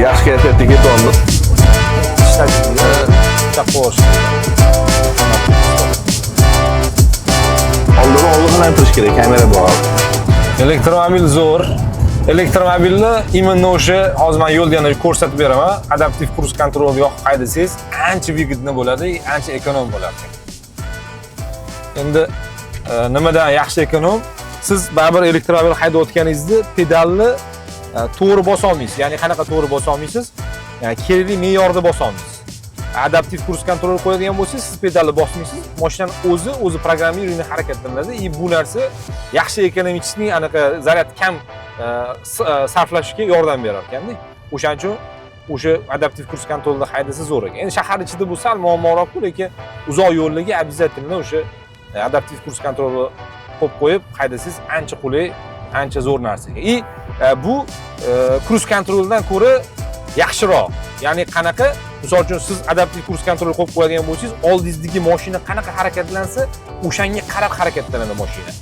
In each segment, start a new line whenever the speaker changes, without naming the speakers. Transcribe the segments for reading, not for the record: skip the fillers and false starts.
yaxshi kayfiyatga ketyapmiz.
Ishlashni qo'yish.
Oldin aytirish kerak, kamera bor.
Elektromobil zo'r. Elektromobilni imенно o'sha hozir men yo'lda yana ko'rsatib beraman. Adaptiv kruz kontrolga yoqib haydasangiz, ancha vigidni bo'ladi, ancha ekonom bo'ladi. Endi nimadan yaxshi ekonom? Siz baribir elektromobil haydayotganingizda pedalni to'g'ri bosa olmaysiz. Ya'ni qanaqa to'g'ri bosa olmaysiz? Ya'ni kerakli me'yorda bosa olmaysiz. Adaptiv kruz kontrol qo'yadigan bo'lsangiz, siz pedalni bosmaysiz. Mashinani o'zi programmirованный harakatlanadi. Bu narsa yaxshi ekonomichni anaqa zaryad kam sarflashga yordam berar ekanda. O'shaning uchun o'sha adaptiv kruz kontrolda haydasa zo'r ekan. Endi shahar ichida bu sal muammoroq-ku, lekin uzoq yo'llarga обязательно o'sha adaptiv kruz kontrolni qo'yib qo'yib haydasangiz ancha qulay, ancha zo'r narsa. Bu kruz kontroldan ko'ra yaxshiroq. Ya'ni qanaqa? Misol uchun siz adaptiv kruz kontrolni qo'yib qo'yadigan bo'lsangiz, oldingizdagi mashina qanaqa harakatlansa, o'shanga qarab harakatlanadi mashina.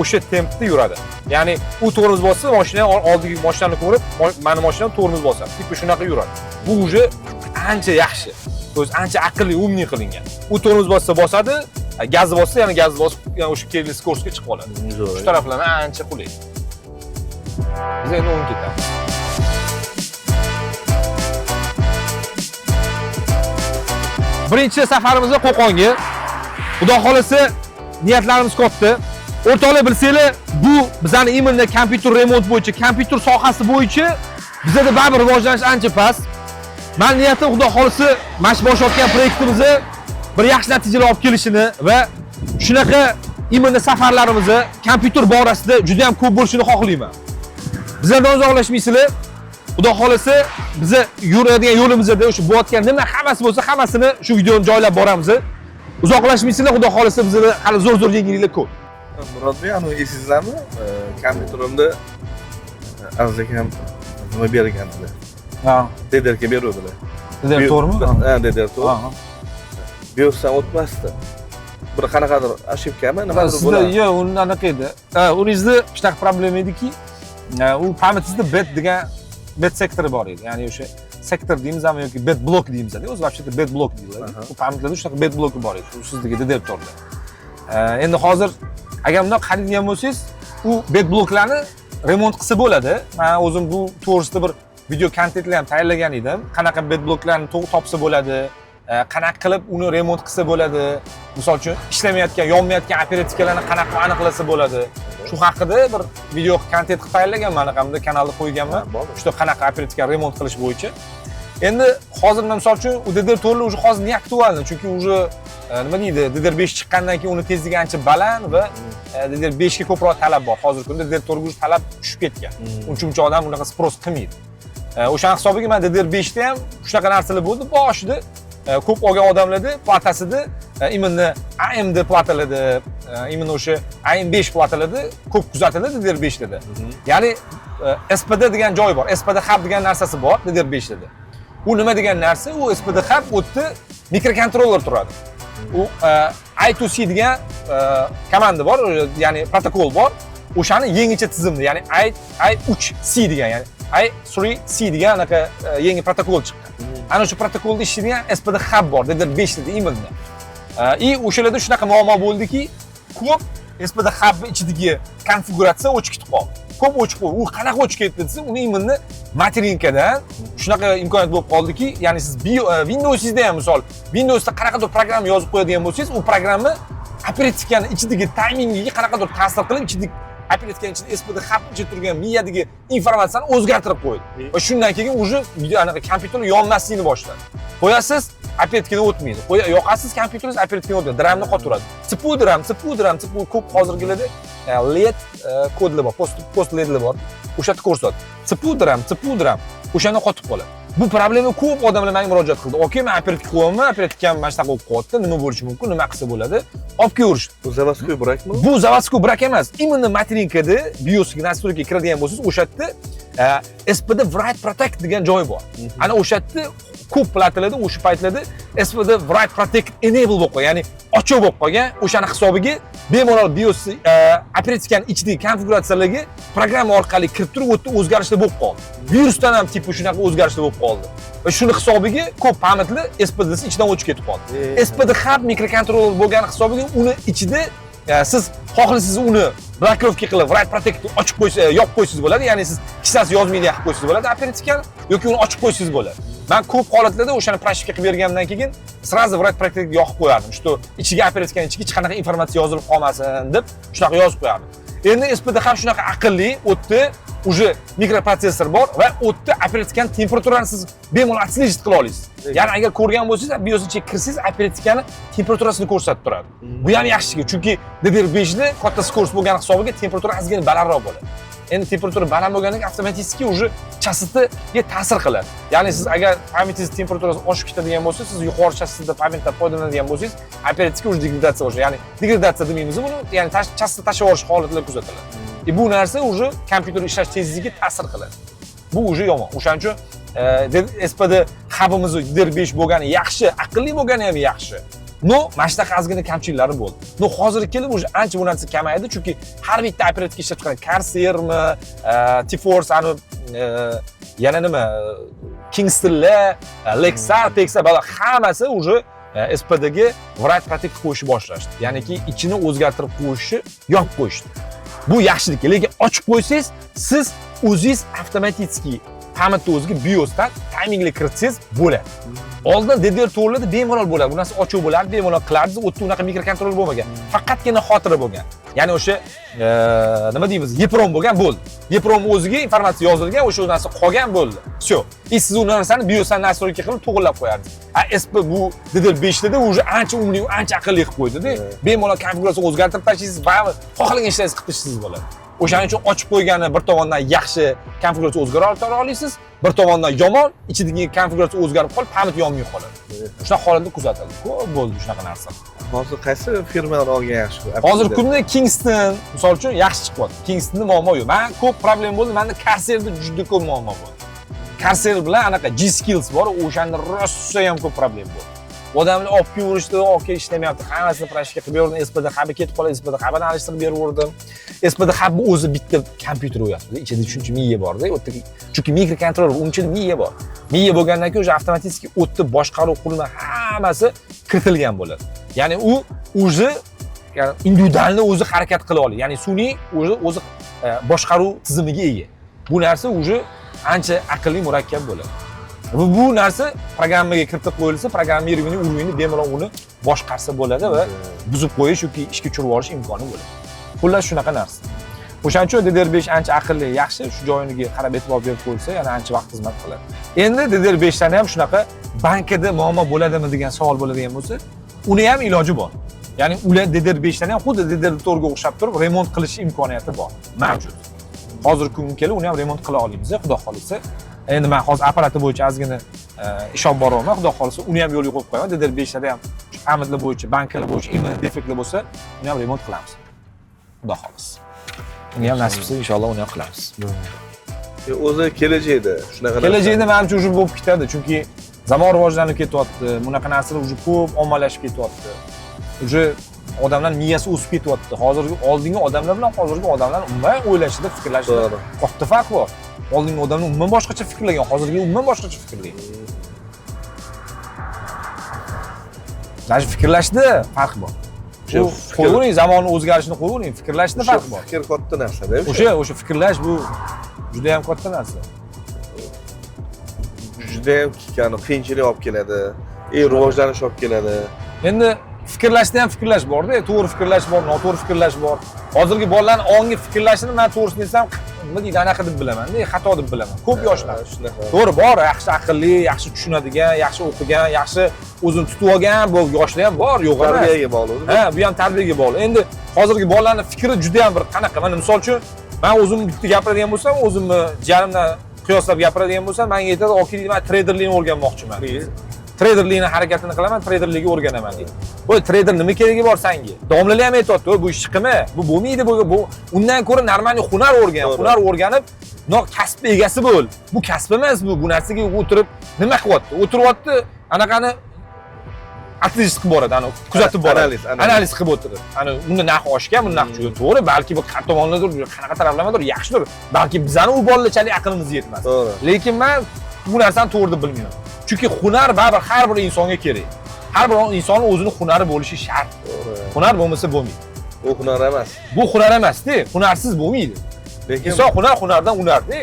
O'sha tempda yuradi. Ya'ni u tormoz bossa, mashina oldingi mashinani ko'rib, meni mashinam tormoz bosadi. Tipi shunaqa yuradi. Bu уже ancha yaxshi. O'zi ancha aqlli, umniy qilingan. U tormoz bossa bosadi, gazni bossa, yana gazni bosib, yana o'sha kerakli skoroskga chiqib qoladi. Shu taraflardan ancha qulay. Biz endi o'ng ketamiz. Birinchi safarimizda Qo'qonga. Xudo xolasa niyatlarimiz katta. O'rtoqlar bilsanglar, bu bizning imенно kompyuter remont bo'yicha, kompyuter sohasi bo'yicha bizda baribir rivojlanish ancha past. Men niyatim xudo xolasa mana shu boshlayotgan proyektimizni bir yaxshi natijalar olib kelishini va shunaqa imенно safarlarimizni kompyuter borasida juda ham ko'p bo'lishini xohlayman. Bizlardan uzoqlashmaysizlar. Xudo xolasa biz yuradigan yo'limizda o'sha bo'layotgan nima hammasi bo'lsa, hammasini shu videoni joylab boramiz. Uzoqlashmaysizlar, xudo xolasa bizda hali zo'r yangiliklar ko'p.
Murodbek, esingizlarmi? Kompyuterimda azizakam nima bergandilar?
Ha.
DDRga beruvdilar.
DDR to'g'rimi?
Ha, DDR to'g'ri. Biosdan o'tmasdi. Bir qanaqadir ошибками, nimadir bo'ladi.
Sizda yo'q, uni anaqa edi. Uningizda shunaqa problema ediki, u pamitingizda bit degan bit sektori bor edi. Ya'ni o'sha sektor deymizmi yoki bit blok deymizmi? O'zi вообще bit blok deyiladi. Bu pamitlarda shunaqa bit bloki bor edi. U sizdagi DDR to'rda. Endi hozir agar bundan qaraydigan bo'lsangiz, u bit bloklarni remont qilsa bo'ladi. Men o'zim bu to'g'risida bir video kontentlar ham tayyorlagan edim. Qanaqa bit bloklarni topsa bo'ladi, qanaqa qilib uni remont qilsa bo'ladi. Misol uchun ishlamayotgan, yonmayotgan operativkalarni qanaqa aniqlasa bo'ladi. Shu haqida bir video kontent qilib tayyorlaganman, manaqamda kanalda qo'yganman. Shu qanaqa operativkani remont qilish bo'yicha. Endi hozir men misol uchun u DDR4 уже hozir ne aktualni, chunki уже nima deydi, DDR5 chiqqandan keyin uni tezligi ancha baland va DDR5 ga ko'proq talab bor. Hozirgi kunda DDR4 ga talab tushib ketgan. Uncha odam unaqa spros qilmaydi. O'shaning hisobiga men DDR5 da ham shunaqa narsalar bo'ldi. Boshida ko'p olgan odamlarda platasida imенно AMD platalarda, imенно o'sha AM5 platalarda ko'p kuzatiladi DDR5 da. Ya'ni SPD degan joy bor. SPD hub degan narsasi bor DDR5 da. U nima degan narsa? U SPD hub o'tda mikrokontroller turadi. U I2C degan komanda bor, ya'ni protokol bor. O'shani yangicha tizimda, ya'ni I3C degan, ya'ni I3C degan anaqa yangi protokol chiqqan. Ana shu protokolda ishlaydigan SPD hub bor, DDR5 da imенно. O'shalarda shunaqa muammo bo'ldiki, ko'p SPD hub ichidagi konfiguratsiya o'chib ketib qoldi. Ko'p o'chib qoldi. U qanaqa o'chib ketdi desa, uni imенно materinkadan shunaqa imkoniyat bo'lib qoldiki, ya'ni siz Windows'da ham misol Windows'da qanaqadir program yozib qo'yadigan bo'lsangiz, u programni operativkani ichidagi taymingiga qanaqadir ta'sir qilib, ichidagi operativkani ichida SPD hub ichida turgan miyadagi informatsiyani o'zgartirib qo'ydi. Va shundan keyin уже anaqa kompyuter yonmasligini boshladi. Qo'yasiz, operativkadan o'tmaydi. Yoqasiz, kompyuteringiz operativkadan o'tadi. DRAMni qottiradi. CPU ko'p hozirgilarda LED kodlar bor, post LEDlar bor. O'shatni ko'rsatadi. CPU DRAM o'shani qotib qoladi. Bu problema ko'p odamlar menga murojaat qildi. "Oke, men operativ qo'yaman, operativkam mana shunaqa bo'lib qoldi. Nima bo'lishi mumkin? Nima qilsa bo'ladi?" Olib kelishdi.
Bu заводской brakmi?
Bu заводской brak emas. Imенно materinkada BIOSga nastroyga kiradigan bo'lsangiz, o'sha yerda SPD Write Protect degan joy bor. Ana o'sha yerda ko'p platalarda o'sha paytlarda SPD Write Protect enable bo'lib qolgan, ya'ni ochiq bo'lib qolgan. O'shani hisobiga bemalol BIOS operativkani ichidagi konfiguratsiyalarga programma orqali kirib turib o'tda o'zgarishlar bo'lib qoldi. Virusdan ham tipi shunaqa o'zgarishlar bo'lib qoldi. Va shuni hisobiga ko'p pamatli SPD'si ichidan o'chib ketib qoldi. SPD hub mikrokontroller bo'lgani hisobiga uni ichida siz xohlasangiz uni blokirovka qilib, write protect ochib qo'ysangiz, yopib qo'ysangiz bo'ladi. Ya'ni siz kissasi yozmaydigan qilib qo'ysangiz bo'ladi operativkani yoki uni ochib qo'ysangiz bo'ladi. Men ko'p holatlarda o'shani proshivka qilib bergandan keyin sразу write protect yoqib qo'yardim. Что ichiga operativkani ichiga hech qanaqa informatsiya yozilib qolmasin deb shunaqa yozib qo'yardim. Endi SPD ham shunaqa aqlli, o'tda уже mikroprotsessor bor va o'tda operativkani temperaturani siz bemalol отслежить qila olasiz. Ya'ni agar ko'rgan bo'lsangiz, BIOS ichiga kirsangiz, operativkani temperaturasini ko'rsatib turadi. Bu ham yaxshi, chunki DDR5 da katta skorost bo'lgani hisobiga temperatura ozgina balandroq bo'ladi. Endi temperatura baland bo'lganiga avtomatik уже chassisiga ta'sir qiladi. Ya'ni siz agar pametingiz temperaturasi oshib ketadigan bo'lsa, siz yuqori chassisida pametdan foydalanadigan bo'lsangiz, operativga уже degradatsiya bo'ladi. Ya'ni degradatsiya demaymiz buni, ya'ni chassisni tashlab yuborish holatlari kuzatiladi. Bu narsa уже kompyuter ishlash tezligiga ta'sir qiladi. Bu уже yomon. O'shaning uchun SPD hubimiz DDR5 bo'lgani yaxshi, aqlli bo'lgani ham yaxshi. No, mana shunaqa ozgina kamchiliklari bo'ldi. No, hozir kelib уже ancha bu narsa kamaydi, chunki har bitta operativka ishlab chiqqan Corsairmi, T-Force ani yana nima, Kingstonlar, Lexar, Texas bular hammasi уже SPD ga write protect qo'yishni boshlashdi. Ya'niki ichini o'zgartirib qo'yishni yopib qo'yishdi. Bu yaxshilik. Lekin ochib qo'ysangiz, siz o'zingiz avtomatik pamatni o'ziga BIOSdan timingli kiritsangiz bo'ladi. Oldin DDR4larda bemalol bo'ladi. Bu narsa ochuv bo'ladi, bemalol qilardingiz. O'tda unaqa mikrokontroller bo'lmagan. Faqatgina xotira bo'lgan. Ya'ni o'sha nima deymiz, EEPROM bo'lgan bo'ldi. EEPROM o'ziga informatsiya yozilgan, o'sha narsa qolgan bo'ldi. Всё. Siz u narsani BIOSdan nastroyka qilib to'g'rilab qo'yardingiz. SP bu DDR5da уже ancha umli, ancha aqlli qilib qo'ydi-da. Bemalol konfiguratsiya o'zgartirib tashlaysiz va xohlagan ishlaringizni qilib tashlasangiz bo'ladi. O'shaning uchun ochib qo'ygani bir tomondan yaxshi konfiguratsiya o'zgartira olasiz, bir tomondan yomon, ichidagi konfiguratsiya o'zgarib qolib, pamit yonmay qoladi. Shunaqa holatda kuzatildi. Ko'p bo'ldi shunaqa narsa.
Hozir qaysi firmadan olgan yaxshi?
Hozir kunda Kingston, misol uchun yaxshi chiqyapti. Kingstonda muammo yo'q. Men ko'p problem bo'ldi. Menda Corsairda juda ko'p muammo bo'ldi. Corsair bilan anaqa G-Skills bor, o'shanda rosa ham ko'p problem bo'ldi. Odamlar olib kelishdi, okey ishlamayapti. Hammasini proshivka qilib berdim. SPD hubga ketib qoladi, SPD hubni alishtirib berib SPD hub o'zi bitta kompyuter o'yapti. Ichida shuncha miya bor-da, o'tdagi. Chunki mikrokontroller uncha miya bor. Miya bo'lgandan keyin o'sha avtomatik o'tda boshqaruv qurilma hammasi kiritilgan bo'ladi. Ya'ni u o'zi individualni o'zi harakat qila oladi. Ya'ni sun'iy o'zi boshqaruv tizimiga ega. Bu narsa o'zi ancha aqlli murakkab bo'ladi. Bu narsa programmaga kiritib qo'yilsa, programmerning urovini bemalol uni boshqarsa bo'ladi va buzib qo'yish yoki ishga tushirib yuborish imkoni bo'ladi. Xullas shunaqa narsa. O'shaning uchun DDR5 ancha aqlli, yaxshi, shu joyiniga qarab e'tibor berib qo'yilsa, yana ancha vaqt xizmat qiladi. Endi DDR5 dan ham shunaqa bankada muammo bo'ladimi degan savol bo'ladigan bo'lsa, uni ham iloji bor. Ya'ni ular DDR5 dan ham xuddi DDR4 ga o'xshab turib remont qilish imkoniyati bor, mavjud. Hozirgi kunga kelib uni ham remont qila olamiz, xudo xolisa. Endi men hozir apparati bo'yicha ozgina ish olib boryapman, xudo xolisa uni ham yo'lga qo'yib qo'yaman. DDR5 da ham pamatlar bo'yicha, banklar bo'yicha defektlar bo'lsa, uni ham remont qilamiz. Xudo xolisa. Uni ham nasib qilsa inshaalloh uni ham qilamiz.
O'zi kelajakda shunaqa
kelajakda menimcha уже bo'lib ketadi, chunki zamon rivojlanib ketyapti. Bunaqa narsalar уже ko'p ommalashib ketyapti. Уже odamlar miyasi o'sib ketyapti. Hozirgi oldingi odamlar bilan hozirgi odamlar umuman o'ylashida, fikrlashida katta farq bor. Oldingi odamlar umuman boshqacha fikrlagan, hozirgi umuman boshqacha fikrlaydi. Даже fikrlashda farq bor. Qo'ying, zamon o'zgarishini qo'ying, fikrlashda farq bor.
Fikr katta narsa-da.
O'sha fikrlash bu juda ham katta narsa.
Juda ham qiyinchilik olib keladi, rivojlanish olib keladi.
Endi fikrlashda ham fikrlash bor-da, to'g'ri fikrlash bor, noto'g'ri fikrlash bor. Hozirgi bolalarning ongi fikrlashini men to'g'risini desam, nima deydi, anaqa deb bilaman-da, xato deb bilaman. Ko'p yoshlar shunaqa. To'g'ri bor, yaxshi aqlli, yaxshi tushunadigan, yaxshi o'qigan, yaxshi o'zini tutib olgan bu yoshlar ham bor, yo'q emas.
Tarbiyaga bog'liq.
Ha, bu ham tarbiyaga bog'liq. Endi hozirgi bolalarning fikri juda ham bir qanaqa. Mana misol uchun, men o'zim bitta gapiradigan bo'lsam, o'zimni jiyarimdan qiyoslab gapiradigan bo'lsam, menga aytadi, "Oki, men treyderlikni o'rganmoqchiman." Treyderlikni harakatini qilaman, treyderlikni o'rganaman deydi. Bu treyder nima keragi bor senga? Domlalar ham aytayapti, "Bu ish qilma, bu bo'lmaydi, bu undan ko'ra normalniy hunar o'rgan, hunar o'rganib, kasb egasi bo'l." Bu kasb emas bu. Bu narsaga o'tirib nima qilyapti? O'tiryapti, anaqani analiz qilib boradi, ana kuzatib boradi.
Analiz
qilib o'tiradi. Ana unda narx oshgan, buni narx tushgan. To'g'ri, balki bu har tomonlardir, qanaqa taraflamadir, yaxshidir. Balki bizani u bolalachalik aqlimiz yetmas.
To'g'ri.
Lekin men bu narsani to'g'ri deb bilmayman. Chunki hunar baribir har bir insonga kerak. Har bir insonning o'zining hunari bo'lishi shart. Hunar bo'lmasa bo'lmaydi.
Bu hunar emas.
Bu hunar emas-da, hunarsiz bo'lmaydi.
Lekin
inson hunardan hunarda.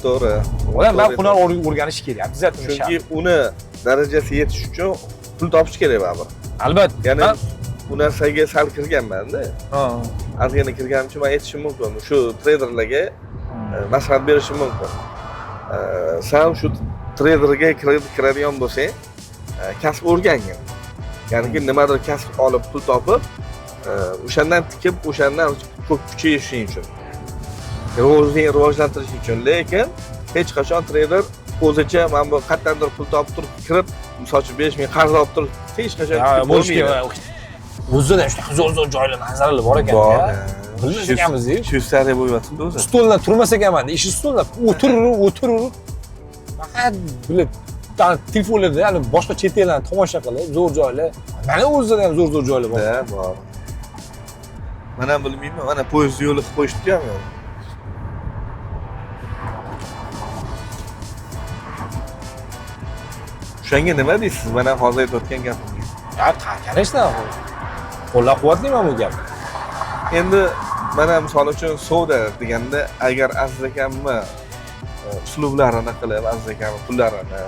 To'g'ri.
Odam men hunar o'rganish kerak, обязательно.
Chunki uni darajasiga yetish uchun pul topish kerak baribir.
Albatta.
Ya'ni bu narsaga sal kirganman-da. Ozgina kirganim uchun men aytishim mumkin. Shu treyderlarga maslahat berishim mumkin. Sen shu treyderga kiradigan bo'lsang, kasb o'rgangin. Ya'ni nimadir kasb olib, pul topib, o'shandan tikib, o'shandan ko'p kuchayishing uchun. O'zingni rivojlantirish uchun. Lekin hech qachon treyder o'zicha men bu qayerdandir pul topib turib kirib, masalan 5000 qarz olib turib, hech qachon bo'lmaydi.
O'zida shunaqa zo'r joylar, manzaralar bor ekan-da. Bilmas ekanmiz-ku.
200 tariya bo'lyapti o'zi.
Stoldan turmas ekanman, ish stoldan o'tirib, faqat bilib telefonlarda, ya'ni boshqa chet ellarni tomosha qilib, zo'r joylar. Mana o'zida ham zo'r joylar bor.
Bor. Men ham bilmayman, mana poyezd yo'li qilib qo'yishdi-ku. Shunga nima deysiz? Mana hozir aytayotgan gapimga.
Ya, конечно. Qo'llab-quvvatlayman bu gapni.
Endi mana misol uchun savdo deganda agar aziz akamni uslublarini qilib, aziz akamni pullarini,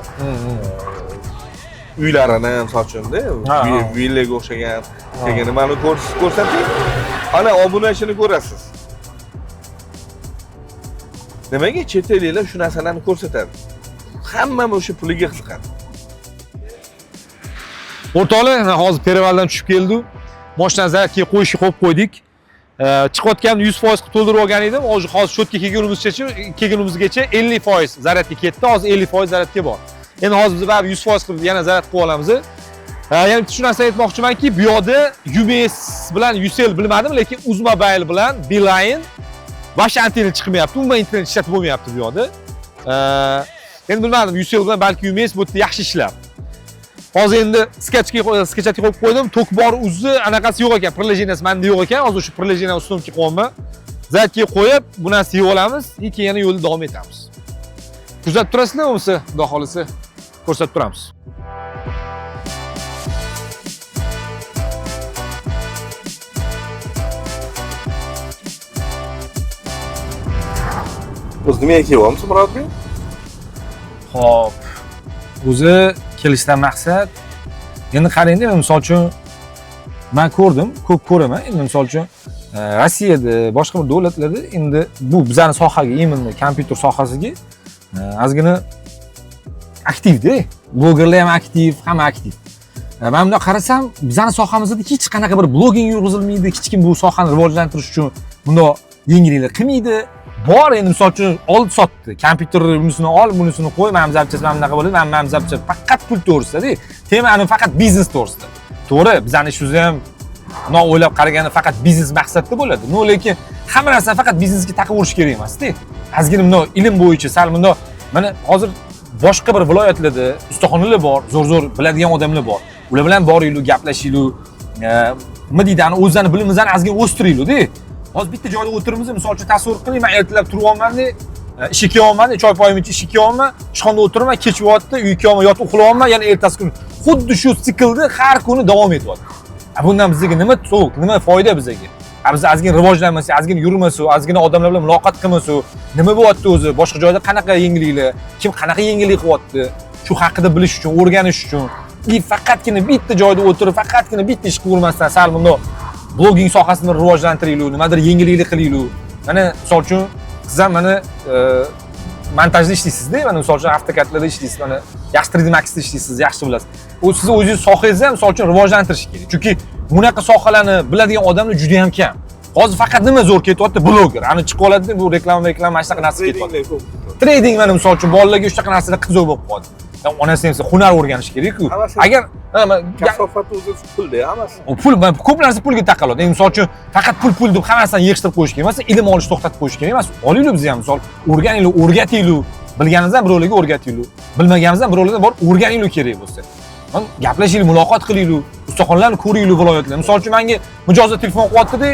uylarini misol uchun-da, villaga o'xshagan degan nimani ko'rsating, ana obunachini ko'rasiz. Nimaga chet elliklar shu narsalarni ko'rsatadi? Hammamiz o'sha puliga qiziqadi.
O'rtoqlar, hozir Perivaldan tushib keldi. Mashinani zaryadga qo'yishga qo'yib qo'ydik. Chiqayotganimda 100% qilib to'ldirib olgan edim. Hozir shotga kelgunimizgacha 50% zaryadga ketdi. Hozir 50% zaryadga bor. Endi hozir biz baribir 100% qilib yana zaryad qilib olamiz. Yana shu narsani aytmoqchimanki, bu yerda UMS bilan Ucell bilmadim, lekin Uzmobile bilan Beeline boshqa antenna chiqmayapti. Umuman internet ishlatib bo'lmayapti bu yerda. Endi bilmadim, Ucell bilan balki UMS bu yerda yaxshi ishlar. Hozir endi sketchga qo'yib qo'ydim. Tok bor uzi anaqasi yo'q ekan, prilojeniyasi menda yo'q ekan. Hozir shu prilojeniyani ustunga qo'yib, zaryadga qo'yib, bu narsani yeb olamiz, keyin yana yo'lda davom etamiz. Kuzatib turasizlar bo'lmasa, xudo xolisa ko'rsatib turamiz.
Biz nimaga kelyapmiz, Murodbek?
Xo'p. O'zi kelishdan maqsad endi qarangda, misol uchun men ko'rdim, ko'p ko'raman. Endi misol uchun Rossiyada, boshqa bir davlatlarda endi bu bizning sohaga, imенно kompyuter sohasiga ozgina aktivda. Blogerlar ham aktiv, hamma aktiv. Men bunda qarasam, bizning sohamizda hech qanaqa bir blogging yurg'izilmaydi, hech kim bu sohani rivojlantirish uchun bunda yengilliklar qilmaydi. Bor endi misol uchun olib sotdi. Kompyuter bunisini ol, bunisini qo'y, men zapchasi men bunaqa bo'ladi, men zapchasi faqat pul to'g'risida-da. Temani faqat biznes to'g'risida. To'g'ri, bizning ishimiz ham no o'ylab qaraganda faqat biznes maqsadda bo'ladi. No, lekin hamma narsani faqat biznesga taqib urish kerak emas-da. Ozgina bunda ilm bo'yicha sal bunda mana hozir boshqa bir viloyatlarda ustaxonalar bor, zo'r biladigan odamlar bor. Ular bilan boringlar, gaplashinglar. Nima deydi, o'zlarini bilimimizni ozgina o'stiraylik-da. Hozir bitta joyda o'tiribmiz, misol uchun tasavvur qiling, men ertalab turib olmanda, ishga kelyapman, choy poyim ichib ishga kelyapman, ishxonada o'tiraman, kech vaqtda uyga kelyapman, yotib uxlayapman, yana ertasi kuni xuddi shu siklni har kuni davom etyapti. Bundan bizga nima to'q, nima foyda bizga? Biz ozgina rivojlanmasak, ozgina yurmasak, ozgina odamlar bilan muloqot qilmasak, nima bo'lyapti o'zi? Boshqa joyda qanaqa yangiliklar, kim qanaqa yangilik qilyapti? Shu haqida bilish uchun, o'rganish uchun, faqatgina bitta joyda o'tirib, faqatgina bitta ish qilmasdan, sal bunda blogging sohasini rivojlantiraylik, nimadir yangiliklar qilaylik. Mana misol uchun siz ham mana montajda ishlaysiz-da, mana misol uchun avtokadlarda ishlaysiz, mana yaxshi 3D Max'da ishlaysiz, yaxshi bilasiz. U sizni o'zingiz sohangizni ham misol uchun rivojlantirish kerak. Chunki bunaqa sohalarni biladigan odamlar juda ham kam. Hozir faqat nima zo'r ketyapti? Blogger. Ana chiqib oladi, bu reklama, mana shunaqa narsa ketyapti. Trading mana misol uchun bolalarga shunaqa narsalar qiziq bo'lib qoldi. Onasi ham hunar o'rganish kerak-ku. Agar
kasofat o'zi pulda hammasi.
Pul, ko'p narsa pulga taqaladi. Endi misol uchun faqat pul deb hammasini yig'ishtirib qo'yish kerak emas, ilm olishni to'xtatib qo'yish kerak emas. Olinglar biz ham misol o'rganinglar, o'rgatinglar. Bilganingizni ham birovlarga o'rgatinglar. Bilmaganingizdan birovlardan borib o'rganinglar kerak bo'lsa. Gaplashaylik, muloqot qilaylik, ustaxonalarni ko'raylik viloyatlar. Misol uchun menga mijozda telefon qilyapti-da,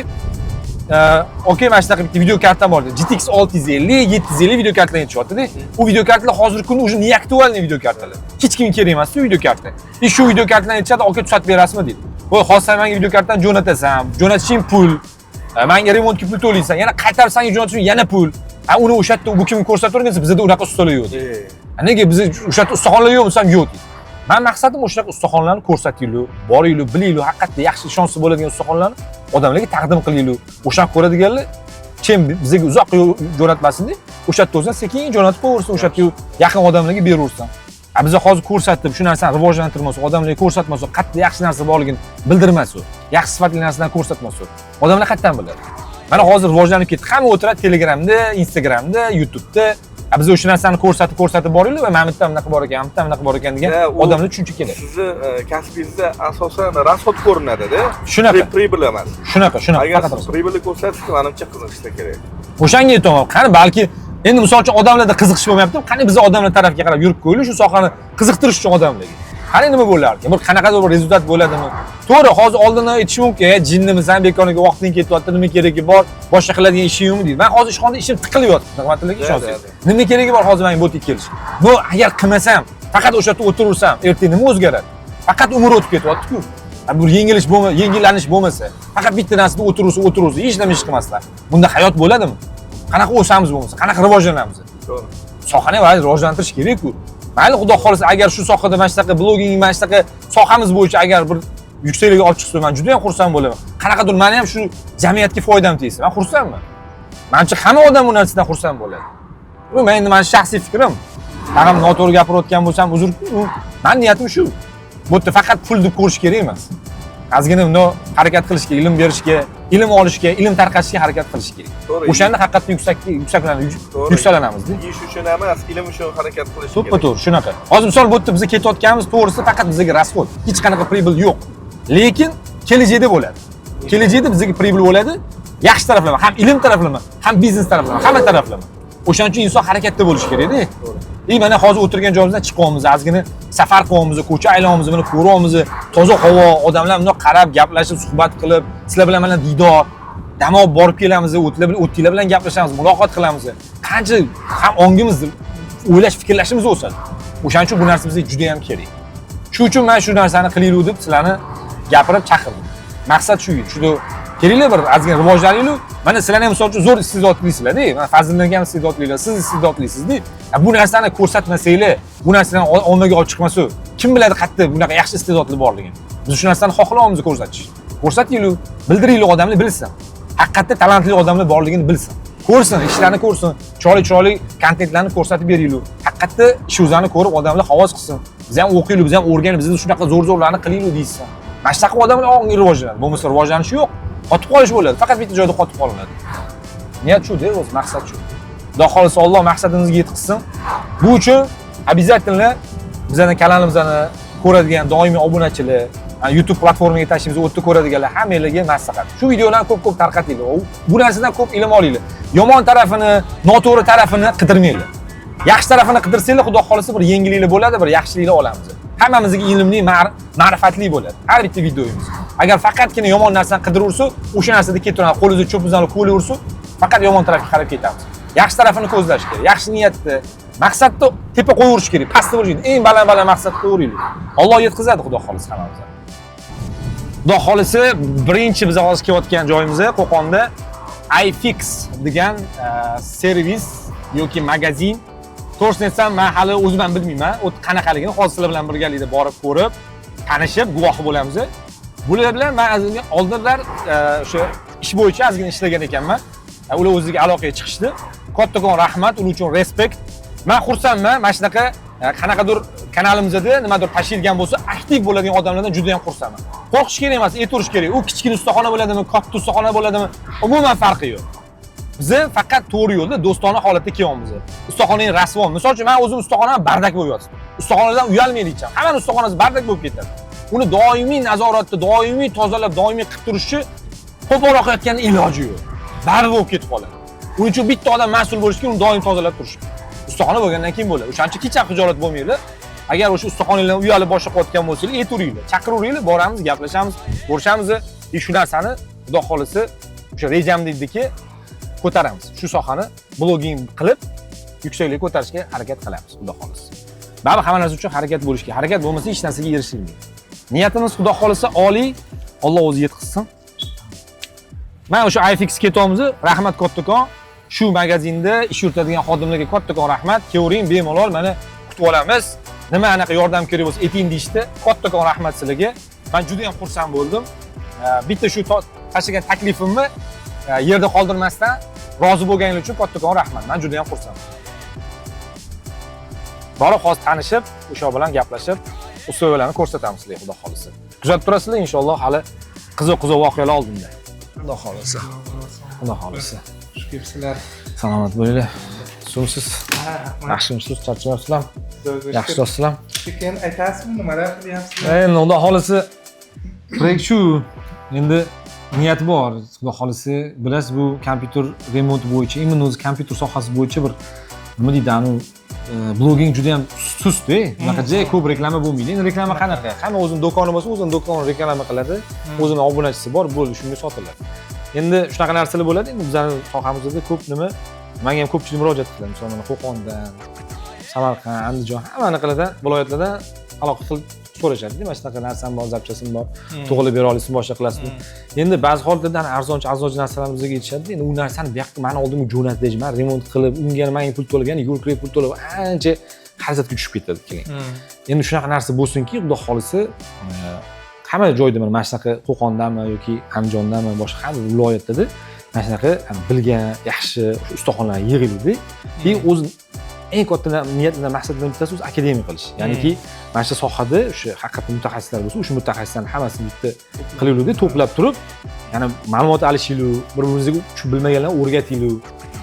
okey, mana shunaqa bitta video kartam bor. GTX 650, 750 video kartalar yetishyapti-da. U video kartalar hozirgi kunda уже не актуальный video kartalar. Hech kimga kerak emas shu video karta. Shu video kartalarni aytishadi, "Aka, tushirib berasizmi?" deydi. "Voy, hozir menga video kartani jo'natasan, jo'natishing pul. Menga remontga pul to'laysan, yana qaytarib senga jo'natishing yana pul." Uni o'sha yerda bu kimga ko'rsatib turgansiz, bizda unaqa ustalar yo'q. Nega bizda o'sha yerda ustaxonalar yo'qmi? Sam yo'q. Men maqsadim o'sha ustaxonalarni ko'rsataylik, boraylik, bilaylik, haqiqatda yaxshi ishonchli bo'ladigan ustaxonalarni odamlarga taqdim qilaylik. O'shani ko'radiganlar kim bizga uzoq jo'natmasin-da, o'sha yerda o'zini sekin jo'natib qo'yaversin, o'sha yerda yaqin odamlarga beraversin. Biz hozir ko'rsatib, shu narsani rivojlantirmasak, odamlarga ko'rsatmasak, qayerda yaxshi narsa borligini bildirmasak, yaxshi sifatli narsalarni ko'rsatmasak, odamlar qayerdan biladi? Mana hozir rivojlanib ketdi. Hamma o'tiradi Telegramda, Instagramda, YouTube'da. Biz o'sha narsani ko'rsatib boraylik va mana bitta bunaqa bor ekan, bitta bunaqa bor ekan degan odamlar tushuncha kerak.
Sizni kasbingizda asosan rasxod ko'rinadi-da.
Shunaqa.
Pribil emas.
Shunaqa.
Agar pribilni ko'rsatishni menimcha qiziqishda kerak.
O'shanga aytaman. Qani balki endi misol uchun odamlarda qiziqish bo'lmayapti. Qani biz odamlar tarafiga qarab yurib qo'yaylik, shu sohani qiziqtirish uchun odamlarga. Qani nima bo'lar ekan? Bir qanaqadir bir rezultat bo'ladimi? To'g'ri, hozir oldindan aytish mumkin, jinnimisan, bekorga vaqting ketyapti, nima keragi bor, boshqa qiladigan ishing yo'qmi deydi. Men hozir ishxonada ishim tiqilyapti, rahmatliga ishonsangiz. Nima keragi bor hozir menga bo'tib kelish? Bu agar qilmasam, faqat o'sha yerda o'tiraversam, ertaga nima o'zgaradi? Faqat umr o'tib ketyapti-ku. Bu yengillanish bo'lmasa, faqat bitta narsada o'tiraversa, hech nima ish qilmaslar. Bunda hayot bo'ladimi? Qanaqa o'samiz bo'lmasa, qanaqa rivojlanamiz?
To'g'ri.
Sohani rivojlantirish kerak-ku. Mayli, xudo xolisa, agar shu sohada mana shunaqa blogging, mana shunaqa sohamiz bo'yicha agar bir yuksaklikka olib chiqsa, men juda ham xursand bo'laman. Qanaqadir meni ham shu jamiyatga foydam tegsa, men xursandman. Menimcha hamma odam bu narsadan xursand bo'ladi. Bu mening shaxsiy fikrim. Tag'in noto'g'ri gapirayotgan bo'lsam, uzr. Meni niyatim shu. Bu yerda faqat pul deb ko'rish kerak emas. Ozgina uni harakat qilishga, ilm berishga, ilm olishga, ilm tarqatishga harakat qilish kerak. O'shanda haqiqatda yuksalanamiz.
Ish uchun emas, ilm uchun harakat qilish kerak.
To'ppa-to'g'ri, shunaqa. Hozir misol bu yerda biz ketayotganimiz to'g'risi faqat bizga rasxod, hech qanaqa pribil yo'q. Lekin kelajakda bo'ladi. Kelajakda bizga pribil bo'ladi. Yaxshi taraflama, ham ilm taraflama, ham biznes taraflama, hamma taraflama. O'shaning uchun inson harakatda bo'lish kerak-da. Mana hozir o'tirgan joyimizdan chiqyapmiz, ozgina safar qilyapmiz, ko'cha aylanamiz, buni ko'ryapmiz, toza havo, odamlar bundoq qarab, gaplashib, suhbat qilib, sizlar bilan mana diydor, dam olib borib kelamiz, o'ttinglar bilan gaplashamiz, muloqot qilamiz. Qancha ham ongimiz o'ylash, fikrlashimiz o'sadi. O'shaning uchun bu narsa bizga juda ham kerak. Shuning uchun men shu narsani qilaylik deb sizlarni gapirib chaqirdim. Maqsad shu edi. Shuni kelinglar bir ozgina rivojlanaylik. Mana sizlar ham misol uchun zo'r iste'dodlisizlar-da. Mana Fazillarga ham iste'dodlilar, siz iste'dodlisizda. Bu narsani ko'rsatmasanglar, bu narsani ommaga olib chiqmasa, kim biladi qayerda bunaqa yaxshi iste'dodli borligini. Biz shu narsani xohlayapmiz ko'rsatish. Ko'rsataylik, bildiraylik, odamlar bilsin. Haqiqatda talantli odamlar borligini bilsin. Ko'rsin, ishlarni ko'rsin, chiroyli kontentlarni ko'rsatib beraylik. Haqiqatda ishimizni ko'rib odamlar havas qilsin. Biz ham o'qiylik, biz ham o'rganib, biz shunaqa zo'r-zo'rlarni qilaylik deysiz. Mana shunaqa odamlar ongi rivojlanadi. Bo'lmasa rivojlanish yo'q. Qotib qolish bo'ladi. Faqat bitta joyda qotib qolinadi. Niyat shu-da, o'zi maqsad shu. Xudo xolisa Alloh maqsadimizga yetkazsin. Bu uchun обязательно bizning kanalimizni ko'radigan doimiy obunachilar, YouTube platformasiga tashlaymiz, o'tda ko'radiganlar hammalarga maslahat. Shu videolarni ko'p-ko'p tarqatinglar. Bu narsadan ko'p ilm olinglar. Yomon tarafini, noto'g'ri tarafini qidirmanglar. Yaxshi tarafini qidirsanglar, Xudo xolisa bir yengilliklar bo'ladi, bir yaxshiliklar olamiz. Hammamizga ilmli, ma'rifatli bo'ladi har bitta videoyimiz. Agar faqatgina yomon narsani qidiraversa, o'sha narsada ketaveradi, qo'lingizda cho'pimizni olib ko'laversa, faqat yomon tarafga qarab ketamiz. Yaxshi tarafini ko'zlash kerak, yaxshi niyatda, maqsadni tepa qo'yaverish kerak, pastda bo'lish kerak. Eng baland maqsad qo'yavering. Alloh yetkazadi, Xudo xolisa hammamizni. Xudo xolisa, birinchi biz hozir kelayotgan joyimiz Qo'qonda iFix degan servis yoki magazin. To'g'risini aytsam, men hali o'zim ham bilmayman, u qanaqaligini hozir sizlar bilan birgalikda borib ko'rib, tanishib, guvohi bo'lamiz. Bular bilan men azizga oldinlar o'sha ish bo'yicha azgina ishlagan ekanman. Ular o'ziga aloqaga chiqishdi. Kattakon rahmat, ular uchun respekt. Men xursandman, mana shunaqa qanaqadir kanalimizda nimadir tashilgan bo'lsa, aktiv bo'ladigan odamlardan juda ham xursandman. Qo'rqish kerak emas, aytirish kerak. U kichkina ustaxona bo'ladimi, katta ustaxona bo'ladimi, umuman farqi yo'q. Biz faqat to'g'ri yo'lda do'stona holatda kelyapmiz. Ustaxonaning rasvon. Misol uchun men o'zim ustaxonam bardak bo'lib yotibdi. Ustaxonadan uyalmaylikcha. Hamma ustaxonasi bardak bo'lib ketadi. Uni doimiy nazoratda, doimiy tozalab, doimiy qilib turishchi qo'polroq yotganning iloji yo'q. Baribir bo'lib ketib qoladi. Uning uchun bitta odam mas'ul bo'lishi kerak, uni doim tozalab turish. Ustaxona bo'lgandan keyin bo'ladi. O'shancha kecha xijolat bo'lmaydi. agar o'sha ustaxonanglardan uyalib boshqa qilayotgan bo'lsanglar, aytaveringlar, chaqiraveringlar, boramiz, gaplashamiz, ko'rishamiz. Shu narsani Xudo xolisa o'sha rejamdagi ko'taramiz. Shu sohani blogging qilib yuksaklikka ko'tarishga harakat qilamiz, Xudo xolisa. Baribir hamma narsa uchun harakat bo'lish kerak. Harakat bo'lmasa hech narsaga erishilmaydi. Niyatimiz Xudo xolisa oliy, Alloh o'zi yetkazsin. Men o'sha iFix ketyapmiz. Rahmat kattakon. Shu magazinda ish yuritadigan xodimlarga kattakon rahmat. Kevering, bemalol mana kutib olamiz. Nima anaqa yordam kerak bo'lsa ayting deyishdi. Kattakon rahmat sizlarga. Men juda ham xursand bo'ldim. Bitta shu tashlagan taklifimni yerda qoldirmasdan rozi bo'lganingiz uchun kattakon rahmat. Men juda ham xursandman. Borib hozir tanishib, o'sha bilan gaplashib, uslubalarni ko'rsatamiz sizlarga Xudo xolisa. Kuzatib turasizlar, inshaalloh hali qiziq voqealar oldinda. Xudo xolisa. Xudo xolisa.
Shukur sizlar.
Salomat bo'linglar. Sumsiz. Yaxshimisiz? Charchamayapsizlar? Yaxshiroqsizlar?
Keyin aytasizmi, nimalar qilyapsiz?
Endi Xudo xolisa proyekt shu. Endi niyat bor. Xudo xolisa, bilasiz, bu kompyuter remont bo'yicha, imенно o'zi kompyuter sohasi bo'yicha bir nima deydi, blogging juda ham sust-da. Bunaqa juda ko'p reklama bo'lmaydi. Endi reklama qanaqa? Hamma o'zining do'koni bo'lsa, o'zining do'konini reklama qiladi. O'zining obunachisi bor, bo'ldi, shunga sotiladi. Endi shunaqa narsalar bo'ladi. Endi bizning sohamizda ko'p nima, menga ham ko'pchilik murojaat qiladi. Masalan, mana Qo'qondan, Samarqand, Andijon, hamma anaqalardan, viloyatlardan aloqa qilib so'rashadi. Mana shunaqa narsam bor, zapchasim bor, to'g'rilab bera olasizmi, boshqa qilasizmi? Endi ba'zi hollarda arzonchi narsalarni bizga aytishadi. Endi u narsani bu yoqqa meni oldimga jo'nat deydi. Men remont qilib, unga menga pul to'lab, ya'ni yurib pul to'lab ancha xarajatga tushib ketadi keyin. Endi shunaqa narsa bo'lsinki, Xudo xolisa, hamma joyda mana shunaqa Qo'qondami yoki Andijondami, boshqa hamma viloyatlarda mana shunaqa bilgan, yaxshi ustaxonalar yig'iladi. И o'zi eng katta niyatdan maqsaddan bittasi o'zi akademiya qilish. Ya'niki mana shu sohada o'sha haqiqiy mutaxassislar bo'lsa, o'sha mutaxassislarning hammasini bitta qilaylik, to'plab turib, ya'ni ma'lumot olishinglar, bir-biringizga shu bilmaganlarni o'rgatinglar.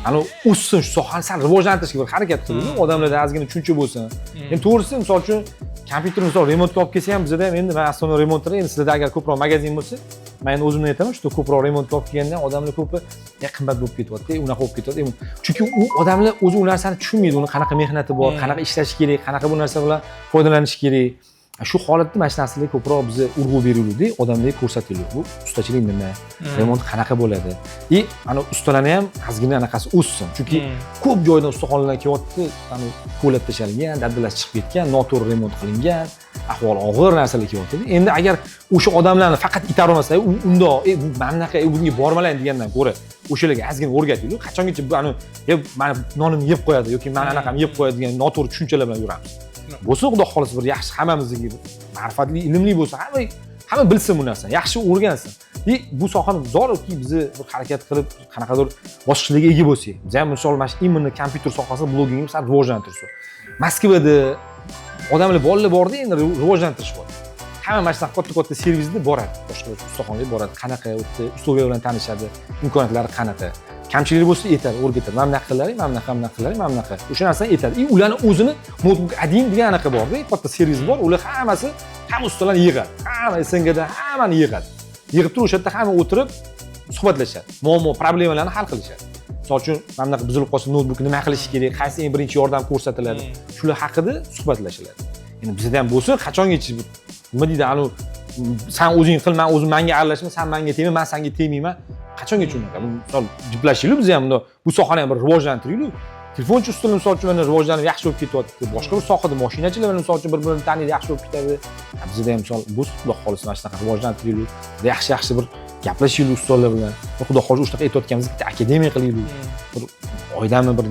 Ana o'ssin, shu sohani sal rivojlantirishga bir harakat qiling, odamlarda ozgina tushuncha bo'lsin. Endi to'g'risi, misol uchun kompyuter remontga olib kelsa ham bizda ham endi men asosiy remontlar, endi sizlarda agar ko'proq magazin bo'lsa, men endi o'zimdan aytaman, shu ko'proq remontga olib kelganda odamlar ko'pi qimmat bo'lib ketyapti, unaqa bo'lib ketyapti. Chunki u odamlar o'zi u narsani tushunmaydi, uni qanaqa mehnati bor, qanaqa ishlash kerak, qanaqa bu narsa bilan foydalanish kerak. Shu holatda mana shu narsalarga ko'proq biz urg'u beraylik, odamlarga ko'rsataylik. Bu ustachilik nima, remont qanaqa bo'ladi. И ana ustalarni ham ozgina anaqasi o'ssin. Chunki ko'p joydan ustaxonalar kelyapti, ana ko'lab tashalgan, dadillar chiqib ketgan, noto'g'ri remont qilingan, ahvoli og'ir narsalar kelyapti. Endi agar o'sha odamlarni faqat itarolmasa, undoq, bu manaqa, bunga bormalang degandan ko'ra, o'shalarga ozgina o'rgataylik. Qachongacha bu ana, mana nonimni yeb qo'yadi yoki mana anaqamni yeb qo'yadi degan noto'g'ri tushunchalar bilan yuramiz. Bo'lsa Xudo xolisa bir yaxshi hammamizga ma'rifatli, ilmli bo'lsa, hamma bilsin bu narsani, yaxshi o'rgansin. Bu sohani zarurki biz bir harakat qilib qanaqadir boshqalarga ega bo'lsak. Biz ham misol mana shu imенно kompyuter sohasida bloggingni sal rivojlantirsak. Moskvada odamlar bolalar borda endi rivojlantirishyapti. Hamma mana shu katta servisda boradi, boshqa ustaxonaga boradi, qanaqa o'tdi, uslublar bilan tanishadi, imkoniyatlari qanaqa. Kamchilik bo'lsa aytadi, o'rgatadi. Mana bunaqa qilaring, mana bunaqa. O'sha narsani aytadi. Ularni o'zini notebook adin degan anaqa bor-da, katta servis bor. Ular hammasi hamma ustalarni yig'adi. Hamma SNGda hammani yig'adi. Yig'ib turib o'sha yerda hamma o'tirib suhbatlashadi. Muammo, problemalarni hal qilishadi. Misol uchun, mana bunaqa buzilib qolsa notebook nima qilish kerak, qaysi eng birinchi yordam ko'rsatiladi. Shular haqida suhbatlashiladi. Endi bizda ham bo'lsa, qachongacha nima deydi, sen o'zing qil, men o'zim menga aralashma, sen menga tegma, men senga tegmayman. Qachongacha unaqa? Misol jiplashaylik biz ham bunda bu sohani ham bir rivojlantiraylik. Telefonchi ustalar misol uchun mana rivojlanib yaxshi bo'lib ketyapti. Boshqa bir sohada mashinachilar misol uchun bir-birini taniydi, yaxshi bo'lib ketadi. Bizda ham misol bu Xudo xolisa mana shunaqa rivojlantiraylik. Yaxshi bir gaplashaylik ustalar bilan. Xudo xolisa shunaqa aytayotganimiz bitta akademiya qilaylik. Bir oydan bir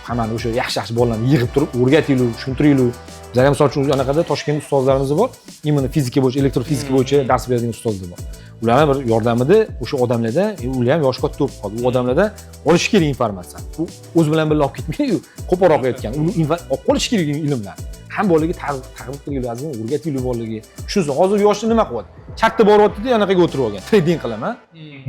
hammani o'sha yaxshi bolalarni yig'ib turib o'rgataylik, tushuntiraylik. Bizlar ham misol uchun anaqada Toshkent ustozlarimiz bor. Imенно fizika bo'yicha, elektrofizika bo'yicha dars beradigan ustozlar bor. Ularning bir yordamida o'sha odamlarda, ular ham yosh katta bo'lib qoldi. U odamlarda olish kerak informatsiyani. U o'z bilan birga olib ketmaydi-yu, qo'poroq aytgan. Uni olib qolish kerak ilmlarni. Ham bolaga targ'ib qilib lazım, o'rgataylik bolaga. Shunisi hozir yoshlar nima qilyapti? Chatda boryapti-da, anaqaga o'tirib olgan. Trading qilaman,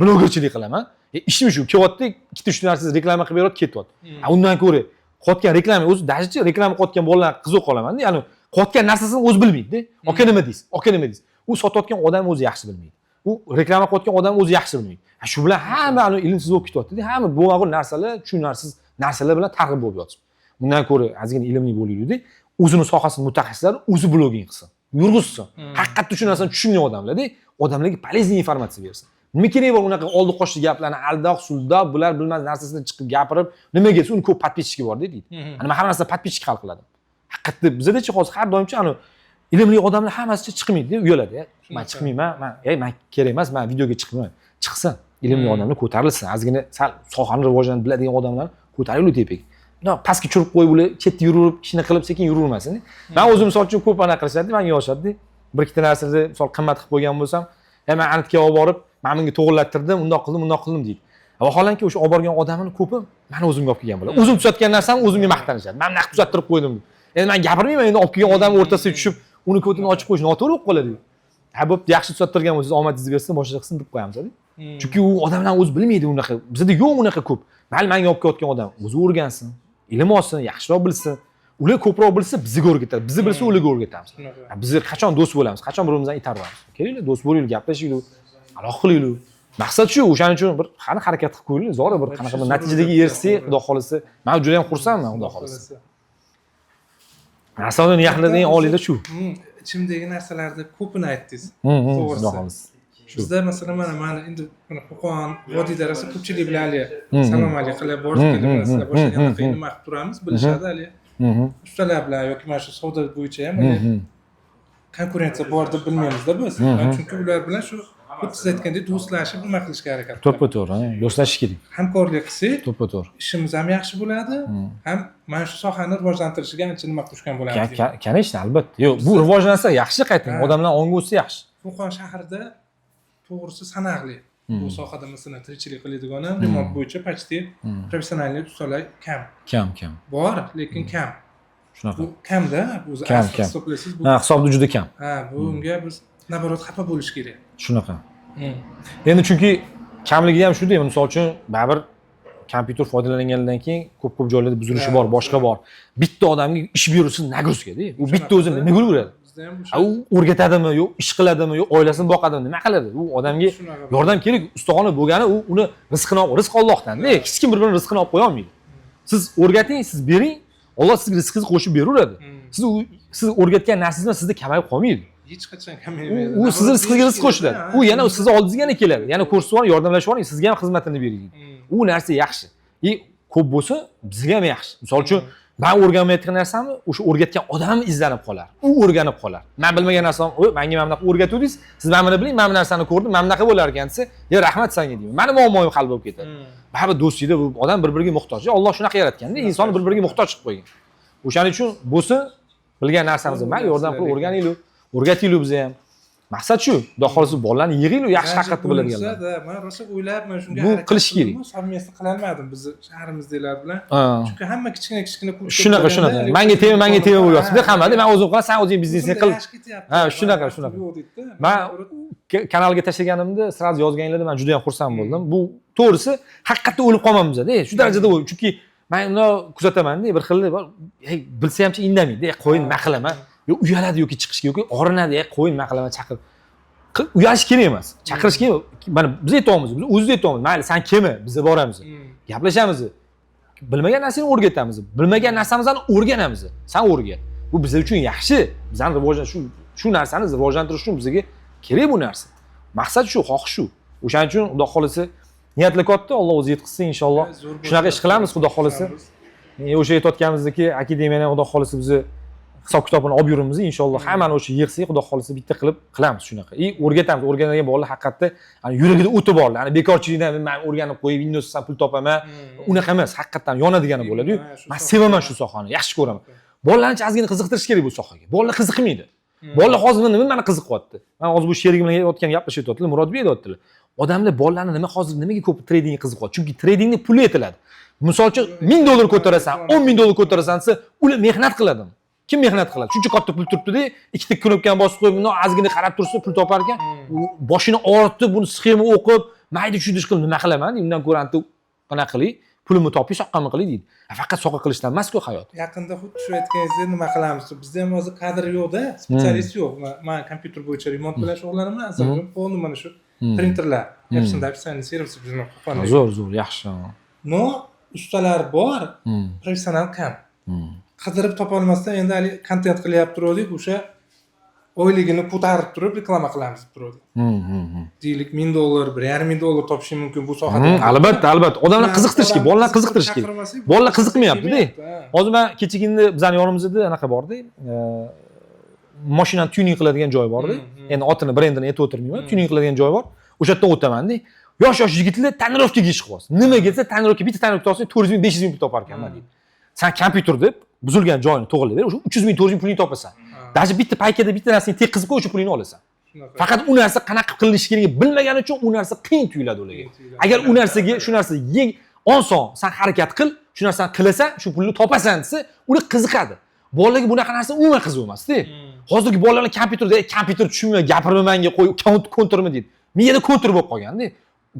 blogerchilik qilaman. Ishim shu, kelyapti, ikkita-uchta narsa reklama qilib berib ketyapti. Undan ko'ra qotgan reklama o'zi dajchi reklama qotgan bolalar qiziq qolaman-da. Ya'ni qotgan narsasini o'zi bilmaydi-da. Aka nima deysiz? U sotayotgan odam o'zi yaxshi bilmaydi. U reklama qilayotgan odam o'zi yaxshi bilmaydi. Shu bilan hamma ilmsiz bo'lib ketyapti-da. Hamma bo'lmag'ur narsalar, tushunarsiz narsalar bilan targ'ib bo'lib yotibdi. Bundan ko'ra ozgina ilmli bo'laylik-da. o'zini sohasini mutaxassislari o'zi blogging qilsin, yurg'izsin. Haqiqatda shu narsani tushungan odamlarda, odamlarga polezniy informatsiya bersin. Nima kerak bor unaqa oldi qochdi gaplarni aldoq, suldoq, bular bilmas narsasini chiqib gapirib, nimaga uni ko'p podpisчики bor deydi. Ana men hamma narsa podpisчик hal qiladi. Haqiqatda bizda-chi hozir har doimchi ana ilmli odamlar hammasi chiqmaydi, uyaladi. Men chiqmayman, men kerak emas, men videoga chiqmayman. Chiqsin. Ilmli odamlar ko'tarilsin. Ozgina sal sohani rivojlantirib biladigan odamlar ko'tarilib tepaga. Bundoq pastga tushirib qo'yib ular chetda yurib, ishini qilib sekin yuravermasin. Men o'zim misol uchun ko'p ana qilishadi, menga yoshadi. Bir ikkita narsani misol qimmat qilib qo'ygan bo'lsam, men anitga olib borib, men bunga to'g'irlattirdim, undoq qildim deydi. Vaholanki o'sha olib borgan odamning ko'pi meni o'zimga olib kelgan bo'ladi. O'zim tuzatgan narsamni o'zimga maqtanishadi. Men naq tuzattirib qo'ydim. Endi men gapirmayman, endi olib kelgan odamning o'rtasiga tushib, uni ko'tini ochib qo'yish noto'g'ri bo'lib qoladi. Ha bo'pti, yaxshi tuzattirgan bo'lsangiz omadingiz bersin, boshqa qilsin deb qo'yamiz. Chunki u odamlar o'zi bilmaydi unaqa. Bizda yo'q unaqa ko'p. Mayli menga olib kelayotgan odam o'zi o'rgansin, ilm olsin, yaxshiroq bilsin. Ular ko'proq bilsa bizga o'rgatadi. Bizni bilsa ularga o'rgatamiz. Biz qachon do'st bo'lamiz, qachon bir-birimizdan itaramiz. Kelinglar, do'st bo'laylik, gaplashaylik, aloqa qilaylik. Maqsad shu, o'shaning uchun bir qani harakat qilib qo'yinglar, zo'ra bir qanaqa bir natijaga erishsak, xudo xolisa, men juda ham xursandman, xudo xolisa. Asosiy niyatlarining oliyda shu.
Ichimdagi narsalarni ko'pini aytdingiz.
Xudo xolisa.
Bizda masalan mana endi Qo'qon vodiyda rosa ko'pchilik bilan hali salom alaykum qilib borib kelib boshlaganda nima qilib turamiz, bilishadi hali. Ustalar bilan yoki mana shu savdo bo'yicha ham konkurensiya bor deb bilmaymiz-da biz. Chunki ular bilan shu siz aytgandek do'stlashib nima qilishga harakat qilamiz.
To'ppa-to'g'ri, do'stlashish kerak.
Hamkorlik qilsak,
To'ppa-to'g'ri.
ishimiz ham yaxshi bo'ladi, ham mana shu sohani rivojlantirishga ancha nima qo'shgan bo'lamiz.
Конечно, albatta. Yo'q, bu rivojlansa yaxshi qayting, odamlar onga o'tsa yaxshi.
Qo'qon shahrida to'g'risi sanoqli bu sohada masalan tirikchilik qiladigan ham remont bo'yicha почти professional ustalar
Kam.
bor, lekin kam.
Shunaqa.
Bu kamda, o'zi asli hisoblaysiz bu.
Ha, hisobda juda kam.
Ha, bunga biz naborot xafa bo'lish kerak.
Shunaqa. Endi chunki kamligi ham shu deyman, misol uchun baribir kompyuter foydalangandan keyin ko'p joylarda buzilishi bor, boshqa bor. Bitta odamga ish buyursin nagruzka-da. U bitta o'zi nima qiladi? Bizda ham o'sha. U o'rgatadimi, yo'q, ish qiladimi, yo'q, oilasini boqadimi, nima qiladi? U odamga yordam kerak, ustaxona bo'lgani, u uni rizqini olib, rizq Allohdan-da. Hech kim bir-birini rizqini olib qo'ya olmaydi. Siz o'rgating, siz bering, Alloh sizga rizqingizni qo'shib beraveradi. Siz o'rgatgan narsangiz sizda kamayib qolmaydi.
Hech qachon kamaymaydi.
U sizni rizqingizga rizq qo'shiladi. U yana sizni oldingizga yana keladi. Yana ko'rsatib oling, yordamlashib oling, sizga ham xizmatini bering. U narsa yaxshi. Ko'p bo'lsa, bizga ham yaxshi. Misol uchun, men o'rganmayotgan narsamni o'sha o'rgatgan odam izlanib qolar. U o'rganib qolar. Men bilmagan narsam, menga mana bunaqa o'rgatdingiz, siz mana buni biling, men bu narsani ko'rdim, mana bunaqa bo'lar ekan desa, "Ya rahmat senga" deyman. Meni muammoyim hal bo'lib ketadi. Baribir do'stlikda bu odam bir-biriga muhtoj. Alloh shunaqa yaratganda, insonni bir-biriga muhtoj qilib qo'ygan. O'shaning uchun bo'lsa, bilgan narsamizni men yordam qilib o'rganaylik, o'rgataylik biz ham. Maqsad shu. Xudo xolisa bolalarni yig'inglar, yaxshi haqiqatni biladiganlar.
Men rosa o'ylab, men shunga
bu qilish kerak.
Savmiyasini qila olmadim biz shaharimizdagilar bilan. Chunki hamma kichkina klub.
Shunaqa. Menga tema bo'lyapti. Hammada men o'zim qilaman, sen o'zing biznesni qil. Ha, shunaqa. Men kanalga tashlaganimda sraz yozganinglarda men juda ham xursand bo'ldim. Bu to'g'risi haqiqatda o'lib qolmamizda. Shu darajada o'lib. Chunki men uni kuzataman-da, bir xilda bor. Bilsa hamcha indamaydi. Qo'yin nima qilaman? Yo uyaladi yoki chiqishga yoki og'rinadi, qo'yin nima qilaman, chaqir. Uyalish kerak emas. Chaqirish kerak. Mana biz aytamiz, biz o'zimiz aytamiz. Mayli, sen kelma, biz boramiz. Gaplashamiz. Bilmagan narsani o'rgatamiz. Bilmagan narsamizni o'rganamiz. Sen o'rgat. Bu biz uchun yaxshi. Bizning rivojlanish shu narsani rivojlantirish uchun bizga kerak bu narsa. Maqsad shu, xohish shu. O'shaning uchun Xudo xolisa niyatli katta, Alloh o'zi yetkazsin inshaalloh. Shunaqa ish qilamiz, Xudo xolisa. O'sha aytayotganimizdagi akademiyani Xudo xolisa bizni hisob kitobini olib yuramiz inshaalloh. Hammani o'sha yig'sak, Xudo xolisa bitta qilib qilamiz shunaqa. O'rgatamiz. O'rganadigan bolalar haqiqatda yuragida o'ti borlar. Bekorchilikdan men o'rganib qo'yib, Windowsdan pul topaman. Unaqa emas, haqiqatdan yonadigani bo'ladi-yu. Men sevaman shu sohani, yaxshi ko'raman. Bolalarni ozgina qiziqtirish kerak bu sohaga. Bolalar qiziqmaydi. Bolalar hozir nima meni qiziqyapti. Men hozir bu sherigim bilan aytgan gaplashyaptilar, Murodbek aytdilar. Odamlar bolalarni nimaga ko'p tradingga qiziqyapti? Chunki tradingni puli etiladi. Misol uchun $1000 ko'tarasan, $10,000 ko'tarasan desa, ular mehnat qiladimi? Kim mehnat qiladi? Shuncha katta pul turibdi-da, ikkita knopkani bosib qo'yib, buni ozgina qarab tursa, pul topar ekan. Boshini og'ritib, buni sxema o'qib, mayda tushunish qilib nima qilaman? Undan ko'ra anta qanaqa qilay? Pulimni topib, soqqamni qilay deydi. Faqat soqqa qilishdan emas-ku hayot.
Yaqinda xuddi shu aytganingizdek nima qilamiz? Bizda ham hozir kadr yo'q-da, specialist yo'q. Men kompyuter bo'yicha remont bilan shug'ullanaman. Aslida qo'lni mana shu printerlar, hepsini opisiyatsiyani servis bilan
Zo'r, yaxshi.
No, ustalar bor, professional kam. qidirib topolmasdan endi hali kontent qilyapti turdik, o'sha oyligini ko'tarib turib reklama qilamiz deb turdik. Deylik $1000, $1,500 topishim mumkin bu sohada.
Albatta. Odamlar qiziqtirish kerak, bolalarni qiziqtirish kerak. Bolalar qiziqmayapti-da. Hozir men kechagina bizning yonimizda anaqa bor-da. Mashinani tuning qiladigan joy bor-da. Endi otini, brendini aytib o'tirmayman. Tuning qiladigan joy bor. O'sha yerdan o'taman-da. Yosh yigitlar tonirovkaga ish qilyapti. Nima kelsa tonirovka, bitta tonirovka olsa 400 ming, 500 ming pul topar ekanman deydi. Sen kompyuter deb buzilgan joyini to'g'rilab ber, o'sha 300 ming, 400 ming pulni topasan. Даже bitta paykada bitta narsani tekkizib qo'y, o'sha pulni olasan. Faqat u narsa qanaqa qilinishi kerakligini bilmagani uchun u narsa qiyin tuyuladi ularga. Agar u narsaga shu narsa oson, sen harakat qil, shu narsani qilasan, shu pulni topasan desa, ular qiziqadi. Bolalarga bunaqa narsa umuman qiziq emas-da. Hozirgi bolalar kompyuter tushunmay, gapirma menga qo'y, konturmi deydi. Miyada kontur bo'lib qolgan-da.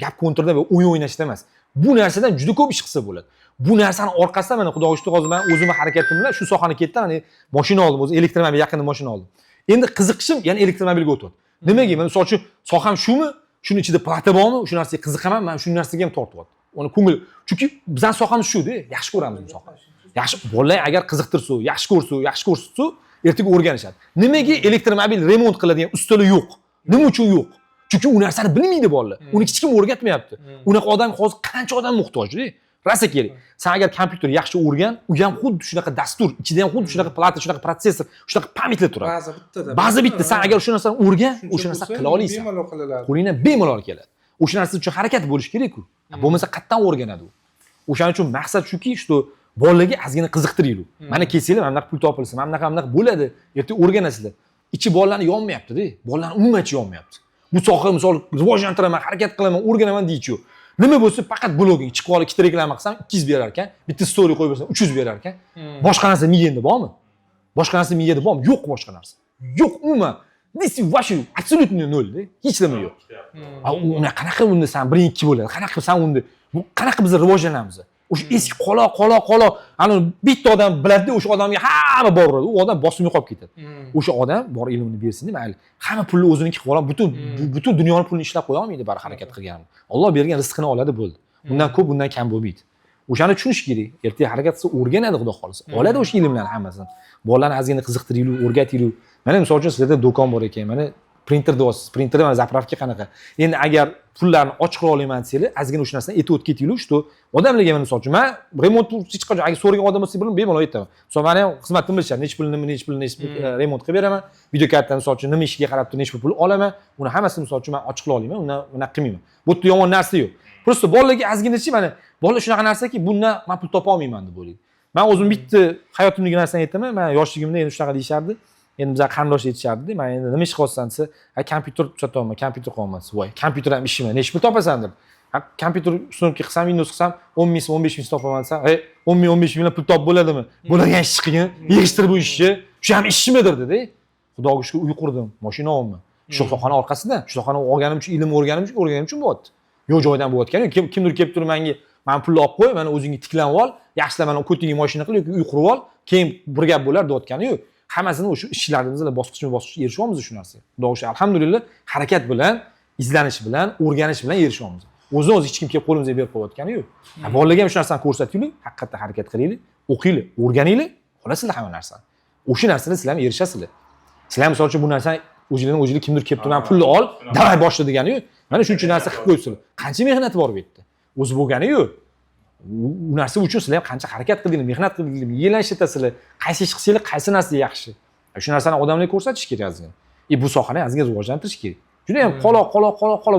Gap konturda va o'yin o'ynashda emas. Bu narsadan juda ko'p ish qilsa bo'ladi. Bu narsani orqasidan mana xudo shukr hozir men o'zimning harakatim bilan shu sohani ketdim, mana mashina oldim, o'zi elektromobil yaqinda mashina oldim. Endi qiziqishim, ya'ni elektromobilga o'tyapti. Nimaga? Men misol uchun soham shumi? Shuni ichida plata bormi? Shu narsaga qiziqaman, men shu narsaga ham tortyapti. Uni ko'ngil. Chunki bizning sohamiz shu-da, yaxshi ko'ramiz bu sohani. Yaxshi bolalar agar qiziqtirsa, yaxshi ko'rsatsa, ertaga o'rganishadi. Nimaga elektromobil remont qiladigan ustalar yo'q? Nima uchun yo'q? Chunki u narsani bilmaydi bolalar. Uni hech kim o'rgatmayapti. Unaqa odam hozir qancha odam muhtojda? Rasa kerak. Sen agar kompyuter yaxshi o'rgan, u ham xuddi shunaqa dastur, ichida ham xuddi shunaqa plata, shunaqa protsessor, shunaqa pamitlar turadi. Ba'zi bitta. Sen agar shu narsani o'rgan, o'sha narsani qila olasan. Qo'lingdan bemalol keladi. O'sha narsa uchun harakat bo'lish kerak-ku. Bo'lmasa qayerdan o'rganadi u? O'shaning uchun maqsad shuki, shu bolalarga ozgina qiziqtiraylik. Mana kelsanglar, mana pul topilsa, mana bunaqa bo'ladi, ertaga o'rganasizlar. Ichi bolalarni yonmayapti-da. Bolalarni umuman ichi yonmayapti. Bu soha misol rivojlantiraman, harakat qilaman, o'rganaman deychi. Nima bo'lsa faqat bloging chiqib olib, ikkita reklama qilsam 200 berar ekan, bitta story qo'yib bersam 300 berar ekan. Boshqa narsa miyangda bormi? Boshqa narsa miyada bormi? Yo'q boshqa narsa. Yo'q umuman. This is вообще абсолютно nol-da. Hech nima yo'q. Uni qanaqa unda sen birinchi bo'ladi? Qanaqa sen unda qanaqa biz rivojlanamiz? O'sha eski qolo, ana bitta odam biladi, o'sha odamga hamma boradi. U odam bosim yo'qolib ketadi. O'sha odam bor ilmini bersin, mayli. Hamma pulni o'ziniki qilib oladi. Butun dunyoning pulini ishlab qo'ya olmaydi bar harakat qilganini. Alloh bergan rizqini oladi bo'ldi. Undan ko'p, bundan kam bo'lmaydi. O'shani tushunish kerak. Ertaga harakat qilsa o'rganadi, xudo xolisa. Oladi o'sha ilmlarni hammasini. Bolalarni ozgina qiziqtiraylik, o'rgataylik. Mana misol uchun sizlarda do'kon bor ekan, mana printer deyapsiz. Printerda mana zapravka qanaqa. Endi agar pullarni ochiq qila olmayman desanglar, ozgina o'sha narsani aytib o'tib ketaylik, shu odamlarga mana misol uchun men remont hech qachon agar so'ragan odam bo'lsa, bemalol aytaman. Misol meni ham xizmatimni bilishadi, nech pul remont qilib beraman. Video kartani misol uchun nima ishiga qarab turib nech pul olaman, uni hammasini misol uchun men ochiq qila olmayman, uni qilmayman. Bu yerda yomon narsa yo'q. Prosta bolalarga ozginachi mana bolalar shunaqa narsaki, bundan men pul topa olmayman deb o'ylaydi. Men o'zim bitta hayotimdagi narsani aytaman. Men yoshligimda endi shunaqa deyishardi. Endi bizlar qarindosh aytishardi, men endi nima ish qilyapsan desa, kompyuter sotolmayman, kompyuter qolmas. Voy, kompyuter ham ishimi, nech pul topasan deb. Kompyuter ustunovka qilsam, Windows qilsam 10 ming, 15 ming topaman desam, 10 ming, 15 ming pul topib bo'ladimi? Bo'ladigan ish qiyin, yig'ishtirib bu ishni. Shu ham ishimidir dedi. Xudoga shukr, uy qurdim, mashina oldim. Shu sohani orqasidan, shu sohani olganim uchun, ilm o'rganim uchun bo'lyapti. Yo'q joydan bo'layotgan, kimdir kelib turib menga, "Men pulni olib qo'y, mana o'zingga tiklanib ol, yaxshilab mana ko'tingga mashina qil yoki uy qurib ol, keyin bir gap bo'lar" deyotgani yo'q. Hammasini o'sha ishlarimizda bosqichma-bosqich erishyapmiz shu narsaga. Xudoga shukr, alhamdulillah, harakat bilan, izlanish bilan, o'rganish bilan erishyapmiz. O'zini hech kim kelib qo'limizga berib qo'yayotgani yo'q. Bolalarga ham shu narsani ko'rsataylik, haqiqatda harakat qilaylik, o'qiylik, o'rganaylik, olasizlar hamma narsani. O'sha narsani sizlar ham erishasizlar. Sizlar misol uchun bu narsani o'zingizdan kimdir kelib turib, "Pulni ol, davay boshla" degani yo'q. Mana shuncha narsa qilib qo'yibsizlar. Qancha mehnat bor bu yerda? O'zi bo'lgani yo'q. U narsa uchun sizlar ham qancha harakat qildinglar, mehnat qildinglar, yig'ilib ishlatasizlar. Qaysi ish qilsanglar, qaysi narsa yaxshi. Shu narsani odamlarga ko'rsatish kerak ozgina. Bu sohani ozgina rivojlantirish kerak. Juda ham qolo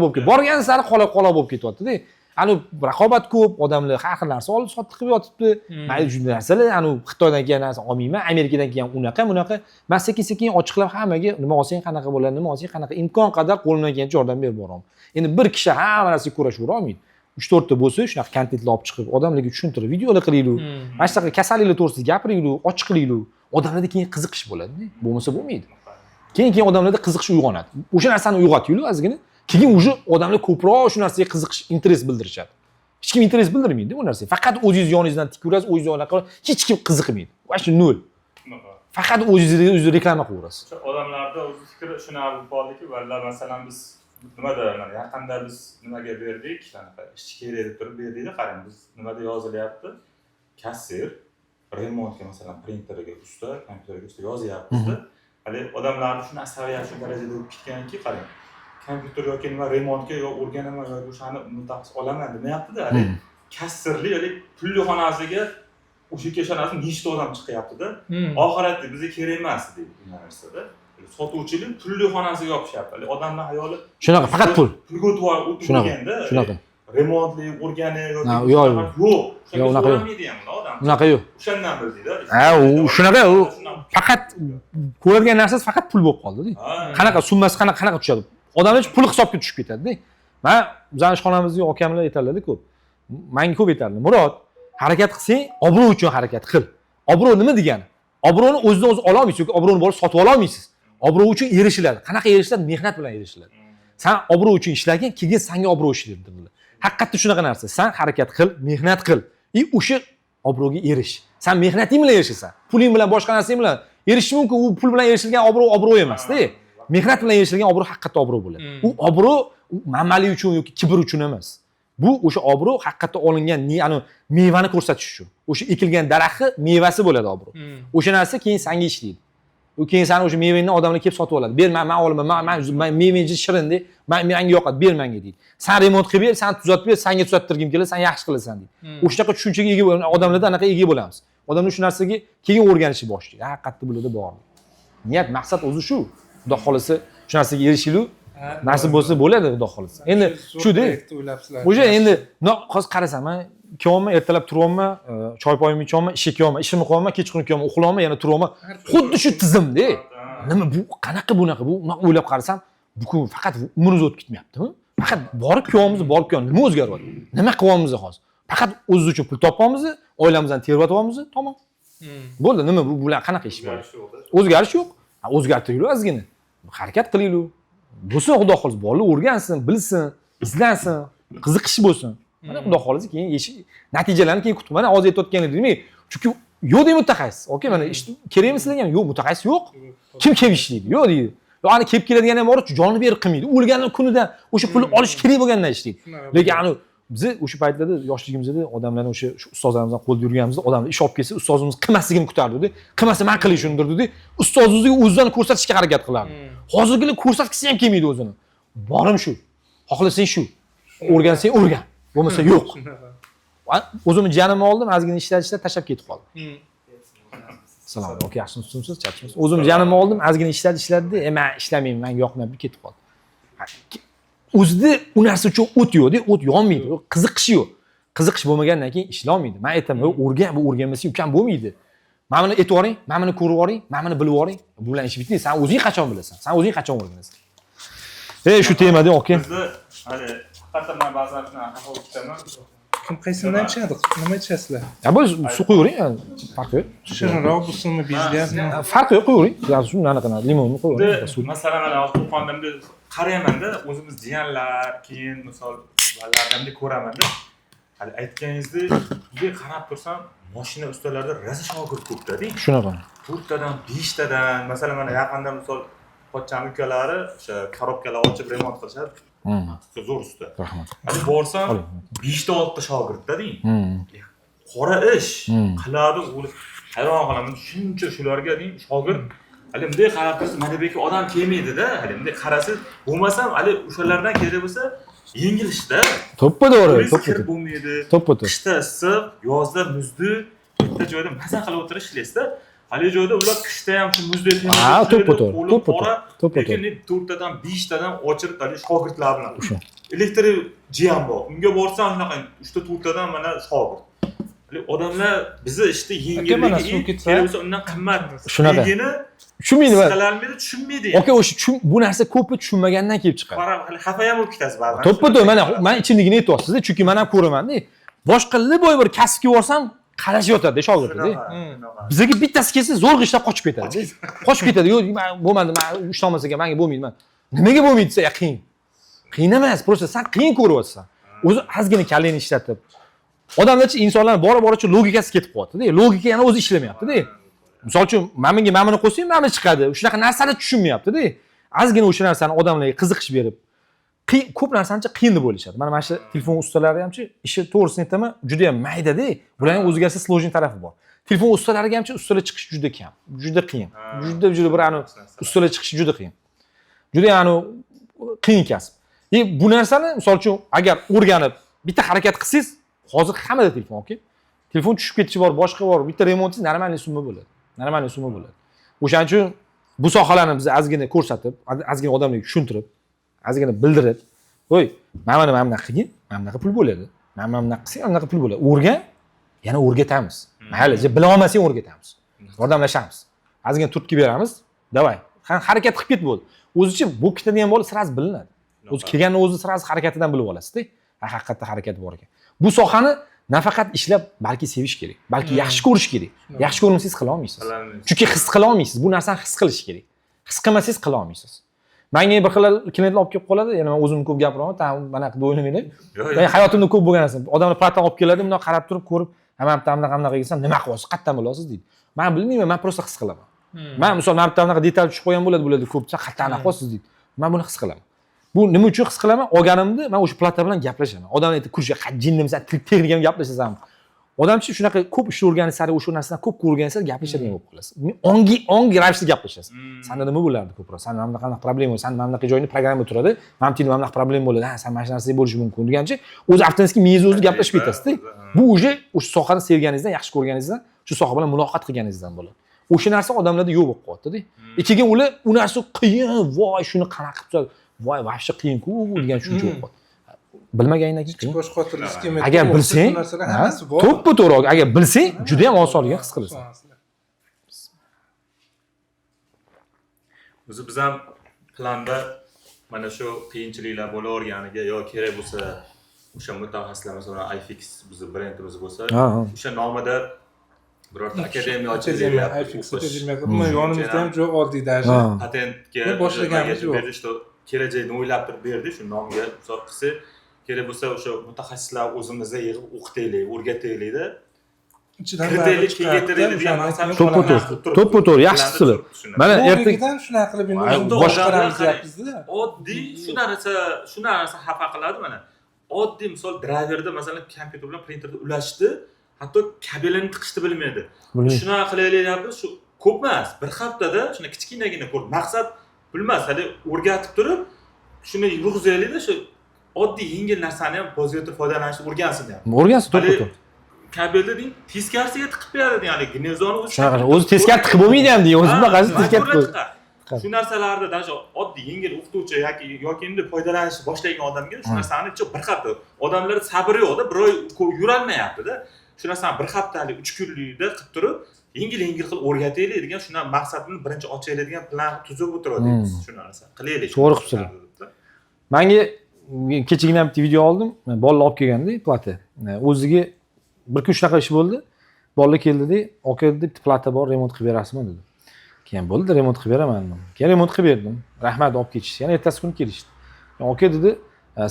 bo'lib ketdi. Borgan sari qolo bo'lib ketyapti-da. Ani raqobat ko'p, odamlar har xil narsa olib sotib qilib yotibdi. Mayli shunday narsalar, ani Xitoydan kelgan narsa olmayman, Amerikadan kelgan unaqa. Men sekin ochiqlab hammaga nima olsang qanaqa bo'ladi, nima olsang qanaqa, imkon qadar qo'limdan kelgancha yordam berib boraman. Endi bir kishi hamma narsaga kurashib olmaydi. 3-4 ta bo'lsa, shunaqa kontentlar olib chiqib, odamlarga tushuntirib, videolar qilaylik. Mana shunaqa kasalliklar to'g'risida gapiraylik, ochiq qilaylik. Odamlarda keyin qiziqish bo'ladi-da. Bo'lmasa bo'lmaydi. Keyin odamlarda qiziqish uyg'onadi. O'sha narsani uyg'otaylik ozgina. Keyin o'sha odamlar ko'proq shu narsaga qiziqish, interes bildirishadi. Hech kim interes bildirmaydi bu narsaga. Faqat o'zingiz yoningizdan tik ko'rasiz, o'zingiz anaqa hech kim qiziqmaydi. Vash nol. Faqat o'zingiz reklama qilaverasiz.
Odamlarda o'z fikri shuna bo'ldiki, vallar masalan biz nimada yaqinda biz nimaga berdik, anaqa ishchi kerak deb turib berdik, qarang biz nimada yozilyapti? Kassir remontga masalan printerga usta, kompyuterga usta yozyapmiz-da. Hali odamlarni shuni saviyasi shu darajada bo'lib ketganki, qarang. Kompyuter yoki nima remontga yo o'rganaman yoki o'shani mutaxassis olaman demayapti-da. Hali kassirlik yoki pulli xonasiga o'sha keshonasi nechta odam chiqyapti-da. Oxiratda bizga kerak emas deydi bu narsada. Sotuvchilik pulli xonasiga yopishyapti. Odamlar hayoli
shunaqa faqat pul.
Pulga o'tirganda
Shunaqa.
remontli o'rgani yoki
yo'q.
Yo'q,
unaqa yo'q.
odam.
Unaqa yo'q.
O'shandan bildingda.
Ha, u shunaqa, u faqat ko'rgan narsasi faqat pul bo'lib qoldi-da. Qanaqa summasi qanaqa tushadi? Odamlar pul hisobga tushib ketadi-da. Men bizning ishxonamizga akamlar aytadilar ko'p. Menga ko'p aytadilar. Murod, harakat qilsang, obro' uchun harakat qil. Obro' nima degani? Obro'ni o'zidan o'zi ola olmaysiz yoki obro'ni borib sotib ola olmaysiz. Obro' uchun erishiladi. Qanaqa erishiladi? Mehnat bilan erishiladi. Sen obro' uchun ishlagin, keyin senga obro' ishlaydi. Haqiqatda shunaqa narsa. Sen harakat qil, mehnat qil. O'sha obro'ga erish. Sen mehnating bilan erishasan. Puling bilan boshqa narsang bilan erishish mumkin. U pul bilan erishilgan obro' emas-da. Mehnat bilan erishilgan obro' haqiqatda obro' bo'ladi. U obro' manmalik uchun yoki kibr uchun emas. Bu o'sha obro' haqiqatda olingan, ya'ni mevani ko'rsatish uchun. O'sha ekilgan daraxtni mevasi bo'ladi obro'. O'sha narsa keyin senga ishlaydi. U keyin sen o'sha mevangni odamlar kelib sotib oladi. Ber, men olaman. Men mevangiz shirin deb, menga yoqadi, ber menga deydi. Sen remont qilib ber, sen tuzatib ber, senga tuzattirgim keladi, sen yaxshi qilasan deydi. O'shanaqa tushunchaga ega bo'lamiz. Odamlarda anaqa ega bo'lamiz. Odamlar shu narsaga keyin o'rganishni boshlaydi. Haqiqatda bo'ladi bor. Niyat, maqsad o'zi shu. Xudo xolisa shu narsaga erishilib, nasib bo'lsa bo'ladi, xudo xolisa. Endi shu-da. O'sha endi hozir qarasam, men ikkovimni ertalab turyapman, choy poyimni ichyapman, ishga kelyapman, ishimni qilyapman, kechqurun kelyapman, uxlayapman, yana turyapman. Xuddi shu tizimda. Nima bu? Qanaqa bunaqa? Bu o'ylab qarasam, bu kun faqat umrimiz o'tib ketmayaptimi? Faqat borib kelyapmiz, nima o'zgaryapti? Nima qilyapmiz hozir? Faqat o'ziz uchun pul topamiz, oilamizdan tergatyapmiz, tamom. Bo'ldi, nima bu bular qanaqa ish bo'ladi? O'zgarish yo'q. O'zgartiraylik ozgina. Harakat qilaylik. Bo'lsin, xudo xolisa, bolalar o'rgansin, bilsin, izlansin, qiziqish bo'lsin. Mana xudo xolisa keyin natijalarni keyin kutib. Mana hozir aytayotganingiz nima? Chunki yo'q deydi mutaxassis. Okey, mana ish kerakmi sizlarga? Yo'q, mutaxassis yo'q. Kim kelib ishlaydi? Yo'q deydi. Yo'q, kelib keladigan ham bor, jonni berib qilmaydi. O'lgan kunidan o'sha pulni olish kerak bo'lgandan ishlaydi. Lekin ani biz o'sha paytlarda yoshligimizda odamlarni o'sha ustozlarimizdan qo'lda yurganimizda odamlar ish olib kelsa, ustozimiz qilmasligini kutardi-da. Qilmasa men qilishini dedi. Ustozimizga o'zidan ko'rsatishga harakat qilardi. Hozirgilar ko'rsatgisi ham kelmaydi o'zini. Borim shu. Xohlasang shu. O'rgansang o'rgan. Bo'lmasa yo'q. O'zimni janimni oldim, ozgina ishlatishda tashlab ketib qoldim. Salom, okey, yaxshimisiz, tushunsiz, charchimisiz. O'zimni janimni oldim, ozgina ishlatishlarda, men ishlamayman, menga yoqmayapti, ketib qoldim. O'zida u narsa uchun o't yo'q-da, o't yonmaydi, qiziqish yo'q. Qiziqish bo'lmagandan keyin ishlay olmaydi. Men aytaman, o'rgan, bu o'rganmasa ukam bo'lmaydi. Men buni aytib yuboring, men buni ko'rib yuboring, men buni bilib yuboring. Bu bilan ish bitmaydi. Sen o'zing qachon bilasan? Sen o'zing qachon o'rganasan? Shu temada, okey.
Bizni hali hatto men ba'zan shuni xafa kutaman.
Kim qaysidan ichadi? Nima ichasizlar?
Ya bu suv qo'yavering, farqi yo'q.
Shirinroq bo'lsinmi, bezgazmi?
Farqi yo'q, qo'yavering. Yo'q, shuni anaqa limonni qo'yavering.
Masalan, mana To'qondimda qarayman-da, o'zimiz jiyanlar, keyin misol bolalardan ko'raman-da. Hali aytganingizdek, bunga qarab tursam, mashina ustalarida rosa shogird ko'p-da.
Shunaqa.
4 tadan, 5 tadan, masalan, mana yaqinda misol pochcham ukalari o'sha korobkalar ochib remont qilishadi. Zo'r usta.
Rahmat.
Hali borsam 5 ta 6 ta shogirdda deng. Qora ish qiladi, hayron qolaman. Shuncha shularga deng shogird. Hali bunday qarab tursa, mana bu odam kelmaydi-da. Hali bunday qarasiz, bo'lmasam hali o'shalardan kerak bo'lsa, yengil ishda.
To'ppa-to'g'ri,
to'ppa bo'lmaydi.
To'ppa-to'g'ri.
Qishda issiq, yozda muzdi, bitta joyda maza qilib o'tirish ishlaysiz-da. Hali joyda ular qishda ham shu muzdek temir.
To'ppa-to'g'ri.
Lekin 4 tadan 5 tadan ochirib hali shogirdlar bilan. Elektr jiyan bor. Unga borsam shunaqa 3 ta 4 tadan mana shogird. Odamlar bizni ishda yengilligi kelsa undan qimmat.
Shunaqa. Tushunmaydi va
tushunmaydi.
Okey, o'sha bu narsa ko'pi tushunmagandan kelib chiqadi.
Qarab, hali xafa ham bo'lib ketasiz ba'zan.
To'ppa-to'g'ri, mana men ichimligini aytyapsiz-da, chunki men ham ko'raman-da. Boshqa liboy bir kasbga borsam, qarashib yotadi shogirdda. Bizga bittasi kelsa, zo'rg'a ishlab qochib ketadi. Qochib ketadi. Yo'q, men bo'lmadi, men ishlamas ekan, menga bo'lmaydi. Nimaga bo'lmaydi desa, qiyin. Qiyin emas, просто sen qiyin ko'ryapsan. O'zi ozgina kallangni ishlatib. Odamlarchi insonlar bora-bora logikasi ketib qo'yadi-da. Logika yana o'zi ishlamayapti-da. Misol uchun, mana buni qo'ysang, mana chiqadi. Shunaqa narsalar tushunmayapti-da. Ozgina o'sha narsani odamlarga qiziqish berib, ko'p narsani qiyin deb o'ylashadi. Mana shu telefon ustalari hamchi ishi to'g'risini aytaman, juda ham mayda-da. Bularning o'ziga yarasha sложный tarafi bor. Telefon ustalariga hamchi ustalar chiqish juda kam, juda qiyin. Juda bir ustalar chiqish juda qiyin. Juda qiyin kasb. Bu narsani misol uchun agar o'rganib bitta harakat qilsangiz, hozir hammada telefon, okey? Telefon tushib ketishi bor, boshqa bor, bitta remontingiz normalniy summa bo'ladi. Normalniy summa bo'ladi. O'shaning uchun bu sohalarni biz ozgina ko'rsatib, ozgina odamlarga tushuntirib, ozgina bildirib, "Voy, mana bunaqa qilgin, mana bunaqa pul bo'ladi. Mana bunaqa qilsang, bunaqa pul bo'ladi. O'rgan, yana o'rgatamiz. Mayli, bila olmasang o'rgatamiz. Yordamlashamiz. Ozgina turtki beramiz. Davay, harakat qilib ket bo'ldi. O'zicha bo'lib ketadigan bo'lsa, siz bilinadi. O'zi kelganning o'zi siz harakatidan bilib olasiz-da. Haqiqatda harakat bor ekan. Bu sohani nafaqat ishlab, balki sevish kerak, balki yaxshi ko'rish kerak. Yaxshi ko'rmasangiz qila olmaysiz. Chunki his qila olmaysiz. Bu narsani his qilish kerak. His qilmasangiz qila olmaysiz. Menga bir xil klientlar olib kelib qoladi, ya'ni men o'zimni ko'p gapiraman, mana bu o'ylamayman. Men hayotimda ko'p bo'lgan narsa. Odamlar platan olib keladi, bundoq qarab turib, ko'rib, "Mana bunaqa desam, nima qilyapsiz? Qayerdan bilasiz?" deydi. Men bilmayman, men prosta his qilaman. Men misol mana bunaqa detal tushib qo'ygan bo'ladi ko'pcha, "Qayerdan qilyapsiz?" deydi. Men buni his qilaman. Bu nima uchun his qilaman? Olganimda men o'sha plata bilan gaplashaman. Odamlar aytib, "Kursiga jinnim, sen texnikani gaplashasanmi?" Odamchi shunaqa ko'p ish o'rganish sari o'sha narsadan ko'p ko'rgansiz, gaplashadigan bo'lib qolasiz. Ongi ravishda gaplashasiz. Senda nima bo'lardi ko'proq? Sen mana bunaqa problema bo'lsa, sen mana bunaqa joyni programma turadi. Mana bunaqa problema bo'ladi. Ha, sen mana shu narsa bo'lishi mumkin degancha, o'zi avtomatik miyangiz o'zi gaplashib ketasiz-da. Bu o'sha sohani sevganingizdan, yaxshi ko'rganingizdan, shu soha bilan muloqot qilganingizdan bo'ladi. O'sha narsa odamlarda yo'q bo'lib qolyapti-da. Keyin ular u narsa qiyin, voy, shuni qanaqa qilib, voy, vaqti qiyin-ku degan tushuncha bo'lib qoldi. Bilmaganingdan keyin
bosh qotirlik kerak.
Agar bilsang, hammasi bor. To'ppa-to'g'ri, agar bilsang, juda ham osonligini his qilasan.
O'zi biz ham planda mana shu qiyinchiliklar bo'laverganiga yo kerak bo'lsa, o'sha mutaxassislar masalan iFix bizning brendimiz bo'lsa, o'sha nomida birorta akademiya ochilgan,
iFix akademiyasi. Men yonimizda ham joy oddiy даже
patentga
boshlaganimiz yo'q.
Berishdi, kelajakni o'ylab turib berdi, shu nomga hisob qilsa, kerak bo'lsa o'sha mutaxassislar o'zimizda yig'ib o'qitaylik, o'rgataylik-da.
Ichidan
kirdilik, keltiraylik degan maqsadni
To'ppa-to'g'ri, yaxshi sizlar. Mana
ertaga shunaqa qilib endi boshqaramiz deyapmiz-da.
Oddiy shu narsa xafa qiladi mana. Oddiy misol driverda masalan kompyuter bilan printerda ulashdi, hatto kabelini tiqishni bilmaydi. Shunaqa qilaylik deyapmiz, shu ko'p emas, bir haftada shuna kichkinagina ko'rib, maqsad bilmas, hali o'rgatib turib, shuni yurg'izaylik-da, shu oddiy yengil narsani ham pozitiv foydalanishni o'rgansin deyapti.
O'rgansin, to'ppa-to'g'ri.
Kabelni deng teskarisiga tiqib beradi, ya'ni gnezoni
o'zi teskari tiqib bo'lmaydi ham deydi, o'zi bunaqasi teskari tiqib.
Shu narsalarni даже oddiy yengil o'qituvchi yoki endi foydalanishni boshlagan odamga shu narsani bir hafta, odamlar sabri yo'qda, bir oy yurolmayapti-da. Shu narsani bir haftalik, 3 kunlikda qilib turib, yengil qilib o'rgataylik degan shuna maqsadini birinchi ochaylik degan plan tuzib o'tirdik. Shu narsa qilaylik.
To'g'ri qilibsizlar. Menga kechagina ham video oldim. Bolalar olib kelganda, plata. O'ziga bir kun shunaqa ish bo'ldi. Bolalar keldi-da, "Aka, bitta plata bor, remont qilib berasizmi?" dedi. Keyin bo'ldi, remont qilib beraman dedim. Keyin remont qilib berdim. Rahmat, olib ketishdi. Yana ertasi kuni kelishdi. "Aka," dedi,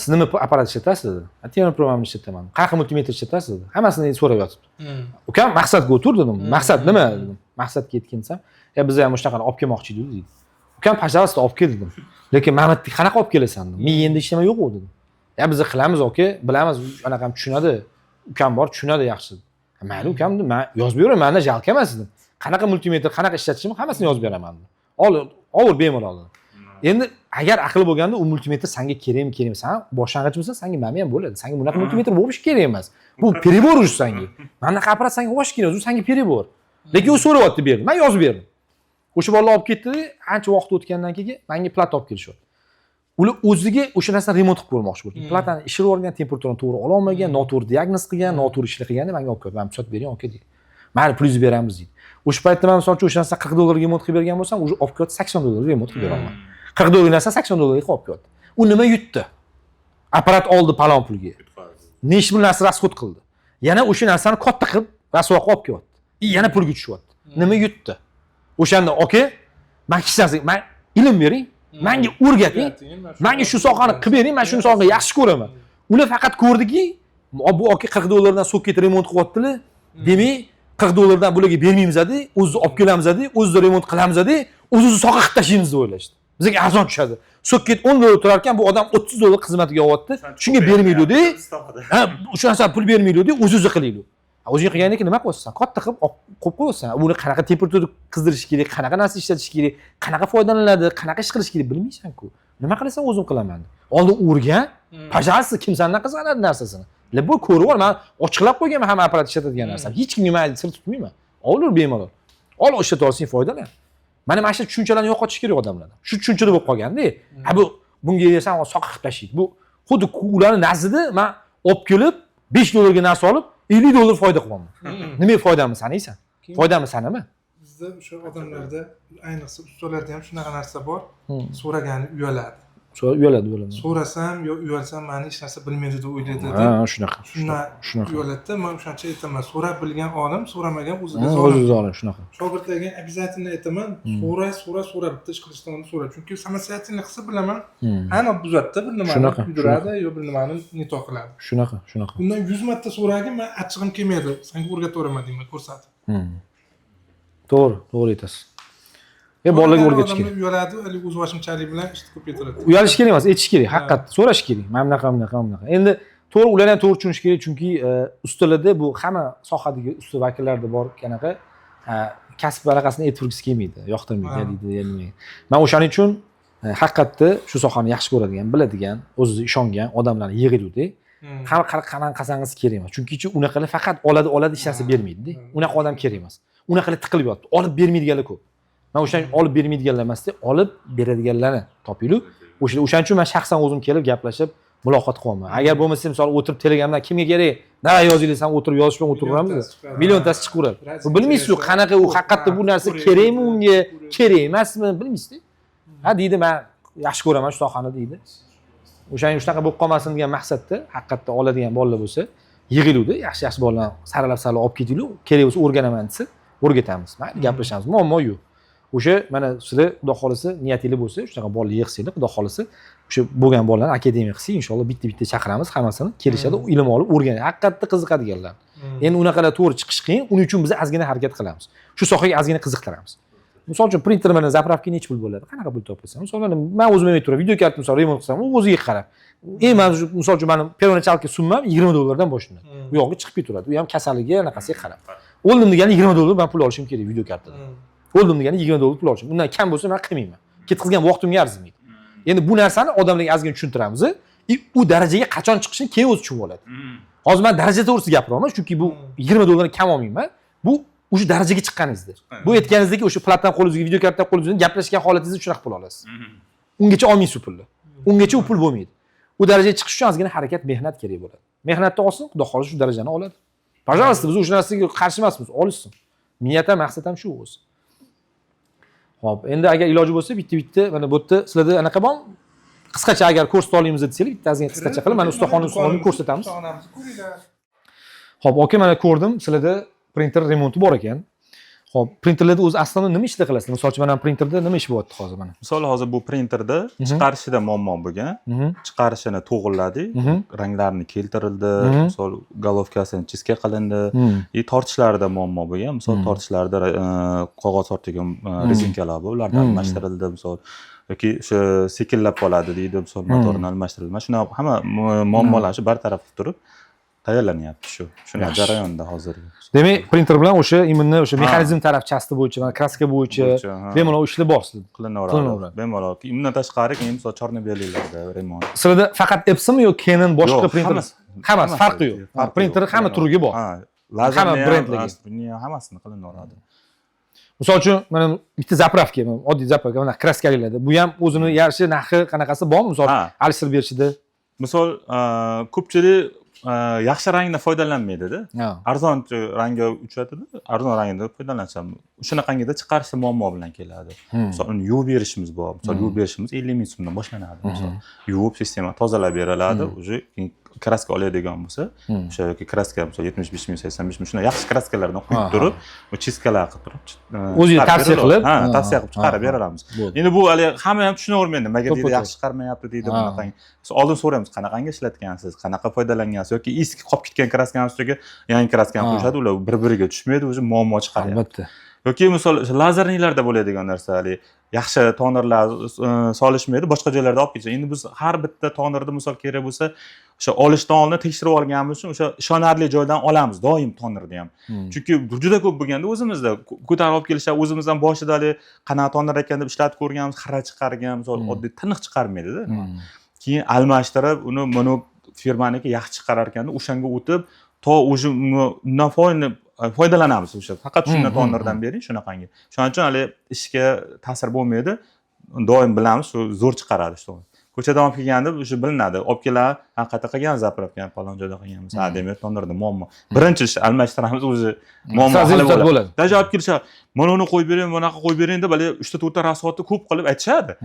"siz nima apparat ishlatasiz?" dedi. "Termoprogramni ishlataman. Qanaqa multimetr ishlatasiz?" dedi. Hammasini so'rab yotibdi. "Ukam, maqsadga o'tir" dedim. "Maqsad nima?" dedim. "Maqsadga yetgan desam, biz ham shunaqani olib kelmoqchi edik" dedi. "Ukam, pожалуйста, olib kel" dedim. "Lekin mana qanaqa olib kelasan?" dedim. "Men endi ishlama yo'q" dedim. Biz qilamiz, aka, bilamiz, anaqa ham tushunadi. Ukam bor, tushunadi yaxshi." "Mayli, ukam, men yozib beraman, menda jalka emas" dedim. "Qanaqa multimetr, qanaqa ishlatishimni hammasini yozib beraman" dedim. "Ol, bemalol" dedim. Endi agar aqli bo'lganda u multimetr senga kerakmi, kerakmi? Sen boshlang'ich bo'lsa, senga mana ham bo'ladi. Senga bunaqa multimetr bo'lish kerak emas. Bu peribor uj senga. Mana apparat senga bo'lish kerak, u senga peribor. Lekin u so'rayapti berdim. Men yozib berdim. O'sha bolalar olib ketdi, ancha vaqt o'tgandan keyin menga plata olib kelishyapti. Ular o'ziga o'sha narsani remont qilib ko'rmoqchi bo'lgan. Platani ishirib olgan, temperaturini to'g'ri ola olmagan, noto'g'ri diagnoz qilgan, noto'g'ri ishlar qilganda menga olib keldi. "Men sotib bering, aka" dedi. "Mayli, pul beramiz" dedi. O'sha paytda men masalan o'sha narsa $40 remont qilib bergan bo'lsam, o'sha olib keldi $80 remont qilib beraman. $40 narsa $80 olib keldi. U nima yutdi? Apparat oldi palon pulga. Nesh bir narsa rasxod qildi. Yana o'sha narsani katta qilib rasvoq olib kelyapti. Yana pulga tushyapti. Nima yutdi? O'shanda, "Aka, men hech narsa, men ilm bering, menga o'rgating, menga shu sohani qilib bering, men shu sohani yaxshi ko'raman." Ular faqat ko'rdiki, bu aka $40 dan so'kket remont qilyaptilar. Demak, $40 dan bularga bermaymiz dedi, o'zimiz olib kelamiz dedi, o'zimiz remont qilamiz dedi, o'zimiz soha qilib tashlaymiz deb o'ylashdi. Bizga arzon tushadi. Soket 10 dollar turar ekan, bu odam 30 dollar xizmatiga olyapti. Shunga bermaydi-da. Ha, o'sha narsa pul bermaydi-da, o'zi qilaydi. O'zing qilgandan keyin nima qilyapsan? Katta qilib qo'yib qo'yapsan. Buni qanaqa temperaturada qizdirish kerak, qanaqa narsa ishlatish kerak, qanaqa foydalanadi, qanaqa ish qilish kerak bilmaysan-ku. Nima qilasan o'zim qilaman. Oldin o'rgan, пожалуйста, kim sendan qiziqadi narsasini. Bu ko'rib ol, men ochiqlab qo'yganman hamma apparat ishlatadigan narsam. Hech kimga men sir tutmayman. Olur bemalol. Ol ishlatib olsang foydalan. Mana mana shu tushunchalarni yo'qotish kerak odamlardan. Shu tushunchada bo'lib qolganda, ha bu bunga yesam soqib tashlaydi. Bu xuddi ularni nazdida men olib kelib 5 dollarga narsa olib 50 dollar foyda qilaman. Nima foydamni sanaysan? Foydamni sanama.
Bizda o'sha odamlarda ayniqsa ustalarda ham shunaqa narsa bor. So'ragani uyaladi.
Uyaladi.
So'rasam yo uyalsam meni hech narsa bilmaydi deb o'ylaydi.
Ha, shunaqa.
Shunaqa uyaladi. Men o'shancha aytaman, so'rab bilgan olim, so'ramagan o'ziga
zolim shunaqa.
Shogirdlarga обязательно aytaman, so'ra bitta ish qilishdan so'ra. Chunki samoстоятельно qilsa bilaman, ana buzatda bir nimani kuydiradi yo bir nimani neto qiladi.
Shunaqa.
Bundan 100 marta so'ragin, men achchig'im kelmaydi. Senga o'rgataveraman deyman, ko'rsatib.
To'g'ri aytasiz. Bolalarga o'rgatish kerak.
Uyaladi, o'z vashimchalik bilan ishni ko'paytiradi.
Uyalish kerak emas, aytish kerak, haqiqatda so'rash kerak. Mana bunaqa. Endi to'g'ri, ular ham to'g'ri tushunish kerak, chunki ustalarda bu hamma sohadagi usta vakillarda bor qanaqa kasb varaqasini e'tiborgisi kelmaydi, yoqtirmaydi deydi, ya'ni. Men o'shaning uchun haqiqatda shu sohani yaxshi ko'radigan, biladigan, o'ziga ishongan odamlarni yig'iluvdi. Hamma qanaqa qilsangiz kerak emas. Chunki unaqalar faqat oladi hech narsa bermaydi-da. Unaqa odam kerak emas. Unaqalar tiqilib yotdi. Olib bermaydiganlar ko'p. Men o'shan olib bermaydiganlar emasda, olib beradiganlarni topinglar. O'shaning uchun men shaxsan o'zim kelib gaplashib, muloqot qilaman. Agar bo'lmasa, misol o'tirib Telegramdan kimga kerak? Nima yozinglar, o'tirib yozish bilan o'tiraveramiz. Milliontasi chiqaveradi. Bu bilmaysiz-ku, qanaqa u haqiqatda bu narsa kerakmi unga, kerak emasmi, bilmaysiz-da. Ha deydi, men yaxshi ko'raman shu sohani deydi. O'shaning shunaqa bo'lib qolmasin degan maqsadda, haqiqatda oladigan bolalar bo'lsa, yig'iluvdi, yaxshi bolalar saralab olib ketinglar, kerak bo'lsa o'rganaman desa, o'rgatamiz. Mayli, gaplashamiz. Muammo yo'q. O'sha mana sizlar xudo xolisa niyatingiz bo'lsa, shunaqa bolalar yig'sanglar, xudo xolisa o'sha bo'lgan bolalarni akademiya qilsak, inshaalloh bitta chaqiramiz, hammasini kelishadi, ilm olib o'rganadi. Haqiqatda qiziqadiganlar. Endi unaqalar to'g'ri chiqish qiyin, uning uchun biz ozgina harakat qilamiz. Shu sohaga ozgina qiziqtiramiz. Misol uchun printer mana zapravka necha pul bo'ladi? Qanaqa pul topasan? Misol men o'zim aytib turaman, video karta misol remont qilsam, u o'ziga qarab. Men misol uchun meni первоначалка summam 20 dollardan boshlanadi. Bu yoqqa chiqib keturadi. U ham kasaliga, anaqasiga qarab. O'ldim degani 20 dollar men pul olishim kerak video kartadan. O'ldim degani 20 dollar pul olishim. Undan kam bo'lsa men qilmayman. Ketkizgan vaqtimga arzimaydi. Endi bu narsani odamlarga ozgina tushuntiramiz. U darajaga qachon chiqishini keyin o'zi tushunib oladi. Hozir men daraja to'g'risida gapiryapman, chunki bu 20 dollarni kam olmayman. Bu o'sha darajaga chiqqaningizda. Bu aytganingizdek o'sha platdan qo'lingizga, video kartadan qo'lingizga gaplashgan holatingizda shunaqa pul olasiz. Ungacha olmaysiz pulni. Ungacha u pul bo'lmaydi. U darajaga chiqish uchun ozgina harakat, mehnat kerak bo'ladi. Mehnatni olsin, xudo xolisa shu darajani oladi. Пожалуйста, biz o'sha narsaga qarshi emasmiz, olishsin. Niyat ham, maqsad ham shu o'zi. Xo'p, endi agar iloji bo'lsa, bitta mana bu yerda sizlarda anaqa bormi? Qisqacha agar ko'rsatib olamiz desanglar, bittasiga qisqacha qilib, mana ustaxonani ko'rsatamiz. Xo'p, aka, mana ko'rdim, sizlarda printer remonti bor ekan. Xo'p, printerlarda o'zi aslida nima ishda qilasizlar? Masalan, mana printerda nima ish bo'lyapti hozir mana?
Misol hozir bu printerda chiqarishida muammo bo'lgan. Chiqarishini to'g'riladik, ranglarini keltirildi, misol golovkasini chiska qilindi, tortishlarida muammo bo'lgan. Misol tortishlarda qog'oz tortilgan rezinkalar bor, ularni almashtirildi, misol yoki o'sha sekinlab qoladi deydi, misol motorni almashtirildi. Mana shuna hamma muammolar shu bartaraf qilib turib tayyorlanyapti shuna jarayonda hozir.
Demak, printer bilan o'sha imonni o'sha mexanizm tarafchasi bo'yicha, mana kraska bo'yicha bemalol ishlar bor sizlarda.
Qilinaveradi. Bemalol. Undan tashqari keyin misol chornobellarda remont.
Sizlarda faqat Epson yo Canon boshqa printer? Hammasi farqi yo'q. Printer hamma turiga bor.
Hamma brendlarga hammasini qilinaveradi.
Misol uchun mana bitta zapravka, oddiy zapravka, mana kraskalarda. Bu ham o'zini yarshi narxi qanaqasi bormi? Misol alishtirib berishida.
Misol ko'pchilik yaxshi rangdan foydalanmaydi-da. Arzon rangga uchratadi, arzon rangdan foydalansam, shunaqangida chiqarishda muammo bilan keladi. Misol uni yuvib berishimiz bor. Misol yuvib berishimiz 50 ming so'mdan boshlanadi. Misol yuvib sistema tozalab beriladi, o'zi kraska oladigan bo'lsa, o'sha yoki kraska misol 75 ming, 85 ming shunday yaxshi kraskalardan quyib turib, u chiskalar qilib turib,
o'zingiz tavsiya qilib,
tavsiya qilib chiqarib beramiz. Endi bu hali hamma ham tushunavermaydi, nimaga deydi, yaxshi chiqarmayapti deydi bunaqangi. Oldin so'raymiz, qanaqangi ishlatgansiz, qanaqa foydalangansiz yoki eski qolib ketgan kraskani ustiga yangi kraskani qo'shadi, ular bir-biriga tushmaydi, o'zi muammo chiqaryapti. yoki misol lazernilarda bo'ladigan narsa, hali yaxshi tonerlar solishmaydi, boshqa joylarda olib ketishadi. Endi biz har bitta tonerni misol kerak bo'lsa, o'sha olishdan oldin tekshirib olganimiz uchun o'sha ishonarli joydan olamiz doim tonerni ham. Chunki juda ko'p bo'lganda o'zimizda ko'tarib olib kelishadi, o'zimizdan boshida hali qanaqa toner ekan deb ishlatib ko'rganmiz, xira chiqargan, misol oddiy tiniq chiqarmaydi-da. Keyin almashtirib, uni mana firmaniki yaxshi chiqarar ekanda, o'shanga o'tib, to o'sha undan foydalanamiz o'sha. Faqat shundan tonerdan bering, shunaqangi. Shuning uchun hali ishga ta'sir bo'lmaydi. Doim bilamiz, shu zo'r chiqaradi shu. Ko'chadan olib kelganda o'sha bilinadi. Olib keladi, qayerda qilgan zapravka, falon joyda qilganmiz. Ha, demak, tonerda muammo. Birinchi ish almashtiramiz, o'zi muammo hal bo'ladi. Даже olib kelishadi. Mana uni qo'yib bering, bunaqa qo'yib bering deb, hali 3-4 ta rasxodni ko'p qilib aytishadi.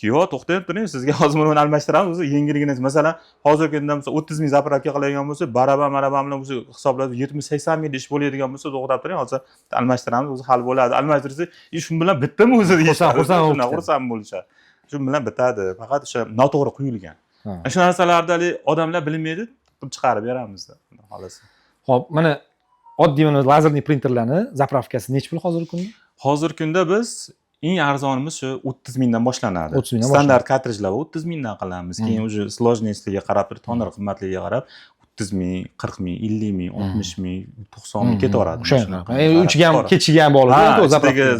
Yo'q, to'xtab turing, sizga hozir buni almashtiramiz, o'zi yengilgina. Masalan, hozirgi kunda 30 ming zapravka qiladigan bo'lsa, baraban bilan o'zi hisoblab 70-80 ming ish bo'ladigan bo'lsa, to'xtab turing, hozir almashtiramiz, o'zi hal bo'ladi. Almashtirsa, shu bilan bitdimi o'zi deyishadi. Xursand bo'lishadi. Shu bilan bitadi. Faqat o'sha noto'g'ri quyilgan. Shu narsalarni hali odamlar bilmaydi, qilib chiqarib beramiz, xolos.
Xo'p, mana oddiy mana lazerli printerlarni zapravkasi necha pul hozirgi kunda?
Hozirgi kunda biz eng arzonimiz shu 30 mingdan boshlanadi. Standart kartrijlar 30 mingdan qilamiz. Keyin o'sha sложностьga qarab turib, toner qimmatligiga qarab 30 ming, 40 ming, 50 ming, 60 ming, 90 ming ketaveradi.
Shunaqa. Uchiga ham, kechiga ham bog'liq.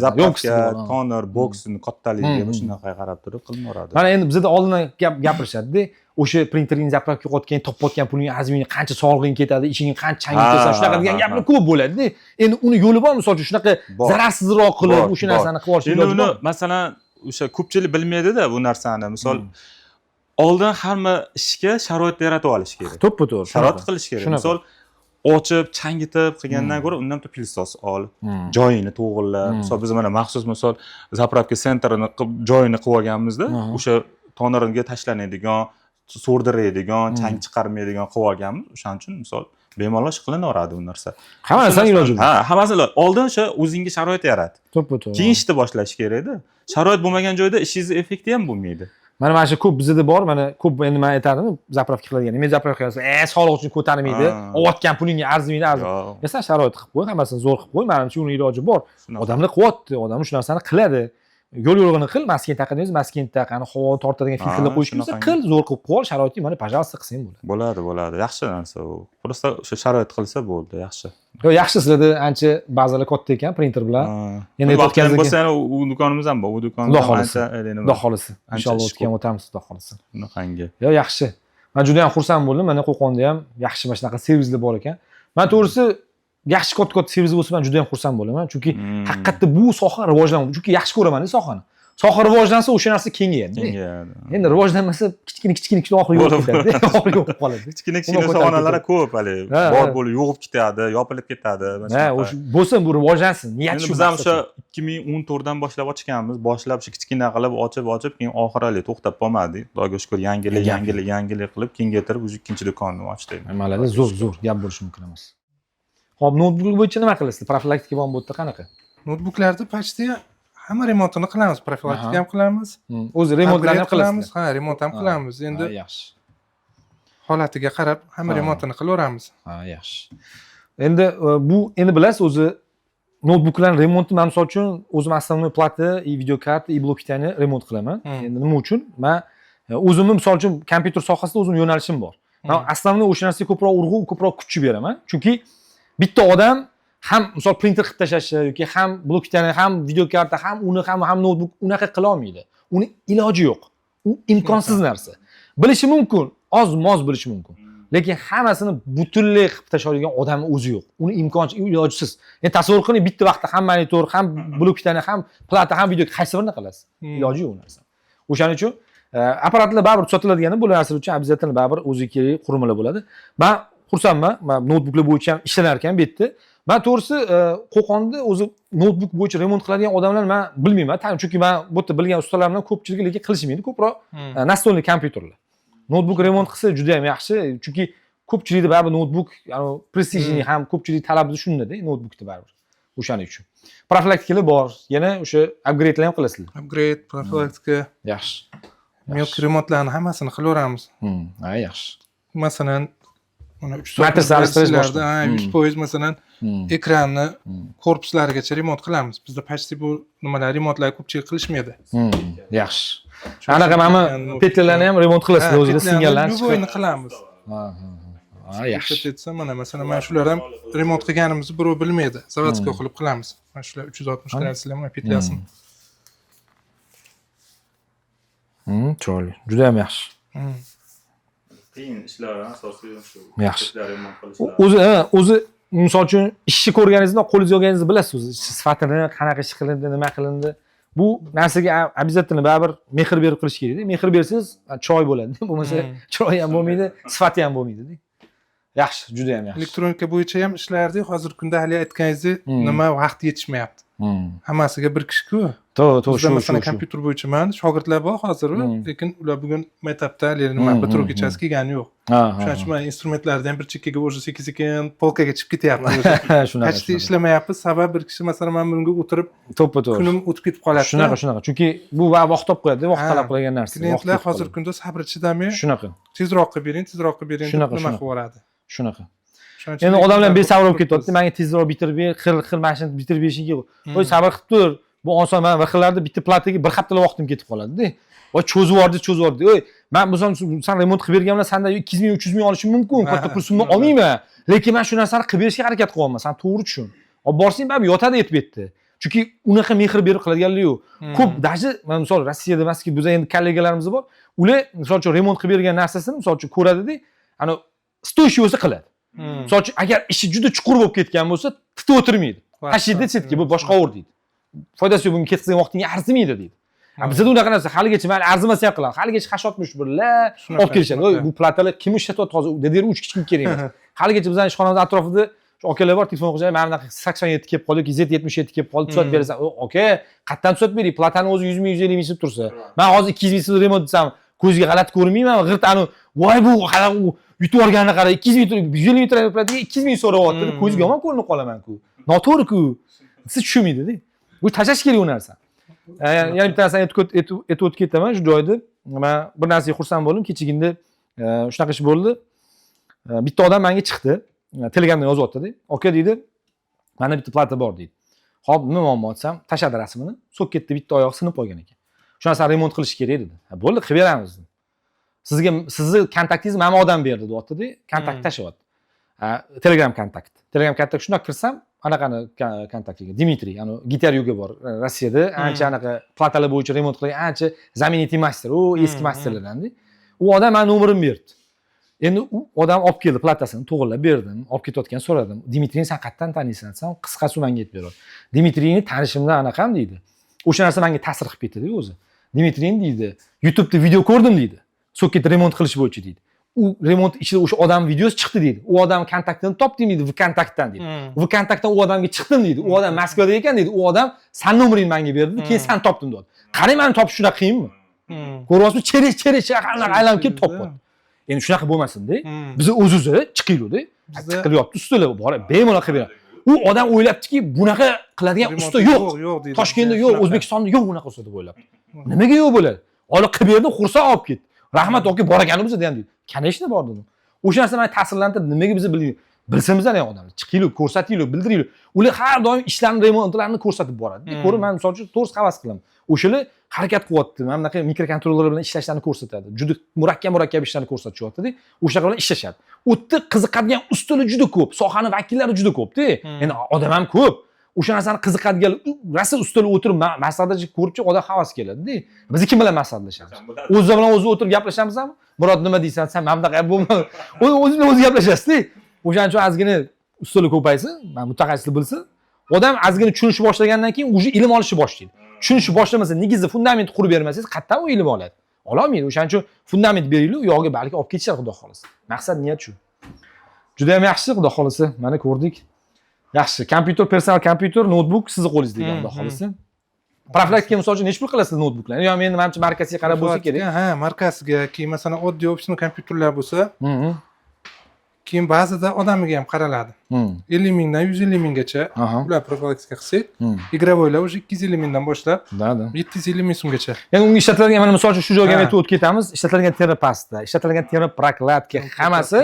Zapravka, toner, boksning kattaligiga shunaqa qarab turib qilinadi.
Mana endi bizda oldindan gapirishadi-da, o'sha printerning zapravka yo'qotgan, topayotgan puling azming qancha sog'lig'ing ketadi, ishing qancha changib ketsa, shunaqa degan gaplar ko'p bo'ladi-da. Endi uni yo'li bor, misol uchun shunaqa zararsizroq qilib o'sha narsani qilib olish
iloji bor. Masalan, o'sha ko'pchilik bilmaydi-da bu narsani. Misol oldin hamma ishga sharoit yaratib olish kerak.
To'ppa-to'g'ri.
Sharoit qilish kerak. Misol ochib, changitib qilgandan ko'ra undan pilsos ol, joyini to'g'irla. Misol biz mana maxsus misol zapravka centerini joyini qilib olganmizda, o'sha tonerga tashlanadigan, so'rdiradigan, chang chiqarmaydigan qilib olganmiz. O'shaning uchun misol bemalol qilinaveradi bu narsa.
Hamma narsani iloji bor.
Ha, hammasi iloji. Oldin o'sha o'zingga sharoit yarat.
To'ppa-to'g'ri.
Keyin ishni boshlash kerak-da. Sharoit bo'lmagan joyda ishingiz effekti ham bo'lmaydi.
Mana shu ko'p bizda bor, mana ko'p endi men aytadim, zapravka qiladigan. Men zapravka qilsa, sog'liq uchun ko'tarmaydi, olayotgan pulingga arzimaydi, arzimaydi. Sen sharoit qilib qo'y, hammasini zo'r qilib qo'y, menimcha uni iloji bor. Odamlar qilyapti, odam shu narsani qiladi. Yo'l-yo'rig'ini qil, maskin taqadingiz, maskin taqani havo tortadigan filtrlar qo'yish bo'lsa, qil, zo'r qilib qo'y, sharoiting mana pajalosta qilsang bo'ladi.
Bo'ladi. Yaxshi narsa u. Просто o'sha sharoit qilsa bo'ldi, yaxshi.
Yo'q, yaxshi sizlarda ancha bazalar katta ekan, printer bilan.
Endi o'tgan bo'lsa, u do'konimiz ham bor. U do'konda ancha
Xudo xolisi. Inshaalloh o'tgan o'tamiz, xudo xolisi.
Shunaqangi.
Yo'q, yaxshi. Men juda ham xursand bo'ldim. Mana Qo'qonda ham yaxshi mana shunaqa servislar bor ekan. Men to'g'risi yaxshi katta servis bo'lsa, men juda ham xursand bo'laman. Chunki haqiqatda bu soha rivojlanmoqda. Chunki yaxshi ko'raman sohani. Soha rivojlansa o'sha narsa kengayadi. Endi rivojlanmasa kichkina oxiri yo'q ketadi. Oxiri yo'q qoladi.
Kichkina sohalar ko'p hali. Bor bo'lib yo'qib ketadi, yopilib ketadi.
Ha, o'sha bo'lsa bu rivojlansin. Niyat shu.
Biz ham o'sha 2014 dan boshlab ochganmiz. Boshlab shu kichkina qilib ochib, keyin oxirali to'xtab qolmadik. Xudoga shukr, yangilik qilib kengaytirib, o'sha ikkinchi do'konni ochdik.
Malada zo'r gap bo'lishi mumkin emas. Xo'p, noutbuk bo'yicha nima qilasizlar? Profilaktika bo'lgan bo'lsa qanaqa?
Noutbuklarda почти hamma remontini qilamiz, profilaktika ham qilamiz.
O'zi remontlarni ham qilamiz.
Ha, remont ham qilamiz. Endi
yaxshi.
Holatiga qarab hamma remontini qilaveramiz.
Ha, yaxshi. Endi bu endi bilasiz, o'zi noutbuklarning remonti men misol uchun o'zim основной plata, videokarta, blokitani remont qilaman. Endi nima uchun? Men o'zimni misol uchun kompyuter sohasida o'zim yo'nalishim bor. Men основной o'sha narsaga ko'proq kuch beraman. Chunki bitta odam ham misol printer qilib tashlashi yoki ham blokitani, ham videokarta, ham uni ham noutbuk unaqa qila olmaydi. Uni iloji yo'q. U imkonsiz narsa. Bilishi mumkin, oz-moz bilishi mumkin. Lekin hammasini butunlay qilib tashlaydigan odamning o'zi yo'q. Uni ilojisiz. Endi tasavvur qiling, bitta vaqtda ham monitor, ham blokitani, ham plata, ham video qaysi birini qilasiz? Iloji yo'q narsa. O'shaning uchun apparatlar baribir sotiladigan bu narsa uchun обязательно baribir o'ziga kerak qurilmalar bo'ladi. Men xursandman. Men noutbuklar bo'yicha ham ishlanar ekan bu yerda. Men to'g'risi Qo'qonda o'zi noutbuk bo'yicha remont qiladigan odamlar men bilmayman. Chunki men bu yerda bilgan ustalardan ko'pchiligi lekin qilishmaydi, ko'proq настольный kompyuterlar. Noutbuk remont qilsa juda ham yaxshi, chunki ko'pchilikda baribir noutbuk, prestijni ham ko'pchilik talabi shunda-da, noutbukda baribir. O'shaning uchun. Profilaktikalar bor. Yana o'sha upgrade'lar ham qilasizlar.
Upgrade, profilaktika.
Yaxshi.
Melt remontlarni hammasini qilaveramiz.
Ha, yaxshi.
Masalan, Mana 3
Matris alishtirish boshqa.
ha, 100% masalan ekranni korpuslarigacha remont qilamiz. Bizda почти bu nimalar remontlar ko'pchilik qilishmaydi.
Yaxshi. Anaqa mana petlarni ham remont qilasizlar o'zingiz singanlarni chiqib.
Любойni qilamiz.
Ha, yaxshi.
Aytsa, mana masalan mana shular ham remont qilganimizni birov bilmaydi. Zavodskiy qilib qilamiz. Mana shular 360 graduslar mana petlasini.
Chiroyli. Juda ham yaxshi.
Qiyin ishlar asosiy shu.
Yaxshi.
remont qilishlar.
O'zi misol uchun ishni ko'rganingizda qo'lingizga olganingizni bilasiz o'zi sifatini, qanaqa ish qilindi, nima qilindi. Bu narsaga обязательно baribir mehr berib qilish kerak-da. Mehr bersangiz chiroy bo'ladi. Bo'lmasa chiroy ham bo'lmaydi, sifati ham bo'lmaydi-da. Yaxshi, juda ham yaxshi.
Elektronika bo'yicha ham ishlardik. Hozirgi kunda hali aytganingizdek, nima vaqt yetishmayapti. Hammasiga bir kishi-ku.
To'g'ri,
Bizda masalan kompyuter bo'yicha mana shogirdlar bor hozir, lekin ular bugun maktabda nima bitiruv kechasi kelgani yo'q. Shuning uchun men instrumentlarni ham bir chekkaga o'zi sekin polkaga chiqib ketyapti.
Shunaqa.
Hech ishlamayapmiz. Sabab bir kishi masalan men bunga o'tirib
to'ppa-to'g'ri.
kunim o'tib ketib qoladi.
Shunaqa. Chunki bu vaqt olib qo'yadi, vaqt talab qilgan narsa.
Klientlar hozirgi kunda sabr chidamay,
Shunaqa.
tezroq qilib bering deb nima qilib yuboradi.
Shunaqa. Endi odamlar besabr bo'lib ketyapti. Menga tezroq bitirib ber, xil mashinani bitirib berishing kerak. Voy sabr qilib tur. Bu oson. Men bir xillarda bitta plataga bir haftalab vaqtim ketib qoladi-da. Voy cho'zib yubordi. Oy, men bizon sen remont qilib berganimda senda 200 ming, 300 ming olishim mumkin. Katta pul summa olmayman. Lekin men shu narsani qilib berishga harakat qilyapman. Sen to'g'ri tushun. Olib borsang baribir yotadi aytib betdi. Chunki unaqa mehr berib qiladiganlar yo'q. Ko'p даже men misol Rossiyada emaski, biz endi kollegalarimiz bor. Ular misol uchun remont qilib bergan narsasini misol uchun ko'radi-da, ana stoychiy o'zi qiladi. Misol uchun agar ishi juda chuqur bo'lib ketgan bo'lsa, titib o'tirmaydi. Tashlaydi setga, bu boshqa o'r deydi. Foydasi yo'q, bunga ketgan vaqtingga arzimaydi deydi. Bizda unaqa narsa haligacha mayli arzimasa ham qiladi. Haligacha hashotmish birlar olib kelishadi. Voy, bu platalar kim ishlatyapti hozir? Dederi 3 kichik kerak emas. Haligacha bizning ishxonamiz atrofida shu akalar bor, telefon qilishadi. Mana bunaqa 87 kelib qoldi, Z77 kelib qoldi, tuzatib berasan. Aka, qayerdan tuzatib bering? Platani o'zi 100 ming, 150 ming so'm tursa. Men hozir 200 ming so'm remont desam, ko'zga g'alati ko'rinmayman. G'irt anu, voy bu yutib olganini qara, 200 ming, 150 ming plataga 200 ming so'rayapti. Ko'zga yomon ko'rinib qolaman-ku. Noto'g'ri-ku. Siz tushunmaydi-da. Bu tashlash kerak u narsa. Yana bitta narsani aytib o'tib ketaman shu joyda. Men bir narsaga xursand bo'ldim. Kechagina shunaqa ish bo'ldi. Bitta odam menga chiqdi. Telegramda yozyapti-da. Aka deydi, "Mana bitta plata bor" deydi. Xo'p, nima muammo desam, tashladi rasmini. So'ketda bitta oyoq sinib qolgan ekan. Shu narsani remont qilish kerak dedi. Bo'ldi, qilib beramiz dedi. Sizni kontaktingizni mana odam berdi deyapti-da. Kontakt tashlayapti. Telegram kontakt. Telegram kontakt shunday kirsam, anaqani kontaktiga Dmitriy, ana gitar yuga bor. Rossiyada ancha anaqa platalar bo'yicha remont qilgan, ancha знаменитый master, u eski masterlardan-da. U odam meni nomerimni berdi. Endi u odam olib keldi platasini, to'g'rilab berdim, olib ketayotgan so'radim. Dmitriyni sen qayerdan taniysan desam, qisqasi menga aytib berdi. Dmitriyni tanishimdan anaqam deydi. O'sha narsa menga ta'sir qilib ketdi-da o'zi. Dmitriyni deydi, YouTube'da video ko'rdim deydi. So'kket remont qilish bo'yicha deydi. U remont ichida o'sha odam videosi chiqdi deydi. U odam kontaktini topdim deydi, VKontaktdan deydi. VKontaktdan u odamga chiqdim deydi. U odam Moskvada ekan deydi. U odam san nomeringni menga berdi, keyin sen topdim dedi. Qarang, meni topish shunaqa qiyinmi? Ko'ryapsizmi? Cheresh aylanib kelib topdi. Endi shunaqa bo'lmasin-da. Biz o'z-o'zi chiqaylik-da. Qilyapti ustolar bor, bemalol qilib beradi. U odam o'ylabdiki, bunaqa qiladigan usta yo'q. Toshkentda yo'q, O'zbekistonda yo'q bunaqa usta deb o'ylabdi. Nimaga yo'q bo'ladi? Olib qilib berdi, xursand olib ketdi. Rahmat aka, bor ekanimiz ham deydi. Конечно bor dedim. O'sha narsa meni ta'sirlantirdi. Nimaga biz bilsamiz ham odamlar. Chiqaylik, ko'rsataylik, bildiraylik. Ular har doim ishlarni, remontlarini ko'rsatib boradi. Ko'rib, men misol uchun to'g'ri havas qilaman. O'shalar harakat qilyapti. Mana bunaqa mikrokontrollerlar bilan ishlashlarini ko'rsatadi. Juda murakkab ishlarni ko'rsatishyapti-da. O'shalar bilan ishlashadi. U yerda qiziqadigan ustalar juda ko'p, sohani vakillari juda ko'p-da. Endi odam ham ko'p. O'sha narsani qiziqadigan rasm ustiga o'tirib maslahatchi ko'rib odam havas keladi-da. Biz kim bilan maslahatlashamiz? O'zi bilan o'zi o'tirib gaplashamizmi? Murod nima deysan? Sen mana bunaqa bo'lma. O'zi bilan o'zi gaplashasiz-da. O'shaning uchun ozgina ustilar ko'paysin, men mutaxassislar bilsin. Odam ozgina tushunishni boshlagandan keyin o'zi ilm olishni boshlaydi. Tushunishni boshlamasa, negizda fundament qurib bermasangiz, qayerdan u ilm oladi? Ololmaydi. O'shaning uchun fundament beraylik, u yog'iga balki olib ketishar, xudo xolasa. Maqsad niyat shu. Juda ham yaxshi, xudo xolasa. Mana ko'rdik. Yaxshi, kompyuter, personal kompyuter, notebook sizni qo'lingizda ekan, xudo xolasa. Profilaktika misol uchun necha pul qilasiz notebooklarni? Yo, men menimcha markasiga qarab bo'lsa kerak.
Ha, markasiga, keyin masalan oddiy ofisni kompyuterlar bo'lsa, keyin ba'zida odamiga ham qaraladi. 50 mingdan 150 minggacha ular profilaktika qilsak, igraboylar уже 250 mingdan boshlab,
da
750 ming so'mgacha.
Ya'ni unga ishlatiladigan, mana misol uchun shu joyga men o'tib ketamiz. Ishlatiladigan teri pasta, ishlatiladigan teri prokladka hammasi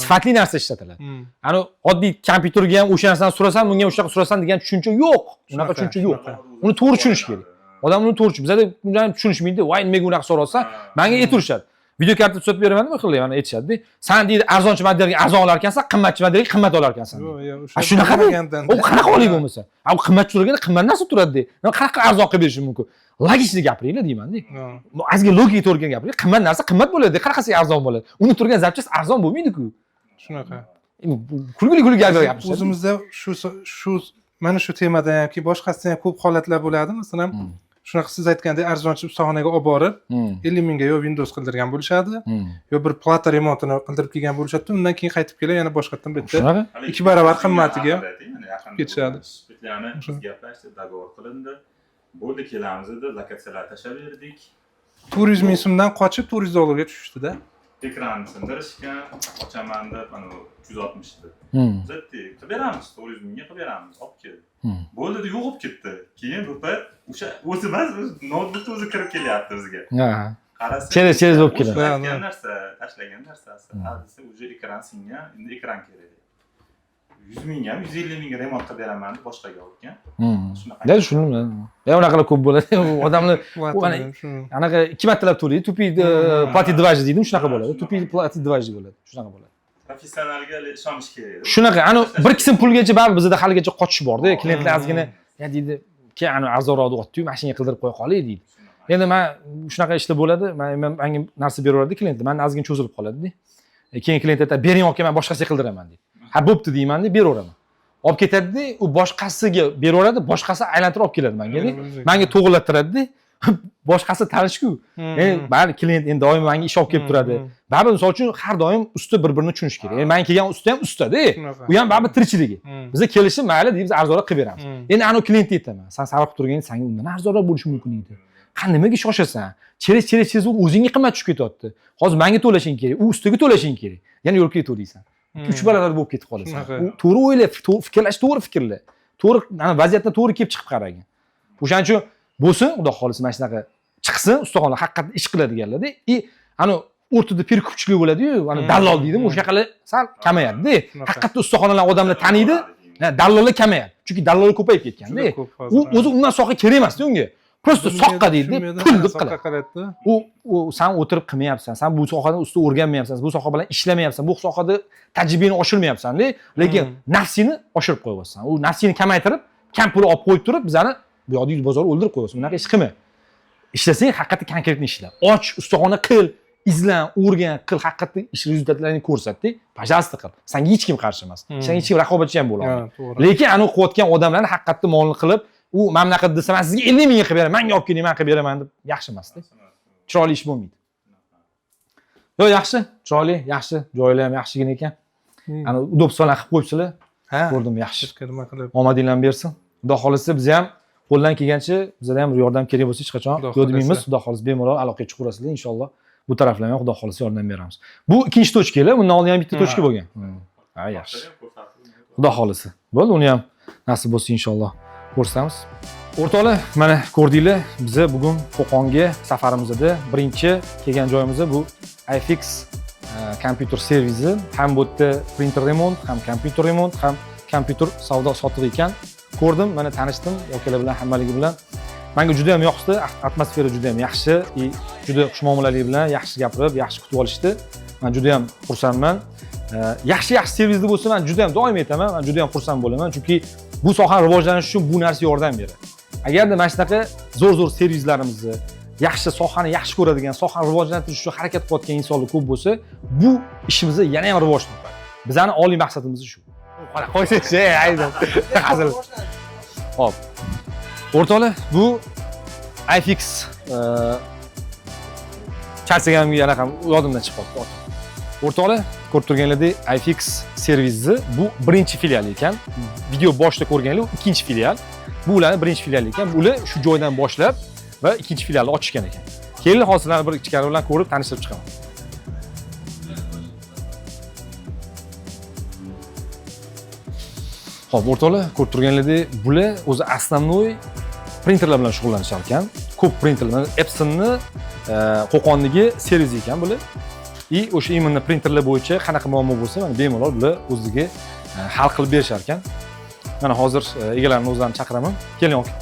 sifatli narsa ishlatiladi. Ani oddiy kompyuterga ham o'sha narsani so'rasam, bunga ham o'sha so'rasam degan tushuncha yo'q. Unaqa tushuncha yo'q. Uni to'g'ri tushunish kerak. Odam uni to'g'ri tushunadi. Bizda bundan tushunishmaydi. Voy, nimaga unaqa so'rasa, menga ayturishadi. Video karta sotib beramanmi, bir xil mana aytishadi. San deydi, arzonchi modelga arzon olar ekansan, qimmatchi modelga qimmat olar ekansan. Yo'q, shunaqa u qanaqa olay bo'lmasa? U qimmatchi turganda qimmat narsa turadi. Qanaqa arzon qilib berishim mumkin? Logik gapiringlar deyman-da. Azga logik to'g'ri gapiring. Qimmat narsa qimmat bo'ladi, qanaqasiga arzon bo'ladi? Uni turgan zapchast arzon bo'lmaydi-ku.
Shunaqa.
Kulgili gapiryapmiz.
O'zimizda shu mana shu temada hamki boshqasida ham ko'p holatlar bo'ladi. Masalan, shunaqa siz aytgandek arzonchi ustaxonaga olib borib 50 mingga yo Windows qildirgan bo'lishadi, yo bir plata remontini qildirib kelgan bo'lishadi, undan keyin qaytib kelib yana boshqatdan bitta 2 barobar qimmatiga ketishadi.
Ya'ni biz gaplashdik, dogovor qilindi. Bo'ldi, kelamiz dedi, lokatsiyalar tashlab berdik. 400 ming so'mdan qochib 400 dollarga tushishdi-da. Ekranni sindirishgan, ochaman deb, mana 360 edi. Zatti, qilib beramiz, 400 mingga qilib beramiz, olib keldi. Bo'ldi, yo'q bo'lib ketdi. Keyin bu payt o'sha o'zi emas, notebookni o'zi kirib kelyapti bizga. Ha. Qarasa, cheres bo'lib keladi. Tashlagan narsa, tashlagan narsasi. Hadisi o'zi ekran singan, endi ekran kerak. 100 ming ham 150 mingga remont qilib beraman deb boshqaga olgan. Shunaqa. Da tushundim. Unaqalar ko'p bo'ladi. Odamlar anaqa 2 martalab to'laydi, tupi plati dvaj deydi, shunaqa bo'ladi. Tupi plati dvaj bo'ladi. Shunaqa bo'ladi. Professionalga ishonish kerak. Shunaqa, ani bir qism pulgacha baribir bizda haligacha qochish bor-da. Klientlar ozgina, ya deydi, "Ke ani arzonroqni otdi-yu, mashinaga qildirib qo'ya qolay" deydi. Endi men shunaqa ishlar bo'ladi. Menga narsa beraveradi klientlar. Men ozgina cho'zilib qoladi-da. Keyin klient aytadi, "Bering olib kelman, boshqasiga qildiraman" deydi. Ha, bo'pti deyman deb beraveraman. Olib ketadi-da, u boshqasiga beraveradi, boshqasi aylantirib olib keladi menga-da. Menga to'g'irlattiradi-da. Boshqasi tanish-ku. Bari klient endi doim menga ish olib kelib turadi. Baribir misol uchun har doim usta bir-birini tushunish kerak. Men kelgan usta ham usta-da. U ham baribir tirikchiligi. Bizga kelishi mayli deymiz, arzonroq qilib beramiz. Endi ana kliyentga aytaman, "Sen sarf qilib turganda senga undan arzonroq bo'lishi mumkin edi. Qani nimaga shoshasan? Cheres o'zingga qimmat tushib ketyapti. Hozir menga to'lashing kerak, u ustaga to'lashing kerak. Yana yo'lga to'laysan." 3 barobar bo'lib ketib qolasan. To'g'ri o'ylab, fikrlash, to'g'ri fikrla. To'g'ri, ana vaziyatdan to'g'ri kelib chiqib qaragin. O'shaning uchun bo'lsin, xudo xolisa mana shunaqa chiqsin, ustaxona haqiqatda ish qiladiganlarda, ana o'rtada perkupchilik bo'ladi-yu, ana dallol deydimi, o'shaqalar sal kamayadi-da. Haqiqatda ustaxonalar odamlar taniydi, dallollar kamayadi. Chunki dallollar ko'payib ketgan-da. U o'zi undan soha kerak emas-da unga. Prosta soqqa deydi, pul deb qiladi. U sen o'tirib qilmayapsan, sen bu sohada usta o'rganmayapsan, bu soha bilan ishlamayapsan, bu sohada tajribani oshirmayapsan-da, lekin nafsini oshirib qo'yapsan. U nafsini kamaytirib, kam pul olib qo'yib turib, bizani bu yoqda bozor o'ldirib qo'yapsan. Unaqa ish qilma. Ishlasang, haqiqatda konkretni ishla. Och, ustaxona qil, izlan, o'rgan, qil, haqiqatda ish rezultatlarini ko'rsatdi. Pajasta qil. Senga hech kim qarshi emas. Senga hech kim raqobatchi ham bo'la olmaydi. Lekin ani qilayotgan odamlarni haqiqatda molni qilib, u mamlakat desa, "Men sizga 50 mingga qilib beraman, menga olib keling, men qilib beraman" deb yaxshi emas-da. Chiroyli ish bo'lmaydi. Yo'q, yaxshi, chiroyli, yaxshi, joylar ham yaxshigina ekan. Ana udobstvolar qilib qo'yibsizlar. Ha, ko'rdim, yaxshi. Omadinglarni bersin. Xudo xolisa biz ham qo'ldan kelgancha bizga ham yordam kerak bo'lsa hech qachon yo'lmaymiz. Xudo xolisa bemalol aloqaga chiqaverasizlar inshaalloh. Bu taraflarga ham xudo xolisa yordam beramiz. Bu ikkinchi tochkalar, bundan oldin ham bitta tochka bo'lgan. Ha, yaxshi. Xudo xolisa. Bo'ldi, uni ham nasib bo'lsa inshaalloh ko'rsatamiz. O'rtoqlar, mana ko'rdinglar, biz bugun Qo'qonga safarimizda birinchi kelgan joyimiz bu iFix kompyuter servisi. Ham bu yerda printer remont, ham kompyuter remont, ham kompyuter savdo sotuv ekan. Ko'rdim, mana tanishdim, okalar bilan hammaligi bilan. Menga juda ham yoqdi, atmosfera juda ham yaxshi, juda xushmuomalalik bilan yaxshi gapirib, yaxshi kutib olishdi. Men juda ham xursandman. Yaxshi servisda bo'lsa, men juda ham doim aytaman, men juda ham xursand bo'laman, chunki bu soha rivojlanishi uchun bu narsa yordam beradi. Agarda mana shunaqa zo'r servislarimizni, yaxshi sohani yaxshi ko'radigan, sohani rivojlantirish uchun harakat qilayotgan insonlar ko'p bo'lsa, bu ishimizni yana ham rivoj topadi. Bizning oliy maqsadimiz shu. Qara, qo'ysa-chi, aydan. Hazil. Hop. O'rtoqlar, bu iFix charchaganimga yana ham yodimdan chiqib qoldi. O'rtoqlar, ko'rib turganlaringdek, iFix servisi bu birinchi filial ekan. Video boshida ko'rganlar ikkinchi filial. Bu ularning birinchi filiali ekan. Ular shu joydan boshlab va ikkinchi filialni ochishgan ekan. Keyin hosillarni bir ichkari bilan ko'rib tanishtirib chiqaman.
Xo'p, o'rtoqlar, ko'rib turganlaringdek, bular o'zi основной printerlar bilan shug'ullanishar ekan. Ko'p printerlar, Epson'ni Qo'qondagi servis ekan bular. O'sha imенно printerlar bo'yicha qanaqa muammo bo'lsa, mana bemalol bular o'zligi hal qilib berishar ekan. Mana hozir egalarini o'zlarini chaqiraman. Keling aka.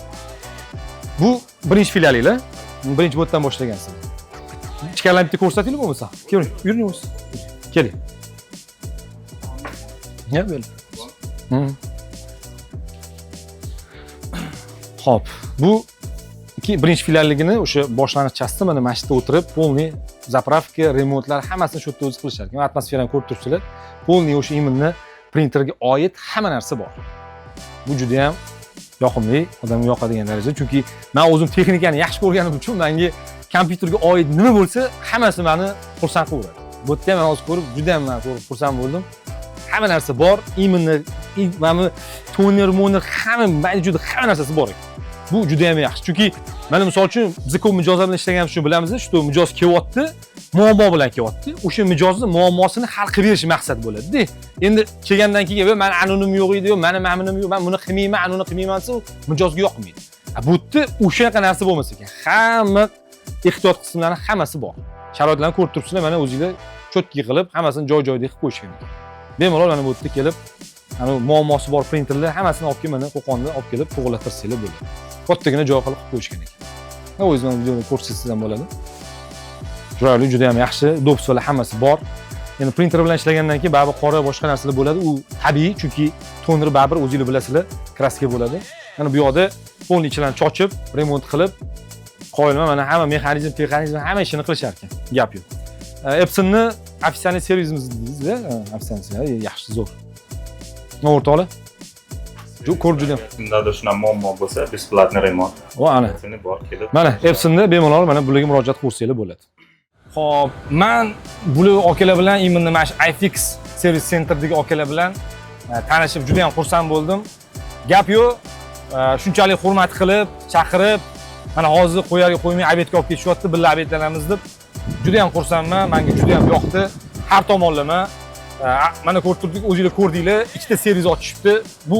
Bu birinchi filialinglar. Birinchi bo'tdan boshlagansizlar. Ichkarilarni bitta ko'rsatinglar bo'lmasa. Keling, yuring o'zi. Keling. Ya böyle. Xo'p, bu birinchi filialligini o'sha boshlaniqchasida mana mashina o'tirib, polniy zapravka, remontlar hammasini shu yerda o'zi qilishar ekan. Atmosferani ko'rib turibsizlar. Polniy o'sha imенно printerga oid hamma narsa bor. Bu juda ham yoqimli, odamga yoqadigan darajada, chunki men o'zim texnikani yaxshi ko'rganim uchun menga kompyuterga oid nima bo'lsa, hammasi meni xursand qiladi. Bu yerda men hozir ko'rib juda ham xursand bo'ldim. Hamma narsa bor, imенно mana toner, hamma juda hamma narsasi bor ekan. Bu juda ham yaxshi, chunki mana misol uchun biz ko'p mijozlar bilan ishlaganimiz uchun bilamiz, shu mijoz kelyapti, muammo bilan kelyapti. O'sha mijozni muammosini hal qilib berish maqsad bo'ladi-da. Endi kelgandan keyin "Men anonim yo'q edi, meni ma'minim yo'q, men buni qilmayman, anuni qilmayman" desa, mijozga yoqmaydi. Bu yerda o'shaqa narsa bo'lmasa ekan. Hamma ehtiyot qismlari hammasi bor. Sharoitlarni ko'rib turibsizlar, mana o'zingizlar cho'tki qilib, hammasini joy-joyida qilib qo'yishgan ekan. Bemalol mana bu yerda kelib, ana muammosi bor printerlar hammasini olib kelib, mana Qo'qonda olib kelib to'g'rilatirsangiz bo'ladi. Kattagina joy qilib qo'yishgan ekan. O'zingiz mana videoni ko'rsangiz ham bo'ladi. Chiroyli, juda ham yaxshi, udobstvolar hammasi bor. Endi printer bilan ishlagandan keyin baribir qora boshqa narsalar bo'ladi. U tabiiy, chunki toneri baribir o'zingizlar bilasizlar, kraska bo'ladi. Mana bu yoqda polni ichidan chochib, remont qilib, qo'yilma mana hamma mexanizm, hamma ishini qilishar ekan. Gap yo'q. Epson'ni ofisial servisimiz deysiz-da, ofisial yaxshi zo'r. O'rtoqlar. Ko'rib juda.
Kimdadir shunaqa muammo bo'lsa, besplatniy remont.
Ana.
Seni bor kelib.
Mana Epson'da bemalol mana bularga murojaat qilsangiz bo'ladi. Xo'p, men bular akalar bilan imенно mana shu iFix servis centerdagi akalar bilan tanishib juda ham xursand bo'ldim. Gap yo'q, shunchalik hurmat qilib, chaqirib, mana hozir qo'yarga qo'ymay obedga olib ketishyapti, birga obedlanamiz deb. Juda ham xursandman, menga juda ham yoqdi. Har tomonlama mana ko'rib turdik, o'zingizlar ko'rdinglar, ikkita servis ochishibdi. Bu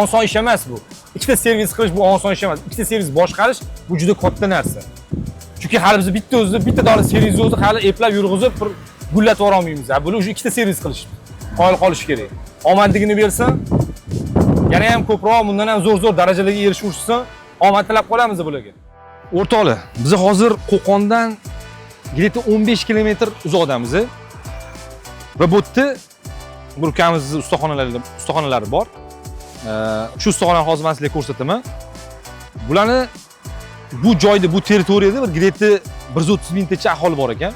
oson ish emas bu. Ikkita servis qilish bu oson ish emas. Ikkita servis boshqarish bu juda katta narsa. Chunki hali biz bitta dona servisni o'zi hali eplab yurg'izib bir gullatib yura olmaymiz. Buni o'sha ikkita servis qilish qoyil qolish kerak. Omadligini bersa, yana ham ko'proq bundan ham zo'r darajalarga erishishsin, omad tilab qolamiz bularga. O'rtoqlar, biz hozir Qo'qondan где-то 15 kilometr uzoqdamiz. Va bu yerda bir ukamizni ustaxonalari bor. Shu ustaxonani hozir men sizlarga ko'rsataman. Bularni bu joyda, bu territoriyada bir где-то 130 mingtacha aholi bor ekan.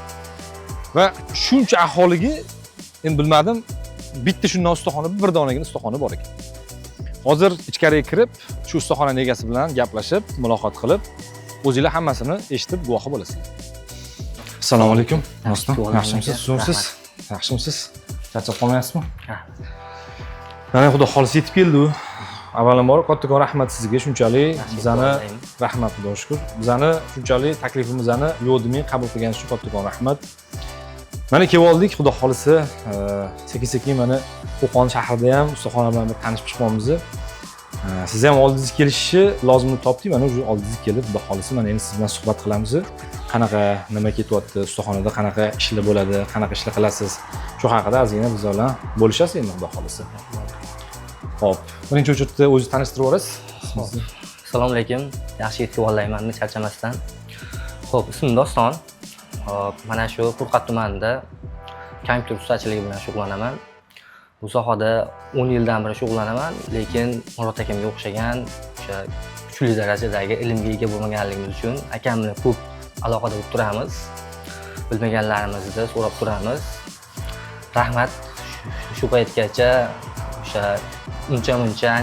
Va shuncha aholiga endi bilmadim, bitta shunday ustaxona, bir donagina ustaxona bor ekan. Hozir ichkariga kirib, shu ustaxonaning egasi bilan gaplashib, muloqot qilib, o'zingizlar hammasini eshitib guvohi bo'lasizlar. Assalomu alaykum. Yaxshimisiz? Zo'rsiz? Yaxshimisiz? Charchab qolmayapsizmi? Ha. Mana xudo xolisi yetib keldi. Avvalambor kattakon rahmat sizga, shunchalik bizani rahmat, xudoga shukr. Bizani shunchalik taklifimizni yo'q demay qabul qilganingiz uchun kattakon rahmat. Mana kelib oldik, xudo xolisi sekin-sekin mana Qo'qon shahrida ham ustaxona bilan bir tanishib chiqmoqmiz. Siz ham oldingizga kelishni lozimini topdik. Mana shu oldingizga kelib, xudo xolisi mana endi siz bilan suhbat qilamiz. Qanaqa nima ketyapti, ustaxonada qanaqa ishlar bo'ladi, qanaqa ishlar qilasiz, shu haqida ozgina biz bilan bo'lishasiz endi, xudo xolisi. Xo'p, birinchi o'chirda o'zingizni tanishtirib yuborasiz.
Assalomu alaykum. Yaxshi yetib olmayman, charchamasdan. Xo'p, ismim Doston. Xo'p, mana shu Furqat tumanida kompyuter ustachiligi bilan shug'ullanaman. Bu sohada 10 yildan beri shug'ullanaman, lekin Murod akamga o'xshagan o'sha kuchli darajadagi ilmga ega bo'lmaganligimiz uchun akam bilan ko'p aloqada bo'lib turamiz. Bilmaganlarimizni so'rab turamiz. Rahmat, shu paytgacha o'sha uncha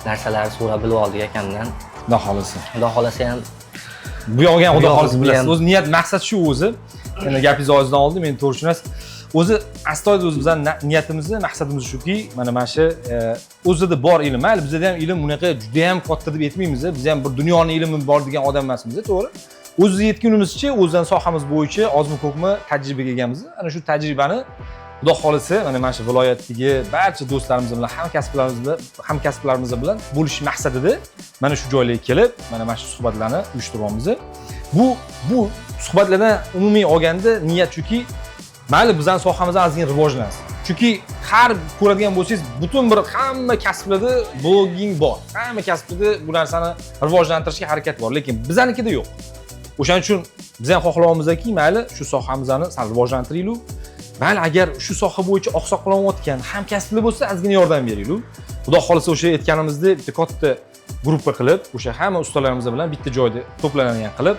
narsalar so'rab bilib oldik akamdan.
Xudo xolisi.
Xudo xolisi ham
bu yo'g'on xudo xolisi bilasiz. O'z niyat maqsad shu o'zi. Endi gapingizni og'zimdan oldim, meni to'g'ri tushunasiz. O'zi astoydil o'zi bizning niyatimizni, maqsadimiz shuki, mana shu o'zida bor ilm. Mayli bizda ham ilm bunaqa juda ham katta deb aytmaymiz. Biz ham bir dunyoning ilmi bor degan odam emasmiz, to'g'ri? O'zimiz yetgunimizcha, o'zdan sohamiz bo'yicha ozmi ko'pmi tajribaga egamiz. Ana shu tajribani Xudo xolisa, mana shu viloyatdagi barcha do'stlarimiz bilan, hamkasblarimiz bilan bo'lish maqsadida mana shu joylarga kelib, mana shu suhbatlarni uyushtiryapmiz. Bu suhbatlardan umumiy olganda niyat shuki, mayli bizning sohamiz ozgina rivojlansin. Chunki har ko'radigan bo'lsangiz, butun bir hamma kasblarda blogging bor. Hamma kasblarda bu narsani rivojlantirishga harakat bor, lekin biznikida yo'q. O'shaning uchun biz ham xohlayapmizki, mayli shu sohamizni sal rivojlantiraylik. Mayli agar shu soha bo'yicha oqsoqlanayotgan hamkasblar bo'lsa, ozgina yordam beraylik. Xudo xolisa o'sha aytganimizdek bitta katta gruppa qilib, o'sha hamma ustalarimiz bilan bitta joyda to'planadigan qilib,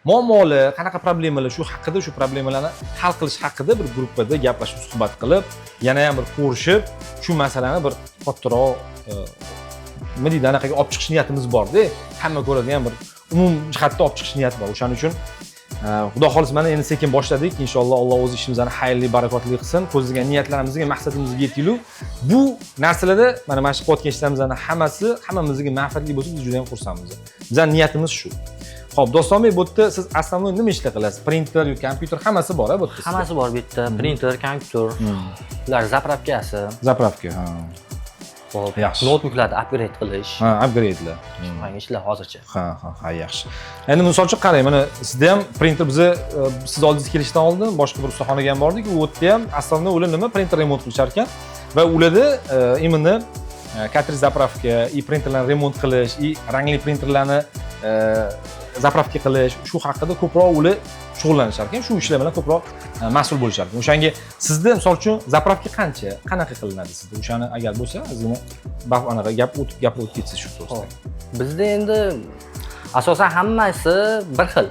muammolar, qanaqa problemalar shu haqida, shu problemalarni hal qilish haqida bir gruppada gaplashib, suhbat qilib, yana ham bir ko'rishib, shu masalani bir kattaroq nima deydi, anaqaga olib chiqish niyatimiz bor-da. Hamma ko'radigan bir umum jihatda olib chiqish niyat bor. O'shaning uchun Xudo xolisa mana endi sekin boshladik. Inshaalloh Alloh o'z ishimizni xayrli, barakotli qilsin. Ko'zlagan niyatlarimizga, maqsadimizga yetaylik. Bu narsalarda mana shu qilayotgan hammamizga manfaatli bo'lsa, biz juda ham xursandmiz. Bizning niyatimiz shu. Xo'p, Dostonbek, bu yerda siz asosiy nima ishlar qilasiz? Printer yoki kompyuter hammasi bor-a bu yerda?
Hammasi bor bu yerda. Printer, kompyuter, ular zapravkasi.
Zapravka, ha.
Xo'p,
Yaxshi.
notebooklarni upgrade qilish.
Ha, upgrade'lar.
Mana ishlar hozircha.
Ha, yaxshi. Endi misol uchun qarang, mana sizda ham printer siz oldingizga kelishdan oldin boshqa bir ustaxonaga ham bordik. U yerda ham aslida ular nima printer remont qilishar ekan va ularda imini kartrij zapravka, printerlarni remont qilish, rangli printerlarni zapravka qilish, shu haqida ko'proq ular shug'ullanishar ekan. Shu ishlar bilan ko'proq mas'ul bo'lishar ekan. O'shanga sizda misol uchun zapravka qanaqa qilinadi sizda? O'shani agar bo'lsa, ozgina anaqa gapirib o'tib ketsiz shu to'g'risida.
Bizda endi asosan hammasi bir xil.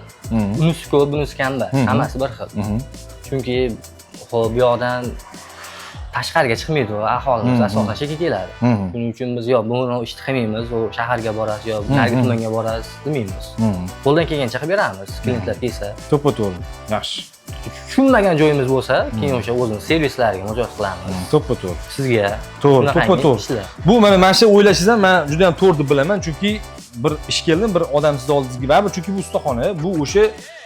Unisi ko'p, bunisi kam emas. Hammasi bir xil. Chunki xo'p, bu yoqdan tashqariga chiqmaydi, aholimiz asosan shekilga keladi. Shuning uchun biz yo buni ishni qilmaymiz, u shaharga borasiz yo narigi tumanga borasiz demaymiz. Qo'ldan kelgancha qilib beramiz, klientlar kelsa.
To'ppa-to'g'ri. Yaxshi.
Tushunmagan joyimiz bo'lsa, keyin o'sha o'zimiz servislariga murojaat qilamiz.
To'ppa-to'g'ri.
Sizga
To'ppa-to'g'ri. Bu mana shu o'ylashingizni men juda ham to'g'ri deb bilaman, chunki bir ish keldim, bir odam sizni oldingizga baribir, chunki bu ustaxona, bu o'sha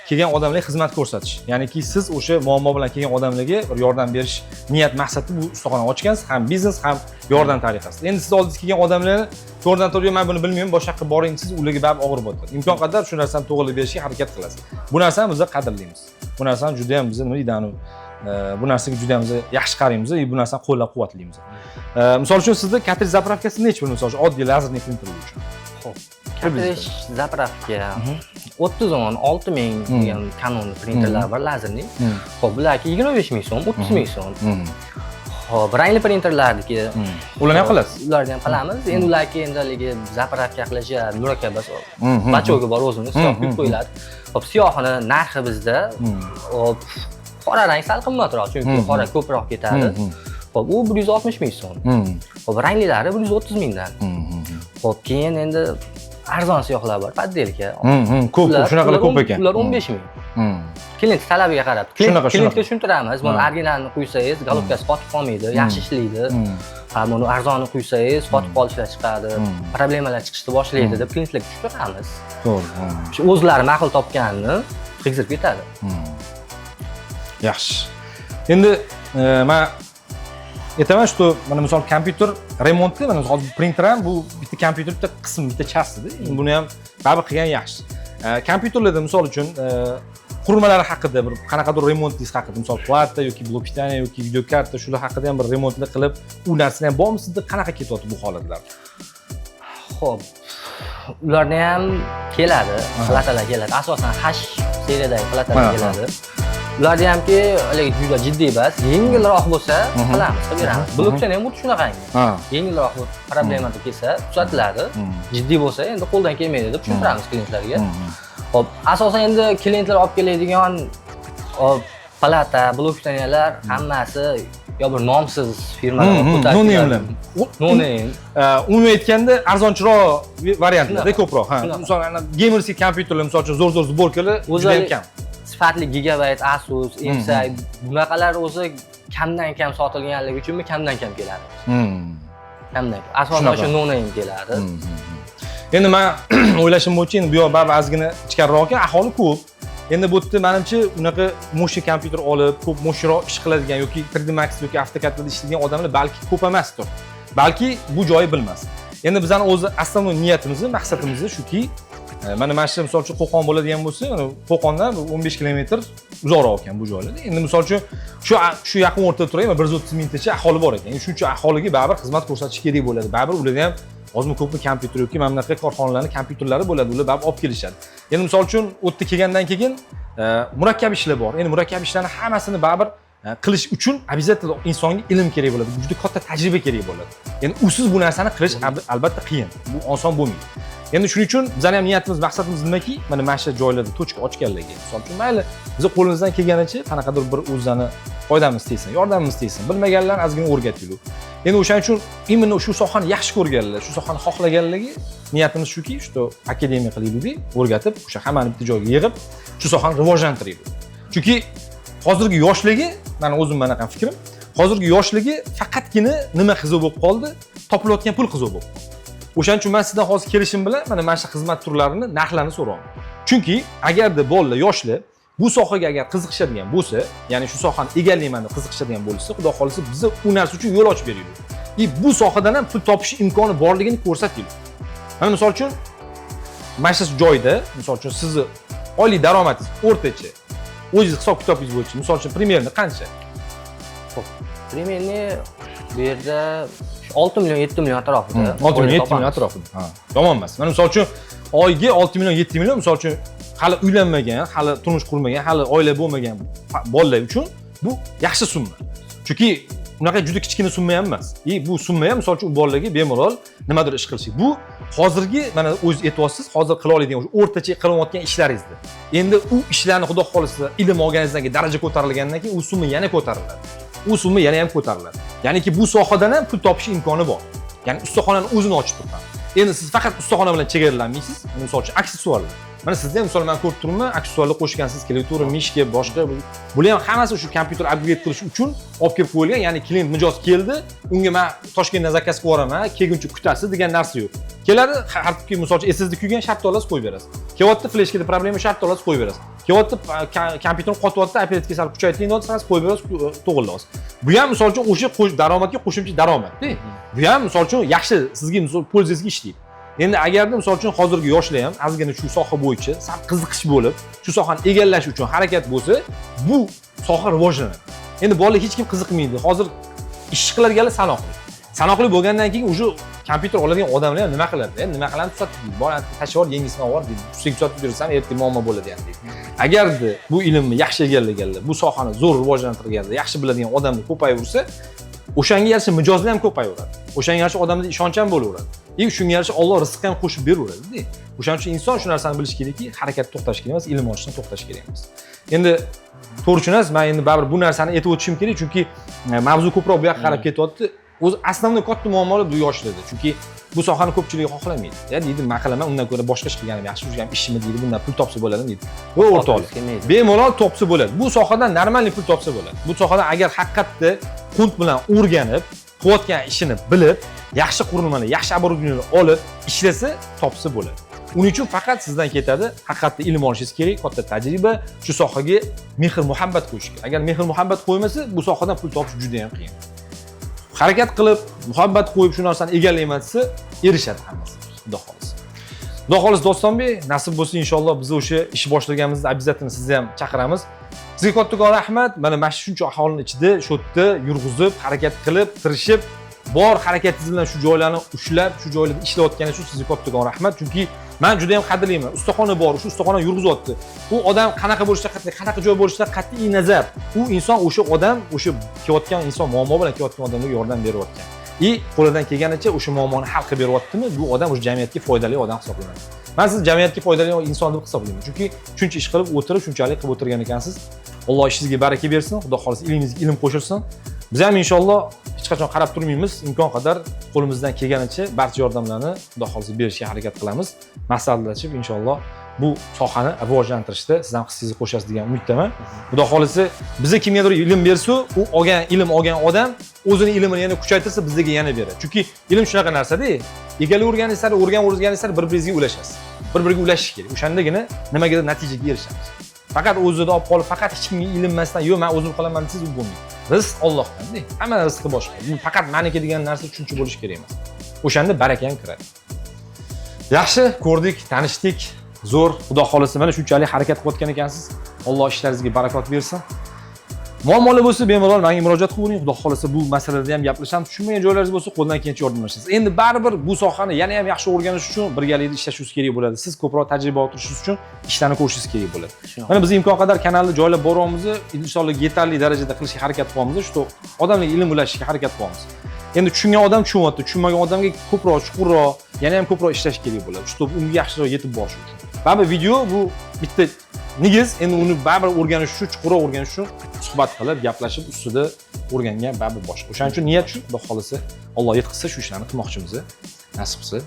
kelgan odamlarga xizmat ko'rsatish. Ya'niki siz o'sha muammo bilan kelgan odamlarga bir yordam berish niyat maqsadida bu ustaxona ochgansiz, ham biznes, ham yordam tariqasida. Endi siz oldingizga kelgan odamlarni to'g'ridan to'g'ri men buni bilmayman, boshqa yoqqa boring siz ularga baribir og'ir bo'ladi. Imkon qadar shu narsani to'g'rilab berishga harakat qilasiz. Bu narsani biz qadrlaymiz. Bu narsani juda ham biz nima deydi, bu narsaga juda ham yaxshi qaraymiz va bu narsani qo'llab-quvvatlaymiz. Misol uchun sizda kartrij zapravkasi necha pul, misol uchun oddiy lazerli printer uchun?
Xo'p, kartrij zapravka 30 6000 degan Canon printerlar bor, lazerli. Xo'p, bularga 25000 so'm, 30000 so'm. Xo'p, rangli printerlarniki
ularni ham qilasiz?
Ularni ham qilamiz. Endi ularga endaligi zapravka qilish murakkab bachoga bor o'zimiz, siyoh quyib qo'yiladi. Xo'p, siyohini narxi bizda hop qora rang sal qimmatroq, chunki qora ko'proq ketadi. Xo'p, u 160000 so'm. Xo'p, ranglilari 130000 dan. Xo'p, keyin endi arzon siyohlar bor, poddelka.
Ko'p, shunaqalar ko'p ekan.
Ular 15000. Klient talabiga qarab. Klientga tushuntiramiz. Buni originalni quysangiz, golubkasi qotib qolmaydi, yaxshi ishlaydi. Ha, buni arzonni quysangiz, qotib qolishlar chiqadi, problemalar chiqishni boshlaydi deb klientlarga tushuntiramiz.
To'g'ri.
Shu o'zlari ma'qul topganini qildirib ketadi.
Yaxshi. Endi men aytaman, shu mana misol kompyuter remontda, mana hozir printer ham bu bitta kompyuter bitta qism, bitta chastida. Endi buni ham baribir qilgan yaxshi. Kompyuterlarda misol uchun qurilmalari haqida bir qanaqadir remontingiz haqida, misol plata yoki blok pitaniya yoki video karta, shular haqida ham bir remontlar qilib, u narsalar ham bormi sizda? Qanaqa ketyapti bu holatlar?
Xo'p, ularni ham keladi, platalar keladi. Asosan H seriyadagi platalar keladi. Ularni hamki juda jiddiy emas, yengilroq bo'lsa qilamiz, qilib beramiz. Blokdan ham xuddi shunaqangi. Yengilroq problemada kelsa tuzatiladi. Jiddiy bo'lsa endi qo'ldan kelmaydi deb tushuntiramiz klientlarga. Hop, asosan endi klientlar olib keladigan plata, blokdaniyalar hammasi yo bir nomsiz firmalar
no-name'lar.
No-name.
Umuman aytganda arzonchiroq variantlarda ko'proq. Masalan, gamersiz kompyuterlar misol uchun zo'r sborkalar juda ham kam.
Sifatli Gigabyte, Asus, MSI bunaqalar o'zi kamdan kam sotilganligi uchunmi kamdan kam keladi. Kamdan. Asosan o'sha no-name keladi.
Endi men o'ylashim bo'yicha endi bu yoq baribir ozgina ichkariroq ekan, aholi ko'p. Endi bu yerda menimcha unaqa mo'shin kompyuter olib, ko'p mo'shinroq ish qiladigan yoki 3D Max yoki AutoCAD'da ishlaydigan odamlar balki ko'p emasdir. Balki bu joyi bilmas. Endi bizning o'zi asosiy niyatimiz, maqsadimiz shuki, mana shu misol uchun Qo'qon bo'ladigan bo'lsa, Qo'qondan 15 kilometr uzoqroq ekan bu joylar. Endi misol uchun shu yaqin o'rtada turgan 130 mingtacha aholi bor ekan. Shuncha aholiga baribir xizmat ko'rsatish kerak bo'ladi. Baribir ularda ham ozmi ko'pmi kompyuter yoki mana bunaqa korxonalarning kompyuterlari bo'ladi, ular baribir olib kelishadi. Endi misol uchun u yerga kelgandan keyin murakkab ishlar bor. Endi murakkab ishlarni hammasini baribir qilish uchun обязательно insonga ilm kerak bo'ladi. Juda katta tajriba kerak bo'ladi. Endi usiz bu narsani qilish albatta qiyin. Bu oson bo'lmaydi. Endi shuning uchun bizning ham niyatimiz, maqsadimiz nimaki? Mana shu joylarda tochka ochganligi. Misol uchun mayli biz qo'limizdan kelganicha qanaqadir bir o'zini foydamiz tegsin, yordamimiz tegsin. Bilmaganlarni ozgina o'rgataylik. Endi o'shaning uchun imенно shu sohani yaxshi ko'rganlar, shu sohani xohlaganligi niyatimiz shuki, shu akademiya qilaylik, o'rgatib, o'sha hammani bitta joyga yig'ib, shu sohani rivojlantiraylik. Chunki hozirgi yoshligi, meni o'zim manaqa fikrim, hozirgi yoshligi faqatgina nima qiziq bo'lib qoldi? Topilayotgan pul qiziq bo'lib qoldi. O'shaning uchun men sizdan hozir kelishim bilan mana shu xizmat turlarini narxlarini so'rayman. Chunki agarda bolalar, yoshlar bu sohaga agar qiziqishadigan bo'lsa, ya'ni shu sohani egallayman deb qiziqishadigan bo'lsa, xudo xolisa biz u narsa uchun yo'l ochib beraylik. Bu sohadan ham pul topish imkoni borligini ko'rsataylik. Mana misol uchun mana shu joyda, misol uchun sizni oylik daromadingiz o'rtacha o'zingiz hisob kitobingiz bo'yicha misol uchun primerni qancha?
Xo'p, primerni bu yerda 6 million 7 million atrofida.
6 million 7 million atrofida. Ha, yomon emas. Mana misol uchun oyga 6 million 7 million misol uchun hali uylanmagan, hali turmush qurmagan, hali oila bo'lmagan bolalar uchun bu yaxshi summa. Chunki unaqa juda kichkina summa ham emas. Bu summa ham misol uchun bolalarga bemalol nimadir ish qilishik. Bu hozirgi mana o'z e'tiborsiz hozir qila oladigan o'sha o'rtacha qilayotgan ishlaringizda. Endi u ishlarni xudo xolisa ilm olganingizdan keyin daraja ko'tarilgandan keyin u summa yana ko'tariladi. U summa yana ham ko'tariladi. Ya'niki bu sohadan ham pul topish imkoni bor. Ya'ni ustaxonani o'zini ochib turibman. Endi siz faqat ustaxona bilan chegaralanmaysiz. Misol uchun aksessuarlar. Mana sizda ham misol men ko'rib turibman, aksessuarlar qo'shgansiz, klaviatura, mishka, boshqa bular ham hammasi shu kompyuter upgrade qilish uchun olib kelib qo'yilgan. Ya'ni klient mijoz keldi, unga men Toshkentdan zakaz qilib yuboraman, kelguncha kutasiz degan narsa yo'q. Keladi, har turki misol uchun SSD kuygan shart olasiz qo'yib berasiz. Kelyapti fleshkada problema shart olasiz qo'yib berasiz. Kelyapti kompyuterni qotyapti, operativ sal kuchaytiring deyapsiz, qo'yib berasiz, to'g'rilaysiz. Bu ham misol uchun o'sha daromadga qo'shimcha daromad-da. Bu ham misol uchun yaxshi sizga misol polizingizga ishlaydi. Endi agarda misol uchun hozirgi yoshlar ham ozgina shu soha bo'yicha sal qiziqish bo'lib, shu sohani egallash uchun harakat bo'lsa, bu soha rivojlanadi. Endi bolalar hech kim qiziqmaydi. Hozir ish qilarganlar sanoqli. Sanoqli bo'lgandan keyin o'sha kompyuter oladigan odamlar ham nima qiladi? Nima qiladi? Tusatib, boradi, tashvor yengisini olib, deydi. Ustiga tusatib bersam, ertaga muammo bo'ladi ham deydi. Agarda bu ilmni yaxshi egallaganlar, bu sohani zo'r rivojlantirganlar, yaxshi biladigan odamlar ko'payaversa, o'shanga yarasha mijozlar ham ko'payaveradi. O'shanga yarasha odamlarda ishonch ham bo'laveradi. Shunga yarasha Alloh rizq ham qo'shib beraveradi-da. O'shaning uchun inson shu narsani bilish kerakki, harakat to'xtash kerak emas, ilm olishdan to'xtash kerak emas. Endi to'g'ri tushunasiz, men endi baribir bu narsani aytib o'tishim kerak, chunki mavzu ko'proq bu yoqqa qarab ketyapti. O'zi asosiy katta muammolar bu yoshlarda. Chunki bu sohani ko'pchilik xohlamaydi. Deydi, men qilaman, undan ko'ra boshqa ish qilganim yaxshi, o'sha ham ishimni deydi, bundan pul topsa bo'ladimi deydi. Bu o'rtoqlik. Bemalol topsa bo'ladi. Bu sohadan normal pul topsa bo'ladi. Bu sohadan agar haqiqatda qunt bilan o'rganib, qilayotgan ishini bilib, yaxshi qurilmalar, yaxshi оборудованиеlar olib ishlasa, topsa bo'ladi. Uning uchun faqat sizdan ketadi, haqiqatda ilm olishingiz kerak, katta tajriba, shu sohaga mehr-muhabbat qo'yish kerak. Agar mehr-muhabbat qo'ymasa, bu sohadan pul topish juda ham qiyin. Harakat qilib, muhabbat qo'yib shu narsani egallayman desa, erishadi hammasi. Xudo xolisa. Xudo xolisa Dostonbek, nasib bo'lsa inshaalloh biz o'sha ish boshlaganimizda обязательно sizni ham chaqiramiz. Sizga kattakon rahmat. Mana shuncha aholining ichida shu yerda yurg'izib, harakat qilib, tirishib, bor harakatingiz bilan shu joylarni ushlab, shu joylarda ishlayotganingiz uchun sizga kattakon rahmat. Chunki men juda ham qadrlayman. Ustaxona bor, shu ustaxona yurg'izyapti. U odam qanaqa bo'lishidan qat'iy, qanaqa joy bo'lishidan qat'iy nazar. U inson o'sha odam, o'sha kelayotgan inson muammo bilan kelayotgan odamga yordam beryapti. Qo'lidan kelganicha o'sha muammoni hal qilib beryaptimi, bu odam o'sha jamiyatga foydali odam hisoblanadi. Men sizni jamiyatga foydali inson deb hisoblayman. Chunki shuncha ish qilib o'tirib, shunchalik qilib o'tirgan ekansiz. Alloh ishingizga baraka bersin, Xudo xolisa ilmingizga ilm qo'shilsin. Biz ham inshaalloh hech qachon qarab turmaymiz, imkon qadar qo'limizdan kelganicha barcha yordamlarni Xudo xolisa berishga harakat qilamiz. Maslahatlashib inshaalloh bu sohani rivojlantirishda siz ham hissingizni qo'shasiz degan umiddaman. Xudo xolisa bizga kimgadir ilm bersa, u ilm olgan odam o'zining ilmini yana kuchaytirsa, bizga yana beradi. Chunki ilm shunaqa narsa-da, egallaverganingiz sari, o'rganganingiz sari bir-biringizga ulashasiz. Bir-biriga ulashish kerak. O'shandagina nimagadir natijaga erishamiz. Faqat o'zida olib qolib, faqat hech kimga ilinmasdan, "Yo'q, men o'zim qilaman" desangiz u bo'lmaydi. Rizq Allohdan-da. Hamma rizqi boshqa. Bu faqat meniki degan narsa shuncha bo'lishi kerak emas. O'shanda baraka ham kiradi. Yaxshi, ko'rdik, tanishdik. Zo'r, Xudo xolisa mana shunchalik harakat qilayotgan ekansiz. Alloh ishlaringizga barakot bersin. Muammolar bo'lsa, bemalol menga murojaat qiling. Xudo xolisa bu masalada ham gaplashamiz. Tushunmagan joylaringiz bo'lsa, qo'ldan kelgancha yordamlashasiz. Endi baribir bu sohani yana ham yaxshi o'rganish uchun birgalikda ishlashingiz kerak bo'ladi. Siz ko'proq tajriba orttirishingiz uchun ishlarni ko'rishingiz kerak bo'ladi. Mana biz imkon qadar kanalni joylab boryapmiz, inshaalloh yetarli darajada qilishga harakat qilyapmiz, shu odamlarga ilm ulashishga harakat qilyapmiz. Endi tushungan odam tushunyapti, tushunmagan odamga ko'proq, chuqurroq, yana ham ko'proq ishlash kerak bo'ladi. Shu unga yaxshiroq yetib borish uchun. Baribir video bu bitta negiz, endi uni baribir o'rganish uchun, chuqurroq o'rganish uchun suhbat qilib, gaplashib, ustida o'rgangan baribir boshqa. O'shaning uchun niyat shu, Xudo xolisa, Alloh yetkazsa shu ishlarni qilmoqchimiz, nasib qilsa.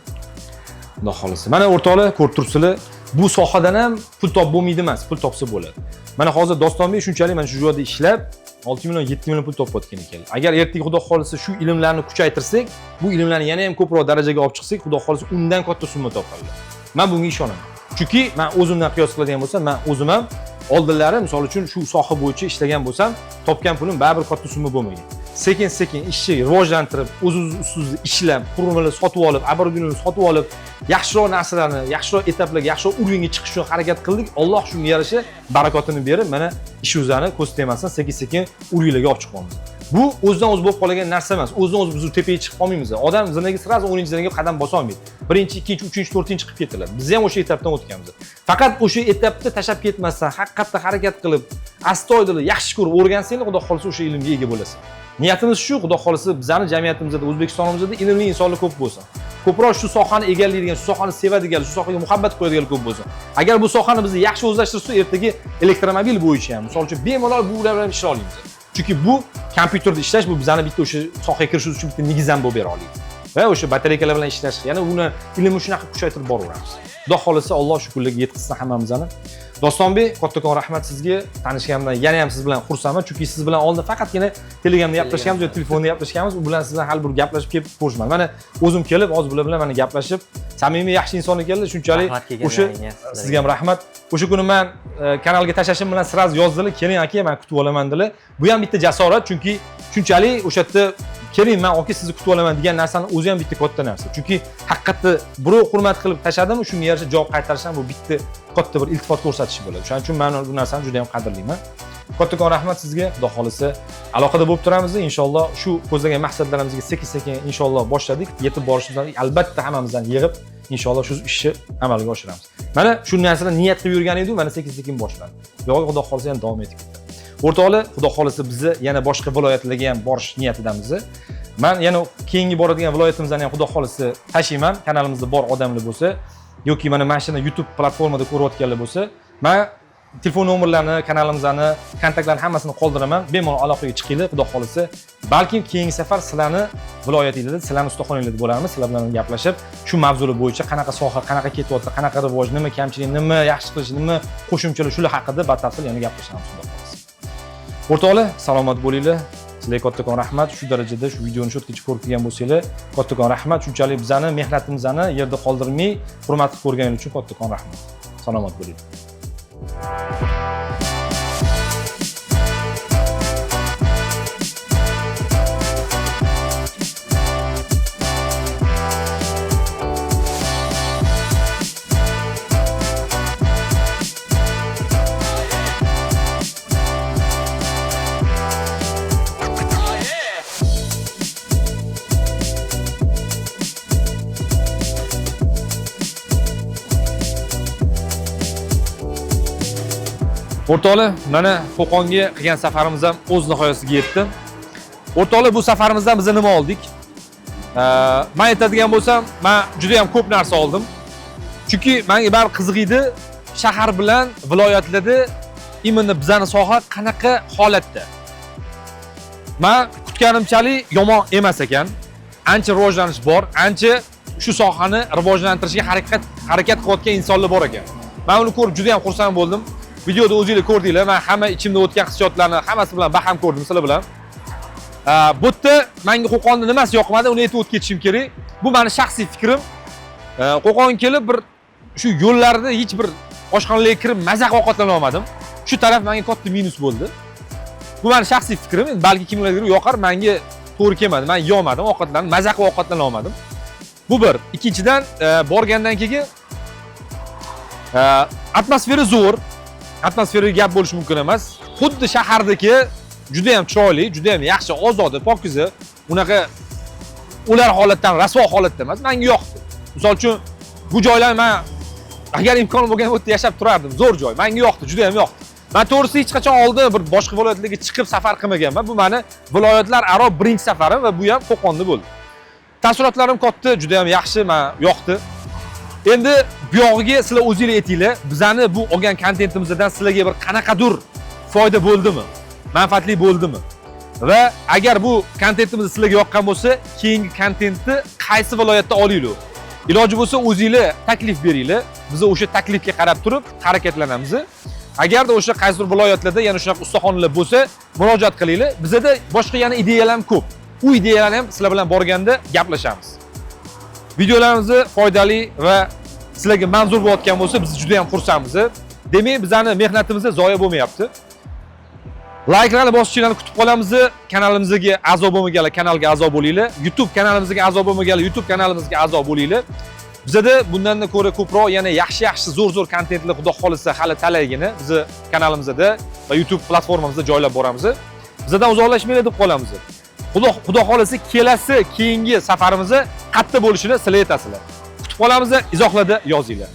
Xudo xolisa. Mana o'rtoqlar, ko'rib turibsizlar, bu sohadan ham pul top bo'lmaydi emas, pul topsa bo'ladi. Mana hozir Dostonbek shunchalik mana shu joyda ishlab 6 million, 7 million pul topayotgan ekan. Agar ertaga Xudo xolisa shu ilmlarni kuchaytirsak, bu ilmlarni yana ham ko'proq darajaga olib chiqsak, Xudo xolisa undan katta summa topadilar. Men bunga ishonaman. Chunki men o'zimdan qiyos qiladigan bo'lsam, men o'zim ham oldinlari misol uchun shu soha bo'yicha ishlagan bo'lsam, topgan pulim baribir katta summa bo'lmagan. Sekin-sekin ishni rivojlantirib, o'z-o'z ustida ishlab, qurilmalar sotib olib, obорудованиеni sotib olib, yaxshiroq narsalarni, yaxshiroq etaplarga, yaxshiroq urovga chiqish uchun harakat qildik. Alloh shunga yarasha barakotini berib, mana ish o'zani ko'z temasdan sekin-sekin uringlarga olib chiqamiz. Bu o'zidan o'zi bo'lib qolgan narsa emas. O'zidan o'zi biz tepaga chiqib qolmaymiz. Odam zinaga sirasi 10-zinaga qadam bosa olmaydi. 1-ikkinchi, 3-chi, 4-chi chiqib ketadilar. Biz ham o'sha etapdan o'tganmiz. Faqat o'sha etapda tashab ketmasdan, haqiqatda harakat qilib, astoydil, yaxshi ko'rib o'rgansanglar, Xudo xolisa o'sha ilmga ega bo'lasan. Niyatimiz shu, Xudo xolisa bizning jamiyatimizda, O'zbekistonimizda ilmli insonlar ko'p bo'lsin. Ko'proq shu sohani egallaydigan, shu sohani sevadigan, shu sohaga muhabbat qo'yadigan ko'p bo'lsin. Agar bu sohani biz yaxshi o'zlashtirsa, ertaga elektromobil bo'yicha ham, misol uchun bemalol bu bilan ishla olamiz. Chunki bu kompyuterda ishlash bu bizning bitta o'sha sohaga kirishimiz uchun bitta negizdan bo'lib bera oladi. Va o'sha batareykalar bilan ishlash, ya'ni uni ilmni shunaqa kuchaytirib boraveramiz. Xudo xolisa Alloh shu kunlarga yetkazsin hammamizni. Dostonbek, kattakon rahmat sizga. Tanishganimdan yana ham siz bilan xursandman, chunki siz bilan oldin faqatgina Telegramda gaplashganmiz yoki telefonda gaplashganmiz, u bilan siz bilan hali bir gaplashib kelib ko'rishman. Mana o'zim kelib, hozir bilan mana gaplashib, samimiy yaxshi inson ekanlar, shunchalik o'sha sizga ham rahmat. O'sha kuni men kanalga tashlashim bilan siz yozdilar, "Keling aka, men kutib olaman" dedilar. Bu ham bitta jasorat, chunki shunchalik o'sha yerda "Keling, men aka sizni kutib olaman" degan narsani o'zi ham bitta katta narsa. Chunki haqiqatda birov hurmat qilib tashladimi, shunga yarasha javob qaytarish ham bu bitta katta bir iltifot ko'rsatish bo'ladi. Shuning uchun men bu narsani juda ham qadrlayman. Kattakon rahmat sizga. Xudo xolisa aloqada bo'lib turamiz. Inshaalloh shu ko'zlagan maqsadlarimizga sekin-sekin inshaalloh boshladik. Yetib borishimizni albatta hammamizdan yig'ib inshaalloh shu ishni amalga oshiramiz. Mana shu narsani niyat qilib yurgan edik, mana sekin-sekin boshlandi. Yo'q, Xudo xolisa ham davom etib ketdi. O'rtoqlar, Xudo xolisa bizni yana boshqa viloyatlarga ham borish niyatidamiz. Men yana keyingi boradigan viloyatimizdan ham Xudo xolisa tashiyman. Kanalimizda bor odamlar bo'lsa yoki mana shuni YouTube platformada ko'rayotganlar bo'lsa, men telefon nomerlarini, kanalimizni, kontaktlarni hammasini qoldiraman. Bemalol aloqaga chiqinglar, Xudo xolisa. Balkim keyingi safar sizlarni viloyatingizda, sizlarning ustaxonangizda bo'lamiz, sizlar bilan gaplashib, shu mavzular bo'yicha qanaqa soha, qanaqa ketyapti, qanaqa rivoj, nima kamchilik, nima yaxshi qilish, nima qo'shimchalar, shular haqida batafsil yana gaplashamiz, Xudo xolisa. O'rtoqlar, salomat bo'linglar. Sizlarga kattakon rahmat. Shu darajada shu videoni shu yergacha ko'rib kelgan bo'lsanglar, kattakon rahmat. Shunchalik bizani mehnatimizni yerda qoldirmay, hurmat qilib ko'rganingiz uchun kattakon rahmat. Salomat bo'linglar. O'rtoqlar, mana Qo'qonga qilgan safarimiz ham o'z nihoyasiga yetdi. O'rtoqlar, bu safarimizdan biz nima oldik? Men aytadigan bo'lsam, men juda ham ko'p narsa oldim. Chunki menga baribir qiziq edi, shahar bilan viloyatlarda imini bizning soha qanaqa holatda. Men kutganimchalik yomon emas ekan. Ancha rivojlanish bor, ancha shu sohani rivojlantirishga harakat qilayotgan insonlar bor ekan. Men uni ko'rib juda ham xursand bo'ldim. Videoda o'zingizlar ko'rdinglar. Men hamma ichimda o'tgan hissiyotlarni hammasi bilan baham ko'rdim sizlar bilan. Bu yerda menga Qo'qonda nimasi yoqmadi, uni aytib o'tib ketishim kerak. Bu meni shaxsiy fikrim. Qo'qonga kelib bir shu yo'llarda hech bir oshxonalarga kirib mazza qilib ovqatlana olmadim. Shu taraf menga katta minus bo'ldi. Bu meni shaxsiy fikrim, balki kimlarga yoqar, menga to'g'ri kelmadi. Men yeolmadim ovqatlarni, maza qilib ovqatlana olmadim. Bu bir. Ikkinchidan, borgandan keyin atmosfera zo'r. Atmosferaga gap bo'lishi mumkin emas. Xuddi shahardagi juda ham chiroyli, juda ham yaxshi, ozoda, pokiza, unaqa ular holatdan rasvo holatda emas. Menga yoqdi. Misol uchun bu joylar men agar imkon bo'lgan bo'lsa yashab turardim. Zo'r joy. Menga yoqdi, juda ham yoqdi. Men to'g'risi hech qachon oldin bir boshqa viloyatlarga chiqib safar qilmaganman. Bu meni viloyatlar aro birinchi safarim va bu ham Qo'qonda bo'ldi. Taassurotlarim katta, juda ham yaxshi, men yoqdi. Endi bu yog'iga sizlar o'zingizlar aytinglar, bizani bu olgan kontentimizdan sizlarga bir qanaqadir foyda bo'ldimi? Manfaatli bo'ldimi? Va agar bu kontentimiz sizlarga yoqqan bo'lsa, keyingi kontentni qaysi viloyatda olinglar? Iloji bo'lsa o'zingizlar taklif beringlar. Biz o'sha taklifga qarab turib harakatlanamiz. Agarda o'sha qaysidir viloyatlarda yana shunaqa ustaxonalar bo'lsa, murojaat qilinglar. Bizda boshqa yana ideyalar ham ko'p. U ideyalarni ham sizlar bilan borganda gaplashamiz. Videolarimiz foydali va sizlarga manzur bo'layotgan bo'lsa, biz juda ham xursandmiz. Demak, bizning mehnatimiz zoya bo'lmayapti. Likelarni bosishinglarni kutib qolamiz. Kanalimizga a'zo bo'lmaganlar kanalga a'zo bo'linglar. YouTube kanalimizga a'zo bo'lmaganlar YouTube kanalimizga a'zo bo'linglar. Bizda bundan ko'ra ko'proq yana yaxshi zo'r kontentlar xudo xolisa hali talaygina biz kanalimizda va YouTube platformamizda joylab boramiz. Bizdan uzoqlashmaylik deb qolamiz. Xudo xolisa keyingi safarimiz qayerda bo'lishini sizlar aytasizlar. Kutib qolamiz, izohlarda yozinglar.